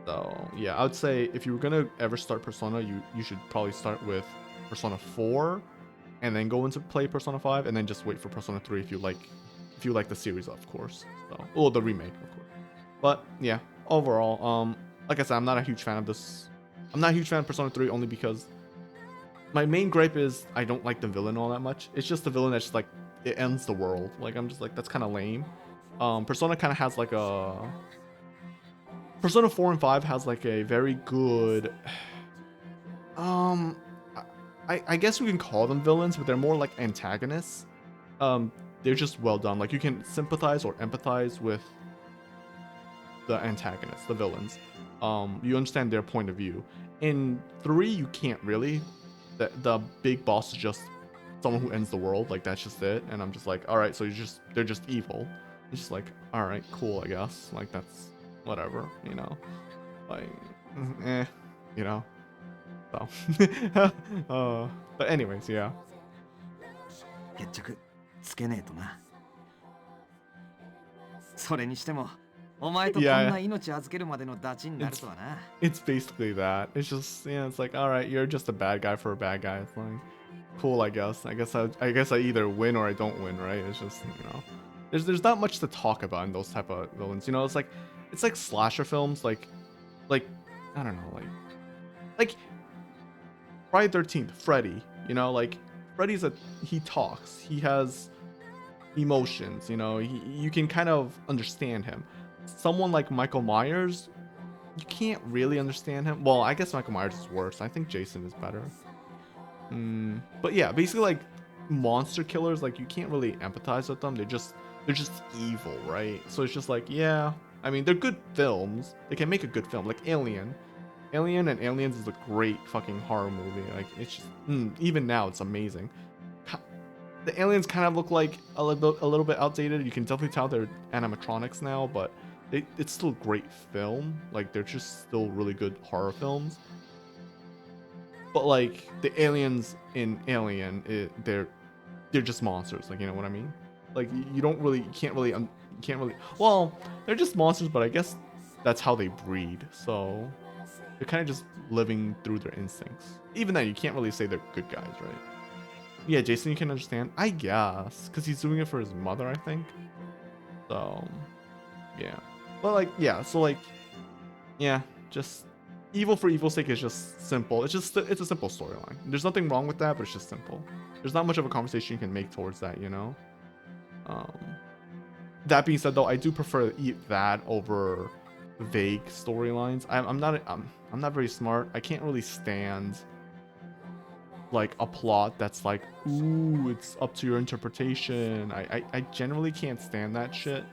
So yeah, I would say if you were gonna ever start Persona, you should probably start with Persona 4, and then go into play Persona 5, and then just wait for Persona 3 if you like the series, of course. So, well, the remake, of course. But yeah, overall, like I said, I'm not a huge fan of this. I'm not a huge fan of Persona 3 only because my main gripe is I don't like the villain all that much. It's just the villain that's just like, it ends the world. Like, I'm just like, that's kind of lame. Persona kind of has like a... Persona 4 and 5 has like a very good... I guess we can call them villains, but they're more like antagonists. They're just well done. Like, you can sympathize or empathize with the antagonists, the villains. You understand their point of view. In 3, you can't really. The big boss is just someone who ends the world. Like, that's just it. And I'm just like, all right, so they're just evil. It's just like, all right, cool, I guess. Like, that's whatever, you know. Like, you know. So, but anyways, yeah. 決着つけねえとな。それにしても、お前とこんな命預けるまでのダチになるとはな。It's basically that. It's just, yeah, it's like, all right, you're just a bad guy for a bad guy. It's like, cool, I guess. I guess I either win or I don't win, right? It's just, you know, there's not much to talk about in those type of villains. You know, it's like slasher films, like I don't know, like Friday 13th, Freddy. You know, like Freddy's he talks, he has emotions. You know, you can kind of understand him. Someone like Michael Myers, you can't really understand him. Well, I guess Michael Myers is worse. I think Jason is better. But yeah, basically like monster killers, like you can't really empathize with them. They're just evil, right? So it's just like, yeah, I mean, they're good films. They can make a good film, like Alien and Aliens is a great fucking horror movie. Like, it's just even now it's amazing. The aliens kind of look like a little bit outdated. You can definitely tell they're animatronics now, but it's still a great film. Like, they're just still really good horror films. But like the aliens in Alien, they're just monsters. Like, you know what I mean? Like, you can't really. Well, they're just monsters, but I guess that's how they breed. So they're kind of just living through their instincts. Even then, you can't really say they're good guys, right? Yeah, Jason, you can understand, I guess, because he's doing it for his mother, I think. So, yeah. But like, yeah. So like, yeah, just evil for evil's sake is just simple. It's a simple storyline. There's nothing wrong with that, but it's just simple. There's not much of a conversation you can make towards that, you know. That being said, though, I do prefer that over vague storylines. I'm not very smart. I can't really stand like a plot that's like, ooh, it's up to your interpretation. I generally can't stand that shit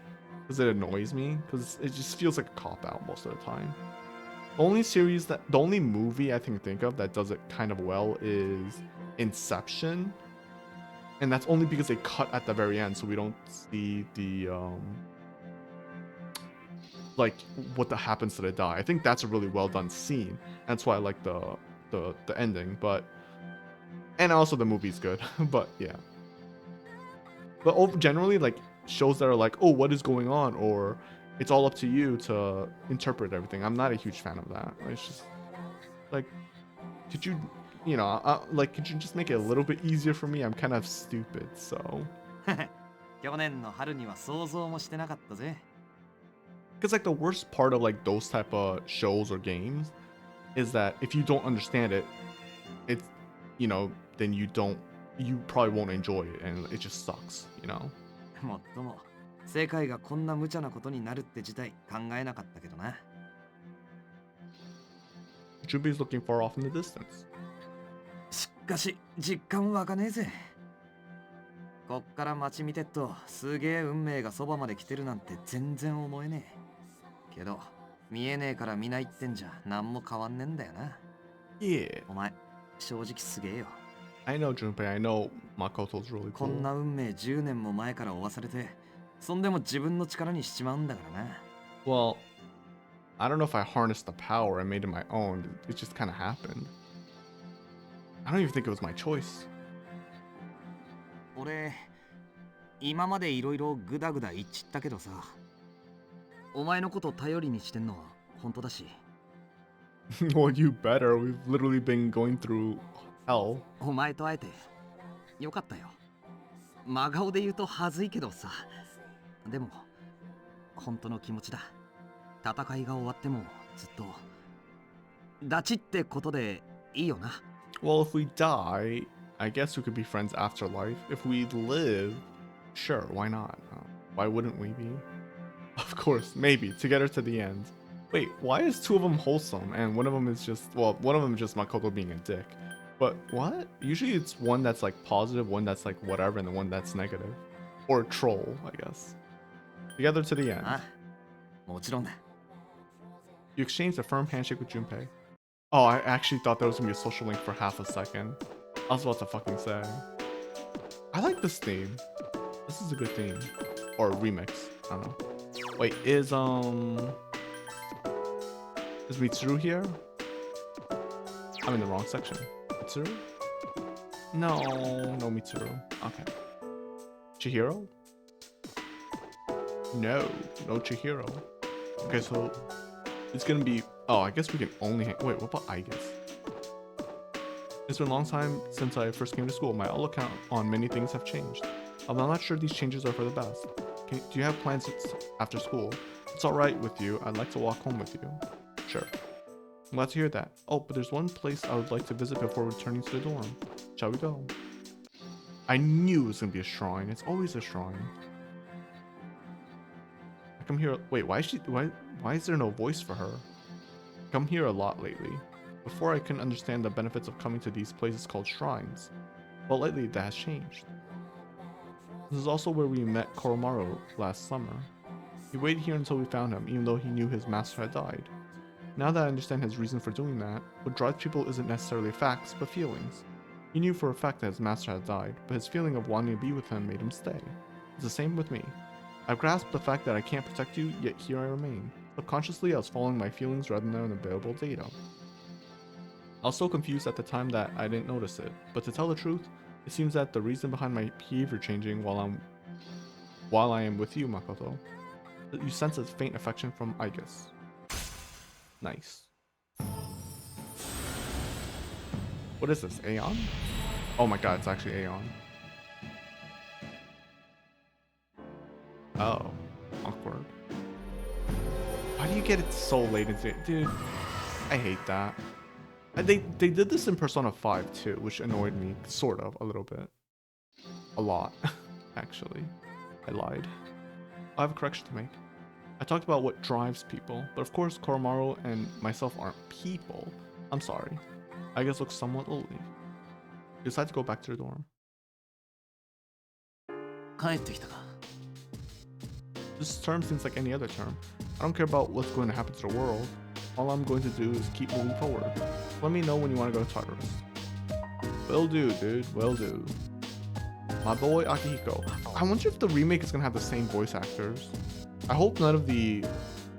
because it annoys me, because it just feels like a cop-out most of the time. The only movie I can think of that does it kind of well is Inception, and that's only because they cut at the very end, so we don't see the like what happens to the die. I think that's a really well done scene. That's why I like the ending, and also the movie's good. But yeah. But generally, like, shows that are like, oh, what is going on, or it's all up to you to interpret everything, I'm not a huge fan of that. It's just like, could you just make it a little bit easier for me? I'm kind of stupid, so. 去年の春には想像もしてなかったぜ。 Because like the worst part of like those type of shows or games is that if you don't understand it, it's then you probably won't enjoy it and it just sucks, もっとも世界がこんな無茶なことになるって自体考えなかったけどな。 Junpei's looking far off in the distance. しかし実感湧かねえぜ。こっから街見てっとすげえ運命がそばまで来てるなんて全然思えねえ。けど見えねえから見ないってんじゃ何も変わんねえんだよな。 Yeah, お前正直すげえよ。 I know Junpei. I know Makoto's really こ cool. んな運命10年も前から負わされて、そんでも自分の力にしちまうんだからな。 Well, I don't know if I harnessed the power and made it my own. It just kind of happened. I don't even think it was my choice. 俺今までいろいろグダグダ言っちったけどさ、お前のこと頼りにしてんのは本当だし、 Well, you better. We've literally been going through hell. お前と会えてよかったよ。真顔で言うとはずいけどさ、でも本当の気持ちだ。戦いが終わってもずっとダチってことでいいよな。 Well, if we die, I guess we could be friends after life. If we live, sure, why not? Why wouldn't we be? Of course, maybe, together to the end. Wait, why is two of them wholesome and one of them is just, well, one of them is just Makoto being a dick. But what? Usually it's one that's like positive, one that's like whatever, and the one that's negative. Or troll, I guess. Together to the end. あ、もちろんだ。 You exchanged a firm handshake with Junpei. Oh, I actually thought that was gonna be a social link for half a second. I was about to fucking say. I like this theme. This is a good theme. Or a remix. I don't know. Wait, is Mitsuru here? I'm in the wrong section. Mitsuru? No Mitsuru. Okay. Chihiro? No Chihiro. Okay, so it's gonna be. Oh, I guess we can only. Wait, what about I guess? It's been a long time since I first came to school. My outlook on many things have changed. I'm not sure these changes are for the best. Do you have plans after school? It's alright with you. I'd like to walk home with you. Sure. I'm glad to hear that. Oh, but there's one place I would like to visit before returning to the dorm. Shall we go? I knew it was gonna be a shrine. It's always a shrine. I come here. Wait, why is there no voice for her? I come here a lot lately. Before I couldn't understand the benefits of coming to these places called shrines, but lately that has changed. This is also where we met Koromaru last summer. He waited here until we found him, even though he knew his master had died. Now that I understand his reason for doing that, what drives people isn't necessarily facts, but feelings. He knew for a fact that his master had died, but his feeling of wanting to be with him made him stay. It's the same with me. I've grasped the fact that I can't protect you, yet here I remain. Subconsciously, I was following my feelings rather than available data. I was so confused at the time that I didn't notice it, but to tell the truth, it seems that the reason behind my behavior changing while I am with you, Makoto, that you sense a faint affection from Aigis. Nice. What is this, Aeon? Oh my god, it's actually Aeon. Oh, awkward. Why do you get it so late into it? Dude, I hate that. They did this in Persona 5 too, which annoyed me, sort of, a little bit. A lot, actually. I lied. I have a correction to make. I talked about what drives people, but of course Koromaru and myself aren't people. I'm sorry. I guess looks somewhat lonely. You decide to go back to the dorm. 帰ってきたか。 This term seems like any other term. I don't care about what's going to happen to the world. All I'm going to do is keep moving forward. Let me know when you want to go to Tartarus. Will do, dude. Will do. My boy Akihiko. I wonder if the remake is going to have the same voice actors. I hope none of the...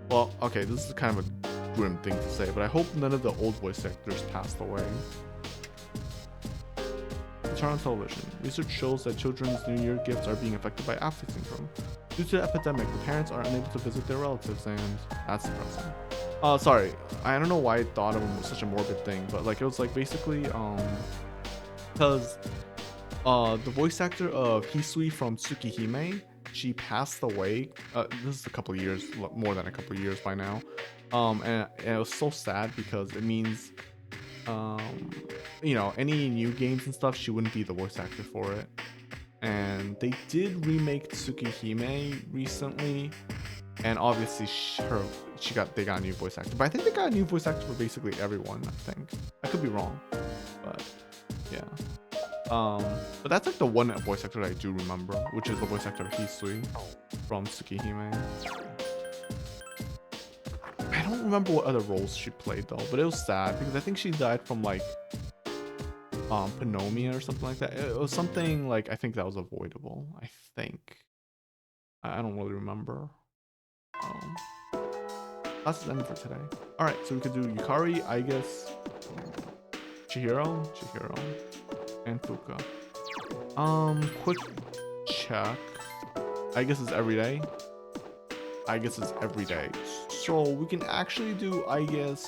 Well, okay, this is kind of a grim thing to say, but I hope none of the old voice actors passed away. Turn on television. Research shows that children's New Year gifts are being affected by apathy syndrome. Due to the epidemic, the parents are unable to visit their relatives, and that's depressing. Sorry, I don't know why I thought of it was such a morbid thing, but like it was like basically because the voice actor of Hisui from Tsukihime she passed away. This is a couple years, more than a couple years by now. And it was so sad because it means, you know, any new games and stuff, she wouldn't be the voice actor for it. And they did remake Tsukihime recently, and obviously they got a new voice actor. But I think they got a new voice actor for basically everyone. I think I could be wrong, but yeah. But that's like the one voice actor that I do remember, which is the voice actor Hisui from Tsukihime. I don't remember what other roles she played though, but it was sad because I think she died from like pneumonia or something like that. It was something like, I think that was avoidable. I think. I don't really remember. That's the end for today. All right, so we could do Yukari, Aigis, Chihiro, and Fuka. Quick check. Aigis is every day. Aigis is every day. So we can actually do Aigis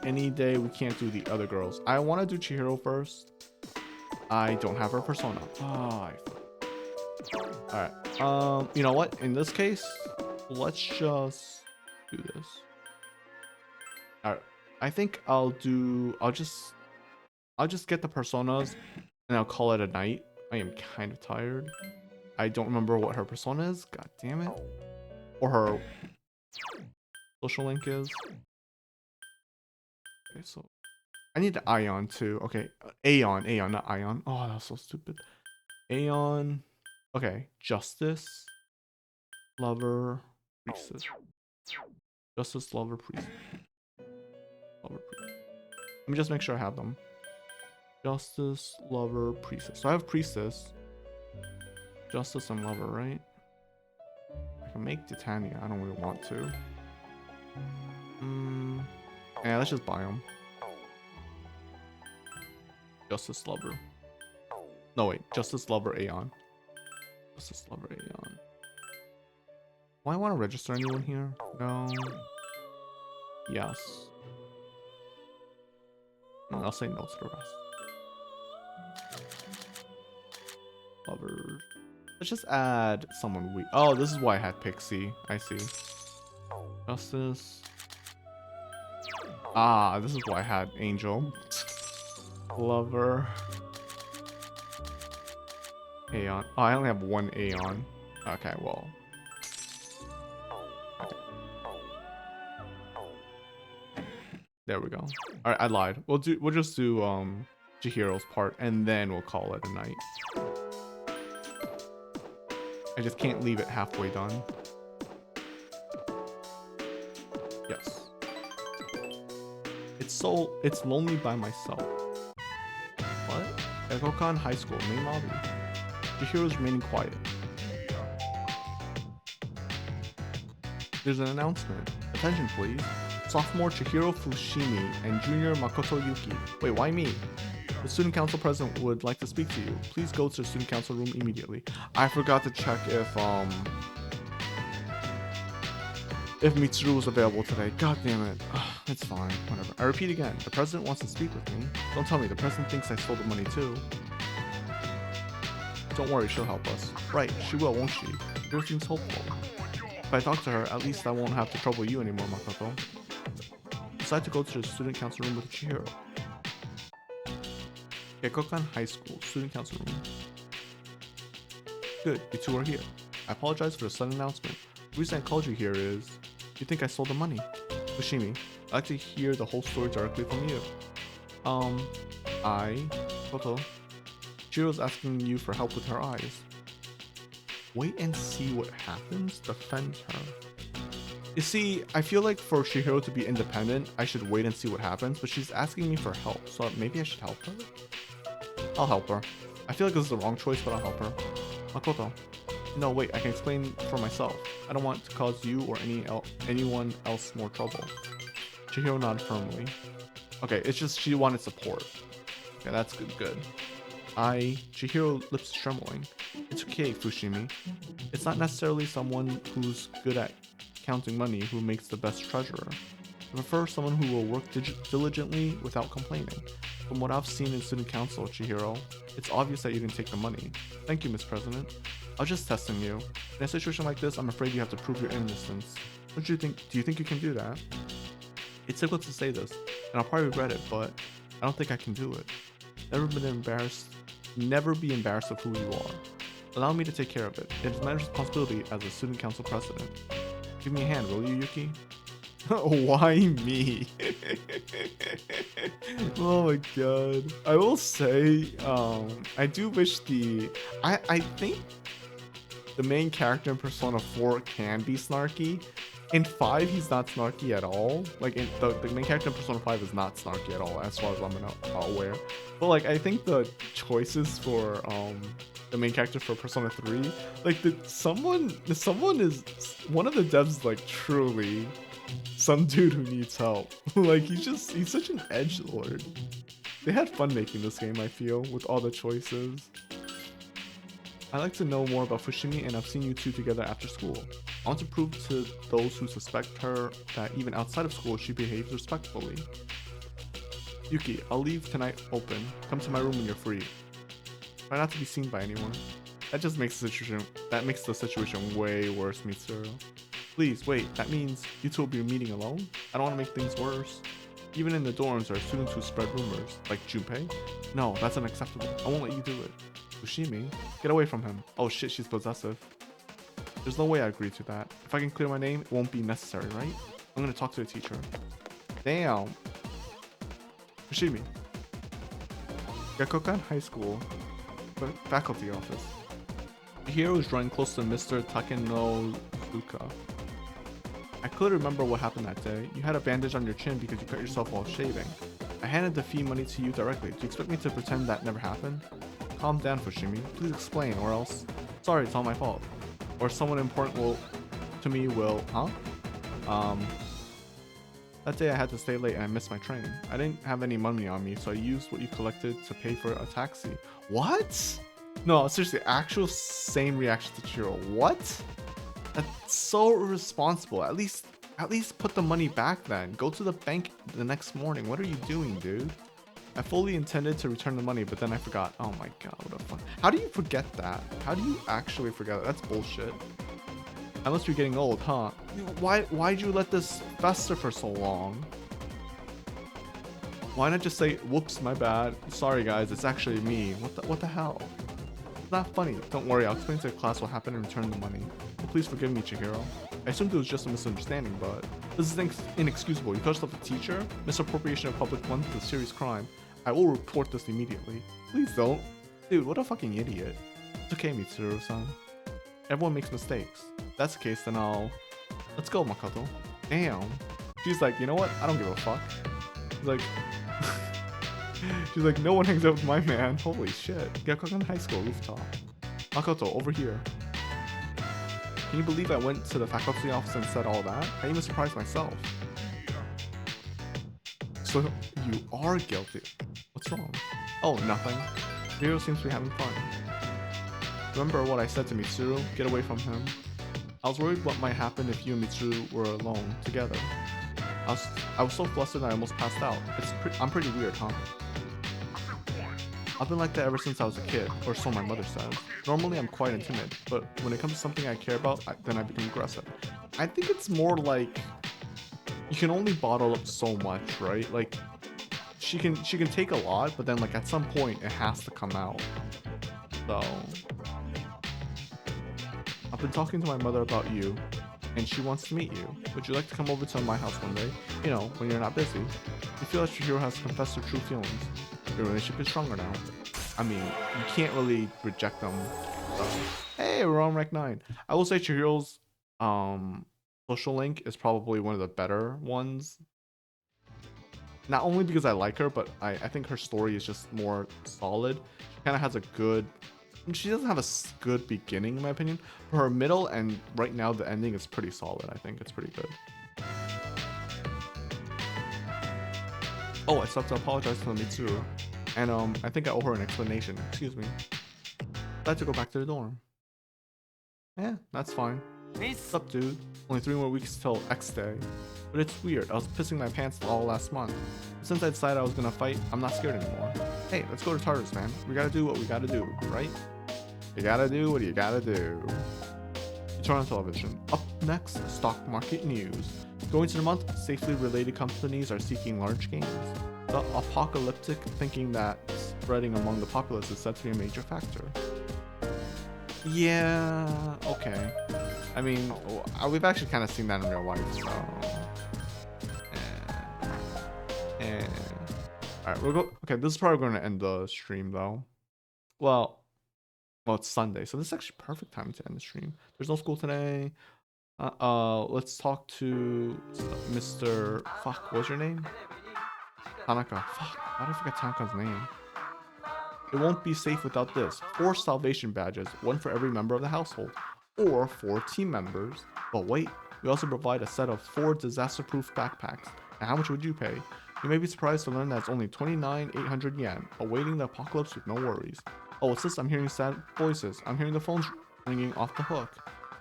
any day. We can't do the other girls. I want to do Chihiro first. I don't have her persona. All right. You know what? In this case, let's just do this. All right. I think I'll just get the personas and I'll call it a night. I am kind of tired. I don't remember what her persona is. God damn it. Or her social link is. Okay, so I need the Ion too. Okay, Aeon, not Ion. Oh, that was so stupid. Aeon. Okay, Justice, Lover, Priestess. Justice, Lover, Priestess. Lover, Priestess. Let me just make sure I have them. Justice, Lover, Priestess. So I have Priestess, Justice, and Lover, right? I can make Titania. I don't really want to. Yeah, let's just buy them. Justice, Lover. No, wait. Justice, Lover, Aeon. Justice, Lover, Aeon. Do I want to register anyone here? No. Yes. No, I'll say no to the rest. Lover. Let's just add someone we. Oh, this is why I had Pixie. I see. Justice. Ah, this is why I had Angel. Lover. Aeon. Oh, I only have one Aeon. Okay, well. Okay. There we go. Alright, I lied. We'll just do Chihiro's part and then we'll call it a night. I just can't leave it halfway done. Yes. It's lonely by myself. What? Ekokan High School, main lobby. Chihiro's remaining quiet. There's an announcement. Attention please. Sophomore Chihiro Fushimi and junior Makoto Yuki. Wait, why me? The student council president would like to speak to you. Please go to the student council room immediately. I forgot to check if Mitsuru was available today. God damn it. Ugh, it's fine. Whatever. I repeat again. The president wants to speak with me. Don't tell me the president thinks I stole the money too. Don't worry, she'll help us. Right, she will, won't she? She seems hopeful. If I talk to her, at least I won't have to trouble you anymore, Makoto. Decide to go to the student council room with Chihiro. Ekokan High School, student council room. Good, you two are here. I apologize for the sudden announcement. The reason I called you here is, you think I stole the money. Fushimi, I'd like to hear the whole story directly from you. Koto. Chihiro's asking you for help with her eyes. Wait and see what happens? Defend her. You see, I feel like for Chihiro to be independent, I should wait and see what happens, but she's asking me for help, so maybe I should help her? I'll help her. I feel like this is the wrong choice, but I'll help her. Makoto. No, wait, I can explain for myself. I don't want to cause you or anyone else more trouble. Chihiro nodded firmly. Okay, it's just she wanted support. Okay, that's good. Chihiro lips trembling. It's okay, Fushimi. It's not necessarily someone who's good at counting money who makes the best treasurer. I prefer someone who will work diligently without complaining. From what I've seen in student council, Chihiro, it's obvious that you didn't take the money. Thank you, Miss President. I was just testing you. In a situation like this, I'm afraid you have to prove your innocence. Don't you think? Do you think you can do that? It's difficult to say this, and I'll probably regret it, but I don't think I can do it. Never be embarrassed of who you are. Allow me to take care of it. It is my responsibility as a student council president. Give me a hand, will you, Yuki? Why me? Oh my god. I will say, I do wish I think the main character in Persona 4 can be snarky. In 5, he's not snarky at all. Like, the main character in Persona 5 is not snarky at all, as far as I'm aware. But, like, I think the choices for, the main character for Persona 3, like, someone is, one of the devs, like, truly some dude who needs help. Like, he's such an edgelord. They had fun making this game, I feel, with all the choices. I'd like to know more about Fushimi, and I've seen you two together after school. I want to prove to those who suspect her that even outside of school she behaves respectfully. Yuki, I'll leave tonight open. Come to my room when you're free. Try not to be seen by anyone. That just makes the situation way worse, Mitsuru. Please, wait, that means you two will be meeting alone? I don't want to make things worse. Even in the dorms, there are students who spread rumors, like Junpei. No, that's unacceptable. I won't let you do it. Fushimi, get away from him. Oh shit, she's possessive. There's no way I agree to that. If I can clear my name, it won't be necessary, right? I'm gonna talk to the teacher. Damn. Fushimi. Gakukan High School. Faculty office. The hero is drawing close to Mr. Takenosuka. I clearly remember what happened that day. You had a bandage on your chin because you cut yourself while shaving. I handed the fee money to you directly. Do you expect me to pretend that never happened? Calm down, Fushimi. Please explain, or else... Sorry, it's all my fault. Or someone important will... Huh? That day I had to stay late and I missed my train. I didn't have any money on me, so I used what you collected to pay for a taxi. What? No, seriously, actual same reaction to Chihiro. What? That's so irresponsible. At least put the money back then. Go to the bank the next morning. What are you doing, dude? I fully intended to return the money, but then I forgot. Oh my god, what a fun. How do you forget that? How do you actually forget that? That's bullshit. I must be getting old, huh? Why'd you let this fester for so long? Why not just say, whoops, my bad. Sorry guys, it's actually me. What the hell? It's not funny. Don't worry, I'll explain to the class what happened and return the money. So please forgive me, Chihiro. I assumed it was just a misunderstanding, but this is inexcusable. You touched up the teacher? Misappropriation of public funds is a serious crime. I will report this immediately. Please don't. Dude, what a fucking idiot. It's okay, Mitsuru-san. Everyone makes mistakes. If that's the case, then let's go, Makoto. Damn. She's like, you know what? I don't give a fuck. She's like, no one hangs out with my man. Holy shit. Gakukan High School rooftop. Makoto, over here. Can you believe I went to the faculty office and said all that? I even surprised myself. So, you are guilty. What's wrong? Oh, nothing. Hiro seems to be having fun. Remember what I said to Mitsuru? Get away from him. I was worried what might happen if you and Mitsuru were alone, together. I was so flustered that I almost passed out. I'm pretty weird, huh? I've been like that ever since I was a kid, or so my mother says. Normally I'm quite timid, but when it comes to something I care about, then I become aggressive. I think it's more like you can only bottle up so much, right? Like she can take a lot, but then like at some point it has to come out. So I've been talking to my mother about you, and she wants to meet you. Would you like to come over to my house one day? You know, when you're not busy. You feel that Chihiro has confessed her true feelings. Your relationship is stronger now. I mean, you can't really reject them. So. Hey, we're on rank 9. I will say Chihiro's social link is probably one of the better ones. Not only because I like her, but I think her story is just more solid. She kind of has a good... She doesn't have a good beginning, in my opinion. But her middle and right now the ending is pretty solid. I think it's pretty good. Oh, I still have to apologize to Mitsuru. And I think I owe her an explanation. Excuse me. I had to go back to the dorm. Yeah, that's fine. What's up, dude? Only 3 more weeks till X Day. But it's weird. I was pissing my pants all last month. But since I decided I was gonna fight, I'm not scared anymore. Hey, let's go to Tartarus, man. We gotta do what we gotta do, right? You gotta do what you gotta do. You turn on television. Up next, stock market news. Going to the month, safely related companies are seeking large gains. The apocalyptic thinking that spreading among the populace is said to be a major factor. Yeah, okay. I mean, we've actually kind of seen that in real life, so. Alright, we'll go. Okay, this is probably going to end the stream, though. Well, it's Sunday, so this is actually perfect time to end the stream. There's no school today. Let's talk to Mr. Fuck, what's your name? Tanaka. Fuck, how did I forget Tanaka's name? It won't be safe without this. 4 salvation badges, 1 for every member of the household, or 4 team members. But wait, we also provide a set of 4 disaster-proof backpacks. And how much would you pay? You may be surprised to learn that it's only 29,800 yen, awaiting the apocalypse with no worries. Oh, what's this? I'm hearing sad voices. I'm hearing the phones ringing off the hook.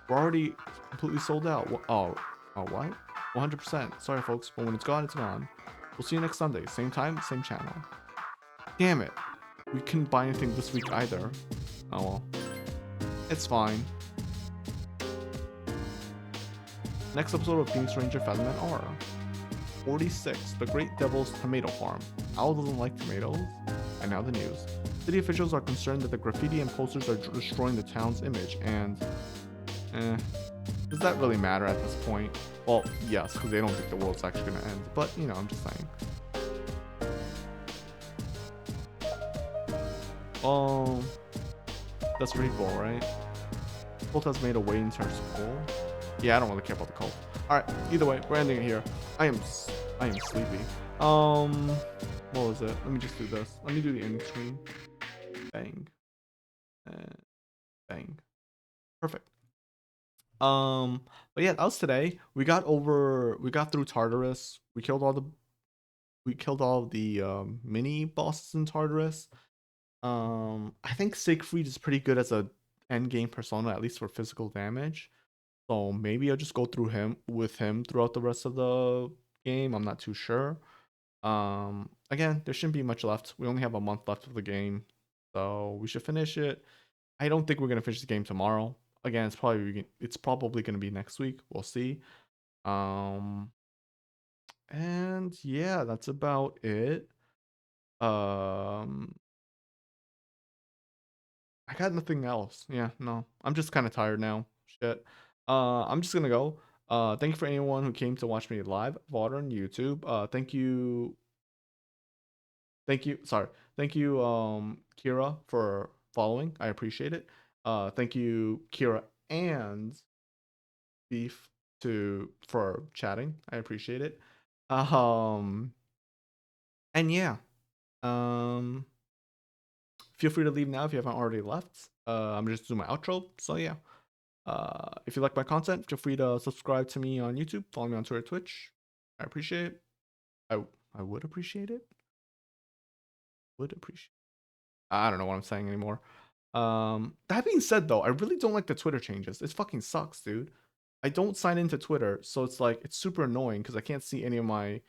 We're already completely sold out. Oh, what? 100%. Sorry, folks, but when it's gone, it's gone. We'll see you next Sunday. Same time, same channel. Damn it. We couldn't buy anything this week either. Oh well. It's fine. Next episode of Phoenix Ranger Featherman R. 46. The Great Devil's Tomato Farm. Owl doesn't like tomatoes. And now the news. City officials are concerned that the graffiti and posters are destroying the town's image, and does that really matter at this point? Well, yes, because they don't think the world's actually going to end, but you know, I'm just saying. That's pretty cool, right? Cult has made a way into our school. Yeah, I don't really care about the cult. Alright, either way, we're ending it here. I am sleepy. What was it? Let me just do this. Let me do the end screen. Bang. Bang. Perfect. But yeah, that was today. We got through Tartarus. We killed all the mini bosses in Tartarus. I think Siegfried is pretty good as a end game persona, at least for physical damage. So maybe I'll just go through him throughout the rest of the game. I'm not too sure. Again, there shouldn't be much left. We only have a month left of the game, so we should finish it. I don't think we're gonna finish the game tomorrow. Again, it's probably gonna be next week. We'll see. And yeah, that's about it. I got nothing else. Yeah, no. I'm just kind of tired now. Shit. I'm just gonna go. Thank you for anyone who came to watch me live, VOD on YouTube. Thank you. Sorry. Thank you, Kira, for following. I appreciate it. Thank you, Kira and Beef for chatting. I appreciate it. And yeah. Feel free to leave now if you haven't already left. I'm just doing my outro. So yeah. If you like my content, feel free to subscribe to me on YouTube, follow me on Twitter, Twitch. I appreciate it. I would appreciate it. I don't know what I'm saying anymore. That being said though, I really don't like the Twitter changes. It fucking sucks, dude. I don't sign into Twitter, so it's like it's super annoying because I can't see any of my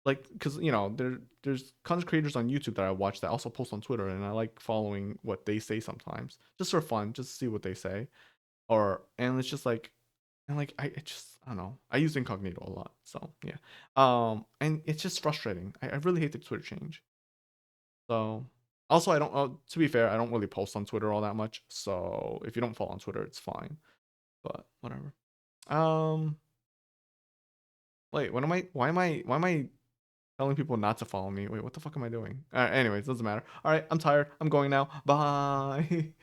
because you know there's content creators on YouTube that I watch that also post on Twitter, and I like following what they say sometimes just for fun, just to see what they say. And it's just like, and like I don't know. I use incognito a lot, so yeah. And it's just frustrating. I really hate the Twitter change. So also I don't. To be fair, I don't really post on Twitter all that much. So if you don't follow on Twitter, it's fine. But whatever. Wait, why am I telling people not to follow me? Wait, what the fuck am I doing? Anyways, doesn't matter. All right, I'm tired. I'm going now. Bye.